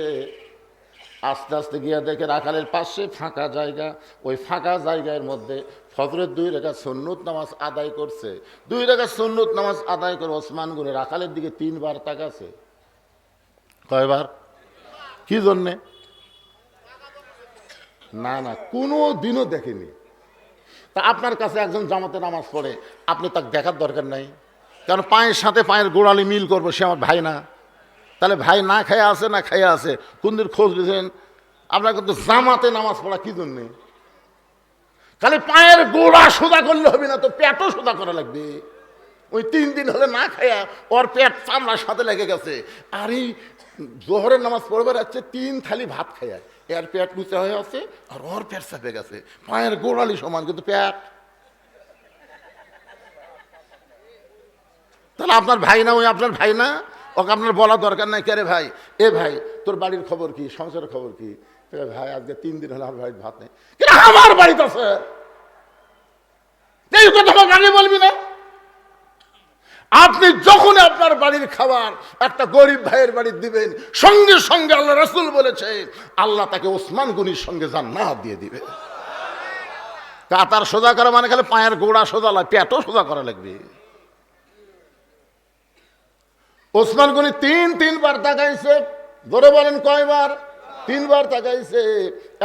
আস্তে আস্তে গিয়ে দেখে রাখালের পাশে ফাঁকা জায়গা, ওই ফাঁকা জায়গার মধ্যে ফজরের 2 রাকাত সুন্নত নামাজ আদায় করছে। 2 রাকাত সুন্নত নামাজ আদায় করে ওসমান গনি রাখালের দিকে 3 বার তাকাছে। কয়বার? কি জন্যে? না না, কোনো দিনও দেখেনি। তা আপনার কাছে একজন জামাতে নামাজ পড়ে, আপনি তাকে দেখার দরকার নাই, কারণ পায়ের সাথে পায়ের গোড়ালি মিল করবো, সে আমার ভাই না? তাহলে ভাই না খাইয়া আছে না খাইয়া আছে, কোন দিন খোঁজ দিয়েছেন? আপনার কিন্তু জামাতে নামাজ পড়া কি জন্যে? খালি পায়ের গোড়া সোজা করলে হবে না, তো পেটও সোজা করা লাগবে। ওই 3 দিন হলে না খাইয়া ওর পেট চামড়ার সাথে লেগে গেছে। আর এই জোহরের নামাজ পড়বে যাচ্ছে 3 থালি ভাত খাইয়া, এর পেট নিচে হয়ে আছে আর ওর পেট চাপে গেছে। পায়ের গোড়ালি সমান কিন্তু পেট। তাহলে আপনার ভাই না? ওই আপনার ভাই না? ওকে আপনার বলা দরকার নাই, কে রে ভাই, এ ভাই তোর বাড়ির খবর কি, সংসারের খবর কি? ভাই আজকে 3 দিন হলে আমার বাড়ির ভাত নেই। কিন্তু আমার বাড়িতে আছে, এই কথা আগে বলবি না? আপনি যখন আপনার বাড়ির খাবার একটা গরিব ভাইয়ের বাড়ি দিবেন, সঙ্গে সঙ্গে আল্লাহ রাসূল বলেছে আল্লাহ তাকে ওসমান গনির সঙ্গে জান্নাত দিয়ে দিবে। কাতার সোজা করা মানে খালি পায়ের গোড়া সোজা লাগবে, পেটও সোজা করা লাগবে। ওসমান গনি তিনবার তাকাইছে। ধরে বলেন কয়বার? 3বার তাকাইছে।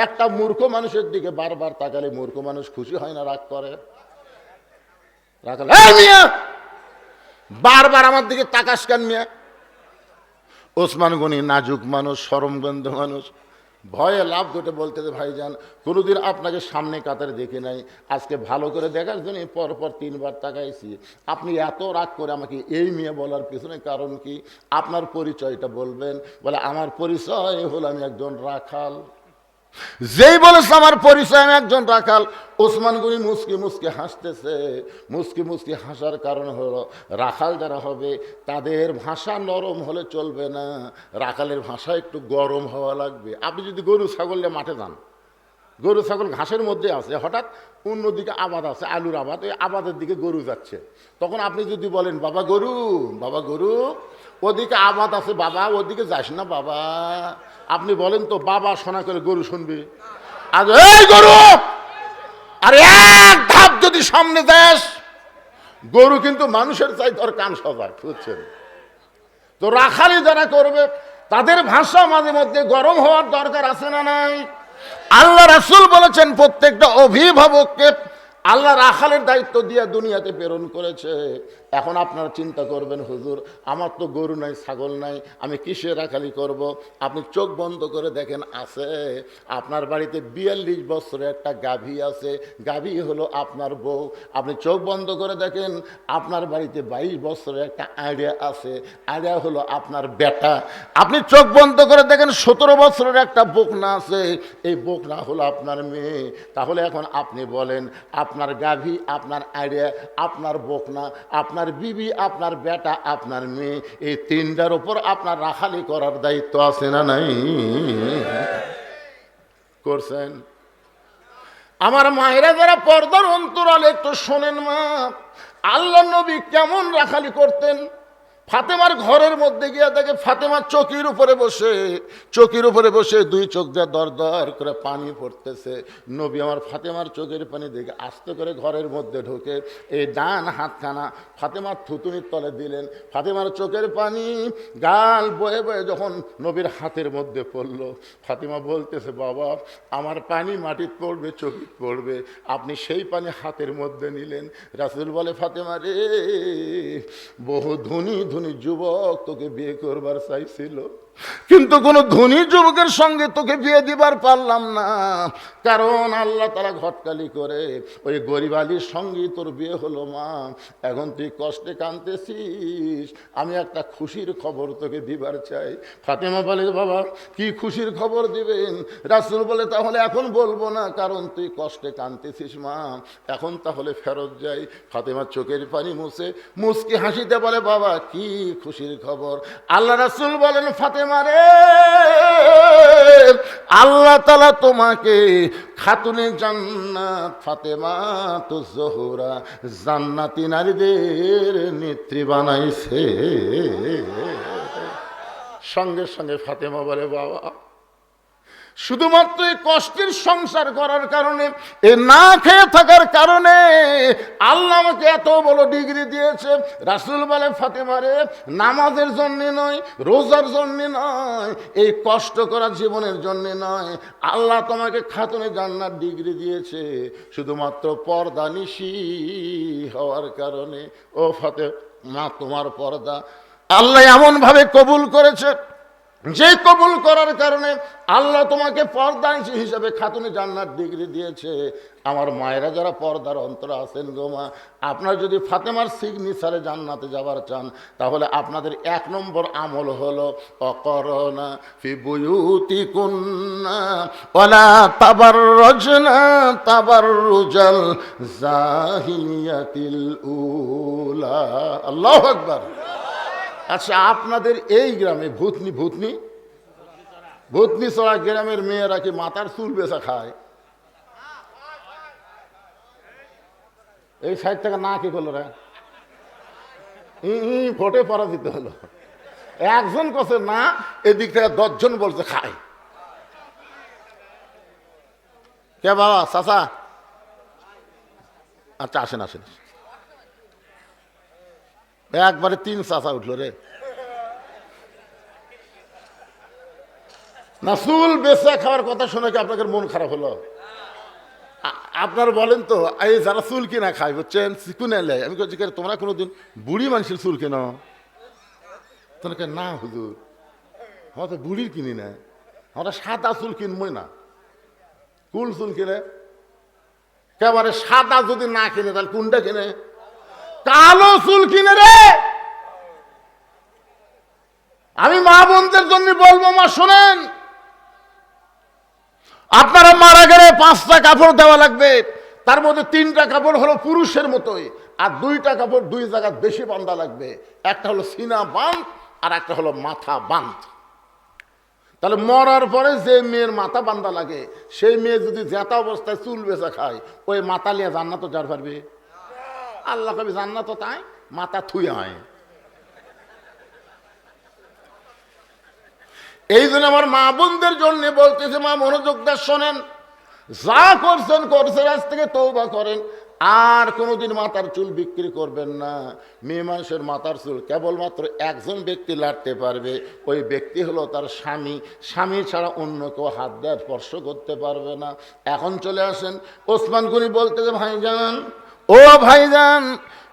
একটা মূর্খ মানুষের দিকে বারবার তাকালে মূর্খ মানুষ খুশি হয় না, রাগ করে? রাগ হলে, এই মিয়া বারবার আমার দিকে তাকাস কেন মিয়া? ওসমান গনি নাজুক মানুষ, শরমগন্ধ মানুষ, ভয়ে লাভ দুটো বলতেছে, ভাইজান কোনোদিন আপনাকে সামনে কাতারে দেখি নাই, আজকে ভালো করে দেখার জন্য পরপর 3বার তাকাইছি। আপনি এত রাগ করে আমাকে এই মেয়ে বলার পিছনে কারণ কি? আপনার পরিচয়টা বলবেন। বলে, আমার পরিচয় হলো আমি একজন রাখাল। যেই বলেছে আমার পরিচয় আমি একজন রাখাল, ওসমান গনি মুসকি মুসকি হাসতেছে। মুসকি মুসকি হাসার কারণ হলো, রাখাল যারা হবে তাদের ভাষা নরম হলে চলবে না, রাখালের ভাষা একটু গরম হওয়া লাগবে। আপনি যদি গরু ছাগল নিয়ে মাঠে যান, গরু ছাগল ঘাসের মধ্যে আছে, হঠাৎ অন্যদিকে আবাদ আছে, আলুর আবাদ, ওই আবাদের দিকে গরু যাচ্ছে, তখন আপনি যদি বলেন, বাবা গরু, বাবা গরু, ওদিকে আবাদ আছে বাবা, ওদিকে যাস না বাবা। আপনি বলেন তো, বাবা শোনা করে গরু শুনবে? আর এই গরু, আর এক ধাপ যদি সামনে যাস, গরু কিন্তু মানুষের চাই তোর কান সজাগ, বুঝছেন তো? রাখালি যারা করবে তাদের ভাষা মাঝে মধ্যে গরম হওয়ার দরকার আছে না নাই? আল্লাহ রাসূল বলেছেন, প্রত্যেকটা অভিভাবককে আল্লাহ রাখালের দায়িত্ব দিয়ে দুনিয়াতে প্রেরণ করেছে। এখন আপনারা চিন্তা করবেন, হুজুর আমার তো গরু নাই, ছাগল নাই, আমি কিসে রাখালি করব? আপনি চোখ বন্ধ করে দেখেন, আছে আপনার বাড়িতে 42 বছরের একটা গাভী আছে, গাভী হলো আপনার বউ। আপনি চোখ বন্ধ করে দেখেন, আপনার বাড়িতে 22 বছরের একটা আইডিয়া আছে, আইডিয়া হলো আপনার বেটা। আপনি চোখ বন্ধ করে দেখেন, 17 বছরের একটা বকনা আছে, এই বকনা হলো আপনার মেয়ে। তাহলে এখন আপনি বলেন, আপনার গাভী, আপনার আইডিয়া, আপনার বকনা, আপনার বিবি, আপনার বেটা, আপনার মেয়ে, এই 3টার উপর আপনার রাখালি করার দায়িত্ব আছে না নাই? করছেন? আমার মায়েরা যারা পর্দার অন্তরালে একটু শোনেন মা, আল্লাহ নবী কেমন রাখালি করতেন। ফাতেমার ঘরের মধ্যে গিয়ে দেখে ফাতেমা চকির উপরে বসে 2 চোখ দিয়ে দর দর করে পানি পড়তেছে। নবী আমার ফাতেমার চোখের পানি দেখে আস্তে করে ঘরের মধ্যে ঢোকে, এই ডান হাতখানা ফাতেমার থুতুনির তলে দিলেন। ফাতেমার চোখের পানি গাল বয়ে বয়ে যখন নবীর হাতের মধ্যে পড়লো, ফাতেমা বলতেছে, বাবা আমার পানি মাটিতে পড়বে, চোখে পড়বে, আপনি সেই পানি হাতের মধ্যে নিলেন। রাসূল বলে, ফাতেমা রে, বহু ধনী যুবক তোকে বিয়ে করবার চাইছিল, কিন্তু কোন ধনী যুবকের সঙ্গে তোকে বিয়ে দিবার পারলাম না, কারণ আল্লাহ তাআলা ঘটকালি করে ওই গরিব আলীর সঙ্গে তোর বিয়ে হলো মা। এখন তুই কষ্টে কাঁদতেছিস, আমি একটা খুশির খবর তোকে দিবার চাই। ফাতেমা বলে, বাবা কি খুশির খবর দিবেন? রাসূল বলে, তাহলে এখন বলবো না, কারণ তুই কষ্টে কাঁদতেছিস মা, এখন তাহলে ফেরত যাই। ফাতেমার চোখের পানি মুছে মুচকি হাসিতে বলে, বাবা কি খুশির খবর? আল্লাহ রাসূল বলেন, ফাতেমা রে, আল্লাহ তাআলা তোমাকে খাতুনে জান্নাত ফাতেমা তো জোহরা জান্নাতি নারীদের নেত্রী বানাইছে। সঙ্গে সঙ্গে ফাতেমা বলে, বাবা শুধুমাত্র এই কষ্টের সংসার করার কারণে, এ না খেয়ে থাকার কারণে আল্লাহ আমাকে এত বড় ডিগ্রি দিয়েছে। রাসূল বলে, ফাতেমা রে, নামাজের জন্য নয়, রোজার জন্য নয়, এই কষ্ট করা জীবনের জন্য নয়, আল্লাহ তোমাকে খাতুনে জান্নাত ডিগ্রি দিয়েছে শুধুমাত্র পর্দা নিশি হওয়ার কারণে। ও ফাতেমা, তোমার পর্দা আল্লাহ এমন ভাবে কবুল করেছে, যে কবুল করার কারণে আল্লাহ তোমাকে পর্দা হিসাবে খাতুনে জান্নাত ডিগ্রি দিয়েছে। আমার মায়েরা যারা পর্দার অন্তরে আছেন গো মা, আপনারা যদি ফাতেমার সিগনেচারে জান্নাতে যাবার চান, তাহলে আপনাদের 1 নম্বর আমল হলো, অকরনা ফি বুয়ুতিকুন্না ওয়ালা তাবাররুজনা তাবাররুজাল জাহিলিয়াতিল উলা। আল্লাহু আকবার। আচ্ছা, আপনাদের এই গ্রামে ভূতনি চড়া গ্রামের মেয়েরা কি মাথার চুল বেচা খায়? এই সাইড থেকে না কি করলো রে, ভোটে পরাজিত হলো। একজন কছে না, এদিক থেকে 10 জন বলছে খায়। কে বাবা, চাচা? আচ্ছা আসেন। একবারে 3 চাচা উঠলো রে। না চুল বেচা খাওয়ার কথা শুনে কি আপনাদের মন খারাপ হলো? আপনার বলেন তো, এই যারা চুল কিনা খায় বুঝছেন, চিকুন এলে, আমি বলছি তোমরা কোনোদিন বুড়ি মানুষের চুল কেন? তোকে না হুজুর, আমরা তো বুড়ির কিনি না, আমরা সাদা চুল কিনবই না। কুল চুল কিনে একেবারে সাদা যদি না কিনে তাহলে কোনটা কিনে? কালো চুল কিনে রে। আমি মা বোনদের জন্য বলবো, মা শোনেন, আপনারা মারা গেলে 5টা কাপড় দেওয়া লাগবে, তার মধ্যে 3টা কাপড় হলো পুরুষের মতোই, আর 2টা কাপড় 2 জায়গা বেশি বাঁধা লাগবে। একটা হলো সিনা বাঁধ আর একটা হলো মাথা বাঁধ। তাহলে মরার পরে যে মেয়ের মাথা বাঁধা লাগে, সেই মেয়ে যদি জেতা অবস্থায় চুল বেচা খায়, ওই মাথা নিয়ে জান্নাত যার পারবে? আল্লাহ কবি জান্নাত তাই মাথা থুয়ে হয়। এই জন্য আমার মা বোনদের জন্য বলতেছে, মা মনোযোগ দিয়ে শোনেন, যা করছেন করছেন, আজ থেকে তওবা করেন, আর কোনোদিন মাথার চুল বিক্রি করবেন না। মেয়ে মানুষের মাথার চুল কেবলমাত্র একজন ব্যক্তি লাড়তে পারবে, ওই ব্যক্তি হলো তার স্বামী। স্বামী ছাড়া অন্য কেউ হাত দেওয়ার স্পর্শ করতে পারবে না। এখন চলে আসেন, ওসমান গনি বলতেছে, ভাইজান, ও ভাইজান,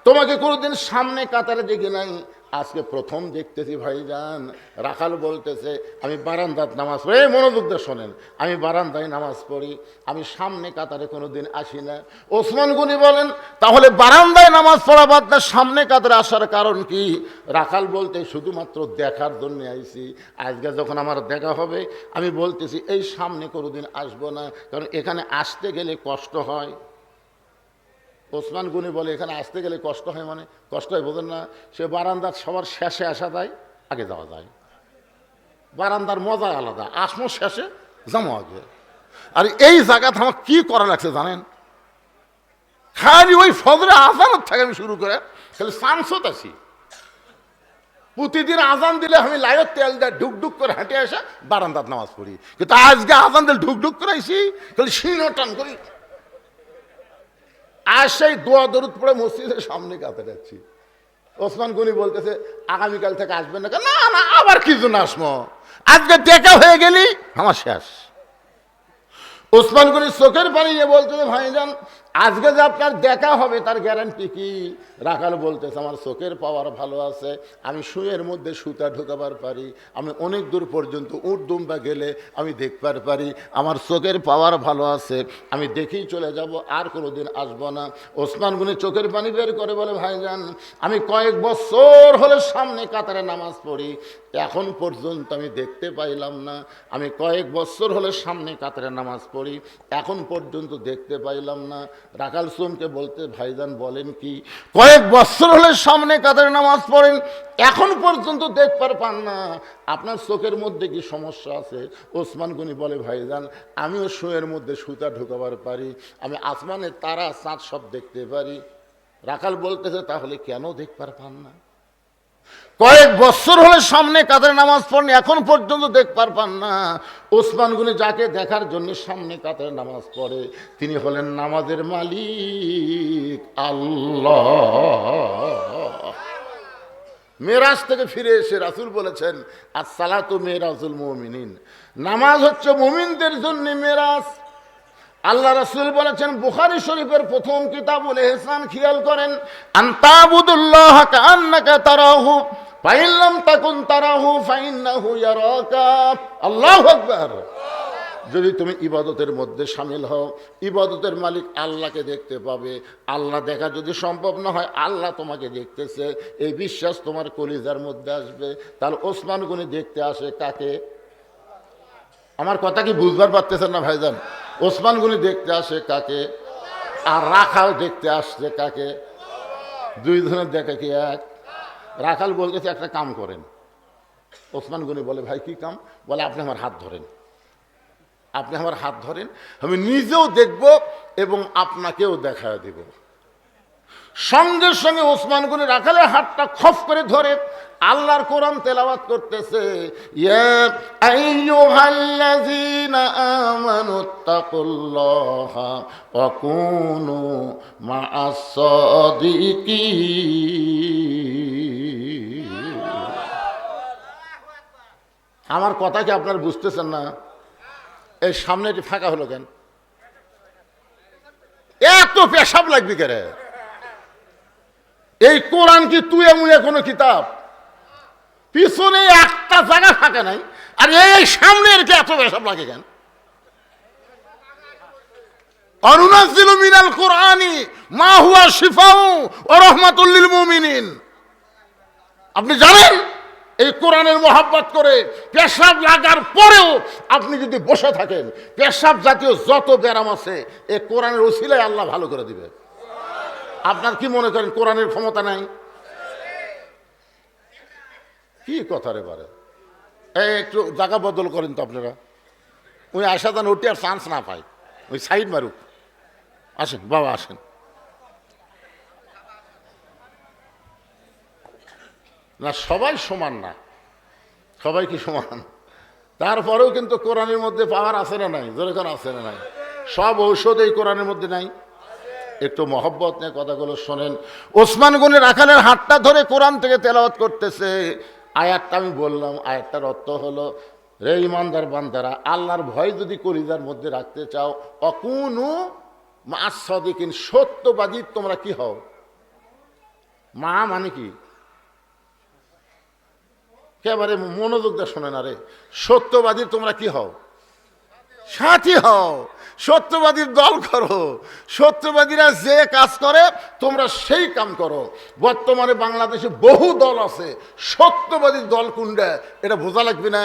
তোমাকে কোনোদিন সামনে কাতারে দেখি নাই, আজকে প্রথম দেখতেছি ভাইজান। রাখাল বলতেছে, আমি বারান্দাত নামাজ পড়ি। মনোযোগ দিয়ে শোনেন, আমি বারান্দায় নামাজ পড়ি, আমি সামনে কাতারে কোনোদিন আসি না। ওসমান গনি বলেন, তাহলে বারান্দায় নামাজ পড়া বাদ দিয়ে সামনে কাতারে আসার কারণ কি? রাখাল বলতে, শুধুমাত্র দেখার জন্য আইছি। আজকে যখন আমার দেখা হবে, আমি বলতেছি এই সামনে কোনোদিন আসবো না, কারণ এখানে আসতে গেলে কষ্ট হয়। ওসমান গনি বলে, এখানে আসতে গেলে কষ্ট হয়, মানে কষ্ট হয় বোঝেন না? সে বারান্দার সবার শেষে আসা যায়, আগে যাওয়া যায়। বারান্দার মজা আলাদা, আসমো শেষে, যাবো আগে। আর এই জায়গাতে আমার কি করা লাগছে জানেন? খালি ওই ফজরে আজানের থেকে আমি শুরু করে খালি সানসত আছি। প্রতিদিন আজান দিলে আমি লাইয়ের তেল দিয়ে ঢুকঢুক করে হেঁটে আসা বারান্দার নামাজ পড়ি, কিন্তু আজকে আজান দিলে ঢুকঢুক করে আইসি, খালি সিনো টান করি। আর সেই দোয়া দরুদ পড়ে মসজিদের সামনে কাতারে যাচ্ছি। ওসমান গনি বলতেছে, আগামীকাল থেকে আসবেন না? না না, আবার কি জন্য আসবো, আজকে দেখা হয়ে গেলি আমার শেষ। ওসমান গনি চোখের পানি নিয়ে বলতেছে, ভাইজান, আজকে যে আপনার দেখা হবে তার গ্যারান্টি কি? রাখাল বলতেছে, আমার চোখের পাওয়ার ভালো আছে, আমি শুয়ের মধ্যে সুতা ঢোকাবার পারি, আমি অনেক দূর পর্যন্ত উট দুম্বা গেলে আমি দেখবার পারি, আমার চোখের পাওয়ার ভালো আছে, আমি দেখেই চলে যাব, আর কোনোদিন আসবো না। ওসমান গনি চোখের পানি বের করে বলে, ভাইজান, আমি কয়েক বছর হলে সামনে কাতারে নামাজ পড়ি, এখন পর্যন্ত আমি দেখতে পাইলাম না। আমি কয়েক বছর হলে সামনে কাতারে নামাজ পড়ি, এখন পর্যন্ত দেখতে পাইলাম না। রাখাল সোমকে বলতে, ভাইজান বলেন কি, কয়েক বছর হলে সামনে কাতারে নামাজ পড়েন, এখন পর্যন্ত দেখবার পান না, আপনার চোখের মধ্যে কি সমস্যা আছে? ওসমান গনি বলে, ভাইজান, আমিও শুয়ের মধ্যে সুতা ঢোকাবার পারি, আমি আসমানের তারা চাঁদ সব দেখতে পারি। রাখাল বলতেছে, তাহলে কেন দেখবার পান না? কয়েক বছর হলে সামনে কাতারে নামাজ পড়েন, এখন পর্যন্ত দেখবার পান না। ওসমান গনি যাকে দেখার জন্য সামনে কাতারে নামাজ পড়ে, তিনি হলেন নামাজের মালিক আল্লাহ। মেরাজ থেকে ফিরে এসে রাসূল বলেছেন, আসসালাতু মেরাজুল মুমিনিন, নামাজ হচ্ছে মুমিনদের জন্য মেরাজ। আল্লাহ রাসূল বলেছেন, বুখারী শরীফের প্রথম কিতাবুল ইহসান, খেয়াল করেন, আনতাবুদুল্লাহ কাআন্নাকা তারাহু ফাইন লাম তাকুন তারাহু ফাইন্নাহু ইয়ারাকা। আল্লাহু আকবার। যদি তুমি ইবাদতের মধ্যে শামিল হও, ইবাদতের মালিক আল্লাহকে দেখতে পাবে। আল্লাহ দেখা যদি সম্ভব না হয়, আল্লাহ তোমাকে দেখতেছে, এই বিশ্বাস তোমার কলিজার মধ্যে আসবে। তাহলে ওসমান গনি দেখতে আসে কাকে? আমার কথা কি বুঝবার পারতেছেন না ভাইজান? ওসমান গনি দেখতে আসে কাকে? আর রাখাল দেখতে আসছে কাকে? দুই জনের দেখা কি এক? রাখাল বলতেছে, একটা কাম করেন। ওসমান গনি বলে, ভাই কি কাম? বলে, আপনি আমার হাত ধরেন, আপনি আমার হাত ধরেন, আমি নিজেও দেখব এবং আপনাকেও দেখা দেব। সঙ্গে সঙ্গে ওসমান গনি রাখালের হাতটা খপ করে ধরে আল্লাহর কোরআন তেলাওয়াত করতেছে, ইয়া আইয়ুহাল্লাযীনা আমানুত্তাকুল্লাহা ওয়া কুনু মা'আস সাদিকিন। আমার কথা কি আপনারা বুঝতেছেন না? এই সামনে এটি ফাঁকা হলো কেন? এত পেশাব লাগবে কেরে? এই কোরআন কি তুই মুয়ে কোনো কিতাব? পিছনে একটা জায়গা ফাঁকা নাই, আর এই সামনে এত পেশাব লাগে কেন? অনুনাজ্জিলু মিনাল কুরআনি মা হুয়া শিফাউ ওয়া রাহমাতুল লিল মুমিনিন। আপনি জানেন এই কোরআনের মোহাব্বত করে পেশাব লাগার পরেও আপনি যদি বসে থাকেন, পেশাব জাতীয় যত ব্যারাম আছে এই কোরআনের ওসিলায় আল্লাহ ভালো করে দিবে। আপনার কি মনে করেন কোরআনের ক্ষমতা নাই? কি কথা রে বারে, এই একটু জায়গা বদল করেন তো আপনারা। ওই আশাদান ওটি আর চান্স না পায়, ওই সাইড মারুক। আসেন বাবা আসেন। না সবাই সমান না, সবাই কি সমান? তারপরেও কিন্তু কোরআনের মধ্যে পাওয়ার আছে না নাই? যেরকম আছে না নাই? সব ঔষধ এই কোরআনের মধ্যে নাই? একটু মহব্বত নিয়ে কথাগুলো শোনেন। ওসমান গনি রাখালের হাতটা ধরে কোরআন থেকে তেলাওয়াত করতেছে। আয়াতটা আমি বললাম, আয়াতটার অর্থ হলো, রে ইমানদার বান্দারা, আল্লাহর ভয় যদি কলিজার মধ্যে রাখতে চাও, অকুনু মা'আস সাদিকিন, সত্যবাদী তোমরা কি হও? মা মানে কি? একেবারে মনোযোগ দিয়ে শোনে না রে। সত্যবাদী তোমরা কি হও? সাথী হও। সত্যবাদীর দল করো। সত্যবাদীরা যে কাজ করে তোমরা সেই কাম করো। বর্তমানে বাংলাদেশে বহু দল আছে, সত্যবাদীর দল কোনটা এটা বোঝা লাগবে না?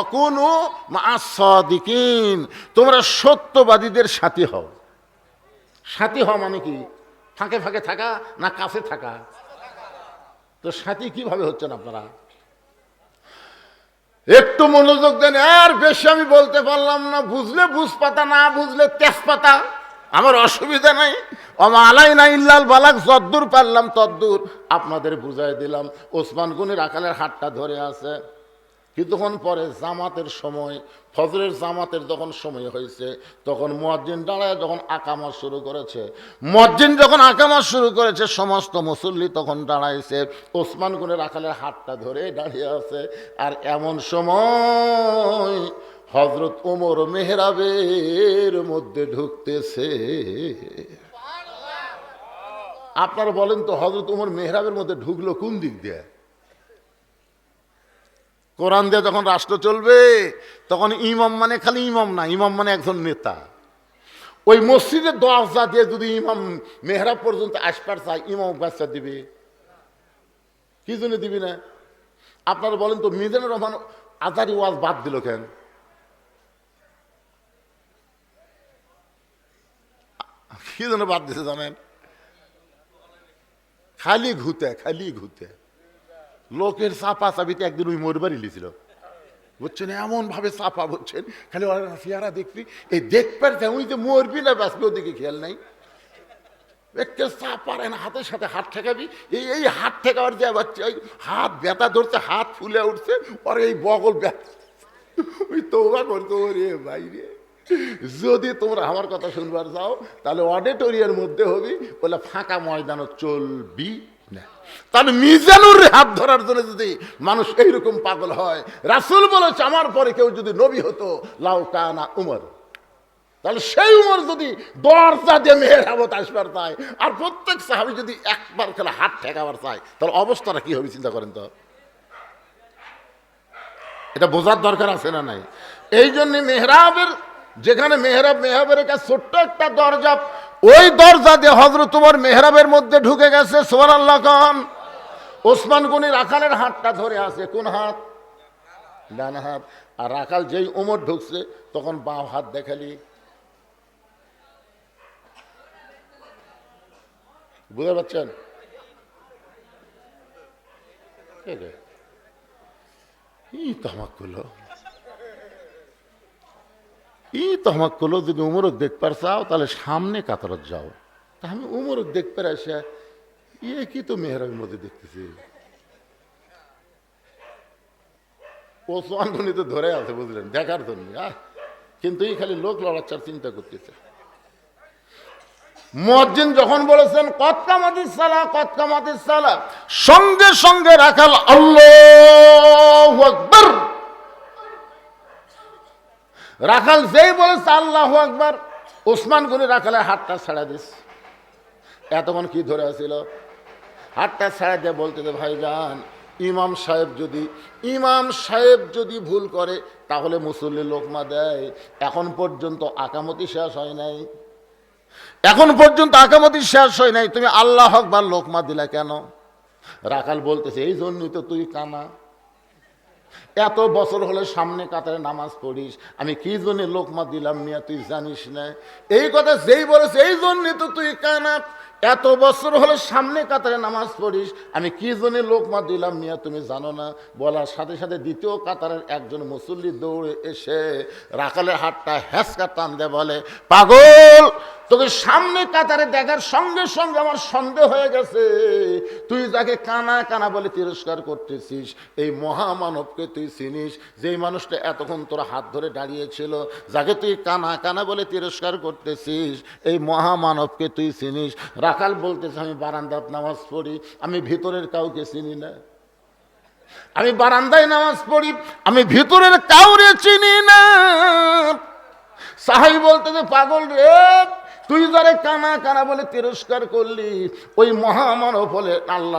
অকুনু মা'আস সাদিকিন, তোমরা সত্যবাদীদের সাথী হও। সাথী হওয়া মানে কি? ফাঁকে ফাঁকে থাকা না কাছে থাকা? তো সাথী কিভাবে হচ্ছেন আপনারা? একটু মনোযোগ দেন। আর বেশি আমি বলতে পারলাম না, বুঝলে বুঝ পাতা, না বুঝলে তেজপাতা, আমার অসুবিধা নাই। আলাইনা ইল্লাল বালাগ, যদ্দূর পারলাম তদ্দূর আপনাদের বুঝাই দিলাম। ওসমান গনি রাখালের হাতটা ধরে আছে। কিছুক্ষণ পরে জামাতের সময়, ফজরের জামাতের যখন সময় হয়েছে, তখন মুয়াজ্জিন দাঁড়ায় যখন আকামত শুরু করেছে, মুয়াজ্জিন যখন আকামত শুরু করেছে, সমস্ত মুসল্লি তখন দাঁড়াইছে। ওসমান গনি রাখালের হাতটা ধরে দাঁড়িয়ে আছে। আর এমন সময় হযরত ওমর মেহরাবের মধ্যে ঢুকতেছে। আপনারা বলেন তো, হযরত ওমর মেহরাবের মধ্যে ঢুকলো কোন দিক দিয়ে? কোরআন দিয়ে যখন রাষ্ট্র চলবে তখন ইমাম মানে খালি ইমাম না, ইমাম মানে একজন নেতা। ওই মসজিদের দরজা দিয়ে যদি ইমাম মেহরাব পর্যন্ত আসবার চায়, ইমাম বাচ্চা দিবে? কি জন্য দিবি না? আপনারা বলেন তো, মিজানুর রহমান আজারি ওয়াজ বাদ দিল কেন? কি জন্য বাদ দিছে জানেন? খালি ঘুতে, খালি ঘুতে। লোকের চাপা চাবিতে একদিন ওই মোরবারি লিছিল, বুঝছেন? এমন ভাবে চাপা, বুঝছেন? খালি চেহারা দেখবি, এই দেখবার তেমনই যে মরবি না বাঁচবি, ওদিকে খেয়াল নাই। একটা চাপা না, হাতের সাথে হাত ঠেকাবি, এই হাত ঠেকাবার যে বাচ্চা, ওই হাত ব্যথা ধরছে, হাত ফুলে উঠছে, ওর এই বগল ব্যথা। ওই তওবা করতো, ওরে বাইরে যদি তোমরা আমার কথা শুনবার যাও তাহলে অডিটোরিয়ার মধ্যে হবি, বলে ফাঁকা ময়দানও চলবি না। তাহলে মিজানুর হাত ধরার জন্য যদি মানুষ এইরকম পাগল হয়, রাসূল বলেছে আমার পরে কেউ যদি নবী হতো লাউ কানা উমর, তাহলে সেই উমর যদি দরজা দিয়ে মেহরাবত আসবার চায়, আর প্রত্যেক সাহাবী যদি একবার খেলে হাত ঠেকাবার চায়, তাহলে অবস্থাটা কি হবে চিন্তা করেন তো। এটা বোঝার দরকার আছে না নাই? এই জন্য মেহরাবের, যেখানে মেহরাবের কাছে ছোট্ট একটা দরজা, ওই দরজা দিয়ে হযরত ওমর মেহরাবের মধ্যে ঢুকে গেছে। সুবহানাল্লাহ কোন? ওসমান গনি রাখালের হাতটা ধরে আছে। কোন হাত? ডান হাত। আর রাখাল যেই ওমর ঢুকছে তখন বাম হাত দেখালি। বুঝতে পারছেন? তহমাক করলো যদি উমরক দেখবার চাও তাহলে সামনে কাতারত যাও। তা আমি উমরক দেখবার আসা কি তো মেহরাবের মধ্যে দেখতেছি। ওসমান গনি তো ধরে আছে, বুঝলেন, দেখার জন্য। কিন্তু এই খালি লোক লড়াচ্ছার চিন্তা করতেছে। মুয়াজ্জিন যখন বলেছেন কদ কামাতিস সালাহ, কদ কামাতিস সালাহ, সঙ্গে সঙ্গে রাখাল আল্লাহু আকবার রাখাল যেই বলেছে আল্লাহু আকবার, ওসমান গনি রাখালের হাতটা ছেড়ে দিস। এতক্ষণ কি ধরে ছিল? হাতটা ছেড়ে দিয়ে বলতে দে ভাইজান, ইমাম সাহেব যদি ভুল করে তাহলে মুসল্লি লোকমা দেয়। এখন পর্যন্ত আকামতি শেষ হয় নাই, তুমি আল্লাহু আকবার লোকমা দিলা কেন? রাখাল বলতেছে এই জন্যই তো তুই কানা, এত বছর হলে সামনে কাতারে নামাজ পড়িস, আমি কি জন্য লোকমা দিলাম মিয়া তুই জানিস না? এই কথা যেই বলেছে এই জন্যই তো তুই কানা, এত বছর হলে সামনে কাতারে নামাজ পড়িস, আমি কি জন্য লোকমা দিলাম মিয়া তুমি জানো না? বলার সাথে সাথে দ্বিতীয় কাতারের একজন মুসল্লি দৌড়ে এসে রাখালের হাতটা হ্যাঁচকা টান দেয়, বলে পাগল, তোকে সামনে কাতারে দেখার সঙ্গে সঙ্গে আমার সন্দেহ হয়ে গেছে, তুই যাকে কানা কানা বলে তিরস্কার করতেছিস এই মহামানবকে তুই চিনিস? যেই মানুষটা এতক্ষণ তোর হাত ধরে দাঁড়িয়েছিল, যাকে তুই কানা কানা বলে তিরস্কার করতেছিস এই মহামানবকে তুই চিনিস? রাখাল বলতেছে আমি বারান্দাত নামাজ পড়ি, আমি ভিতরের কাউকে চিনি না। আমি বারান্দায় নামাজ পড়ি, আমি ভিতরের কাউরে চিনি না। সাহাবী বলতেছে পাগল রে, তুই যারে কানা কানা বলে তিরস্কার করলি ওই মহামানব হলে আল্লাহ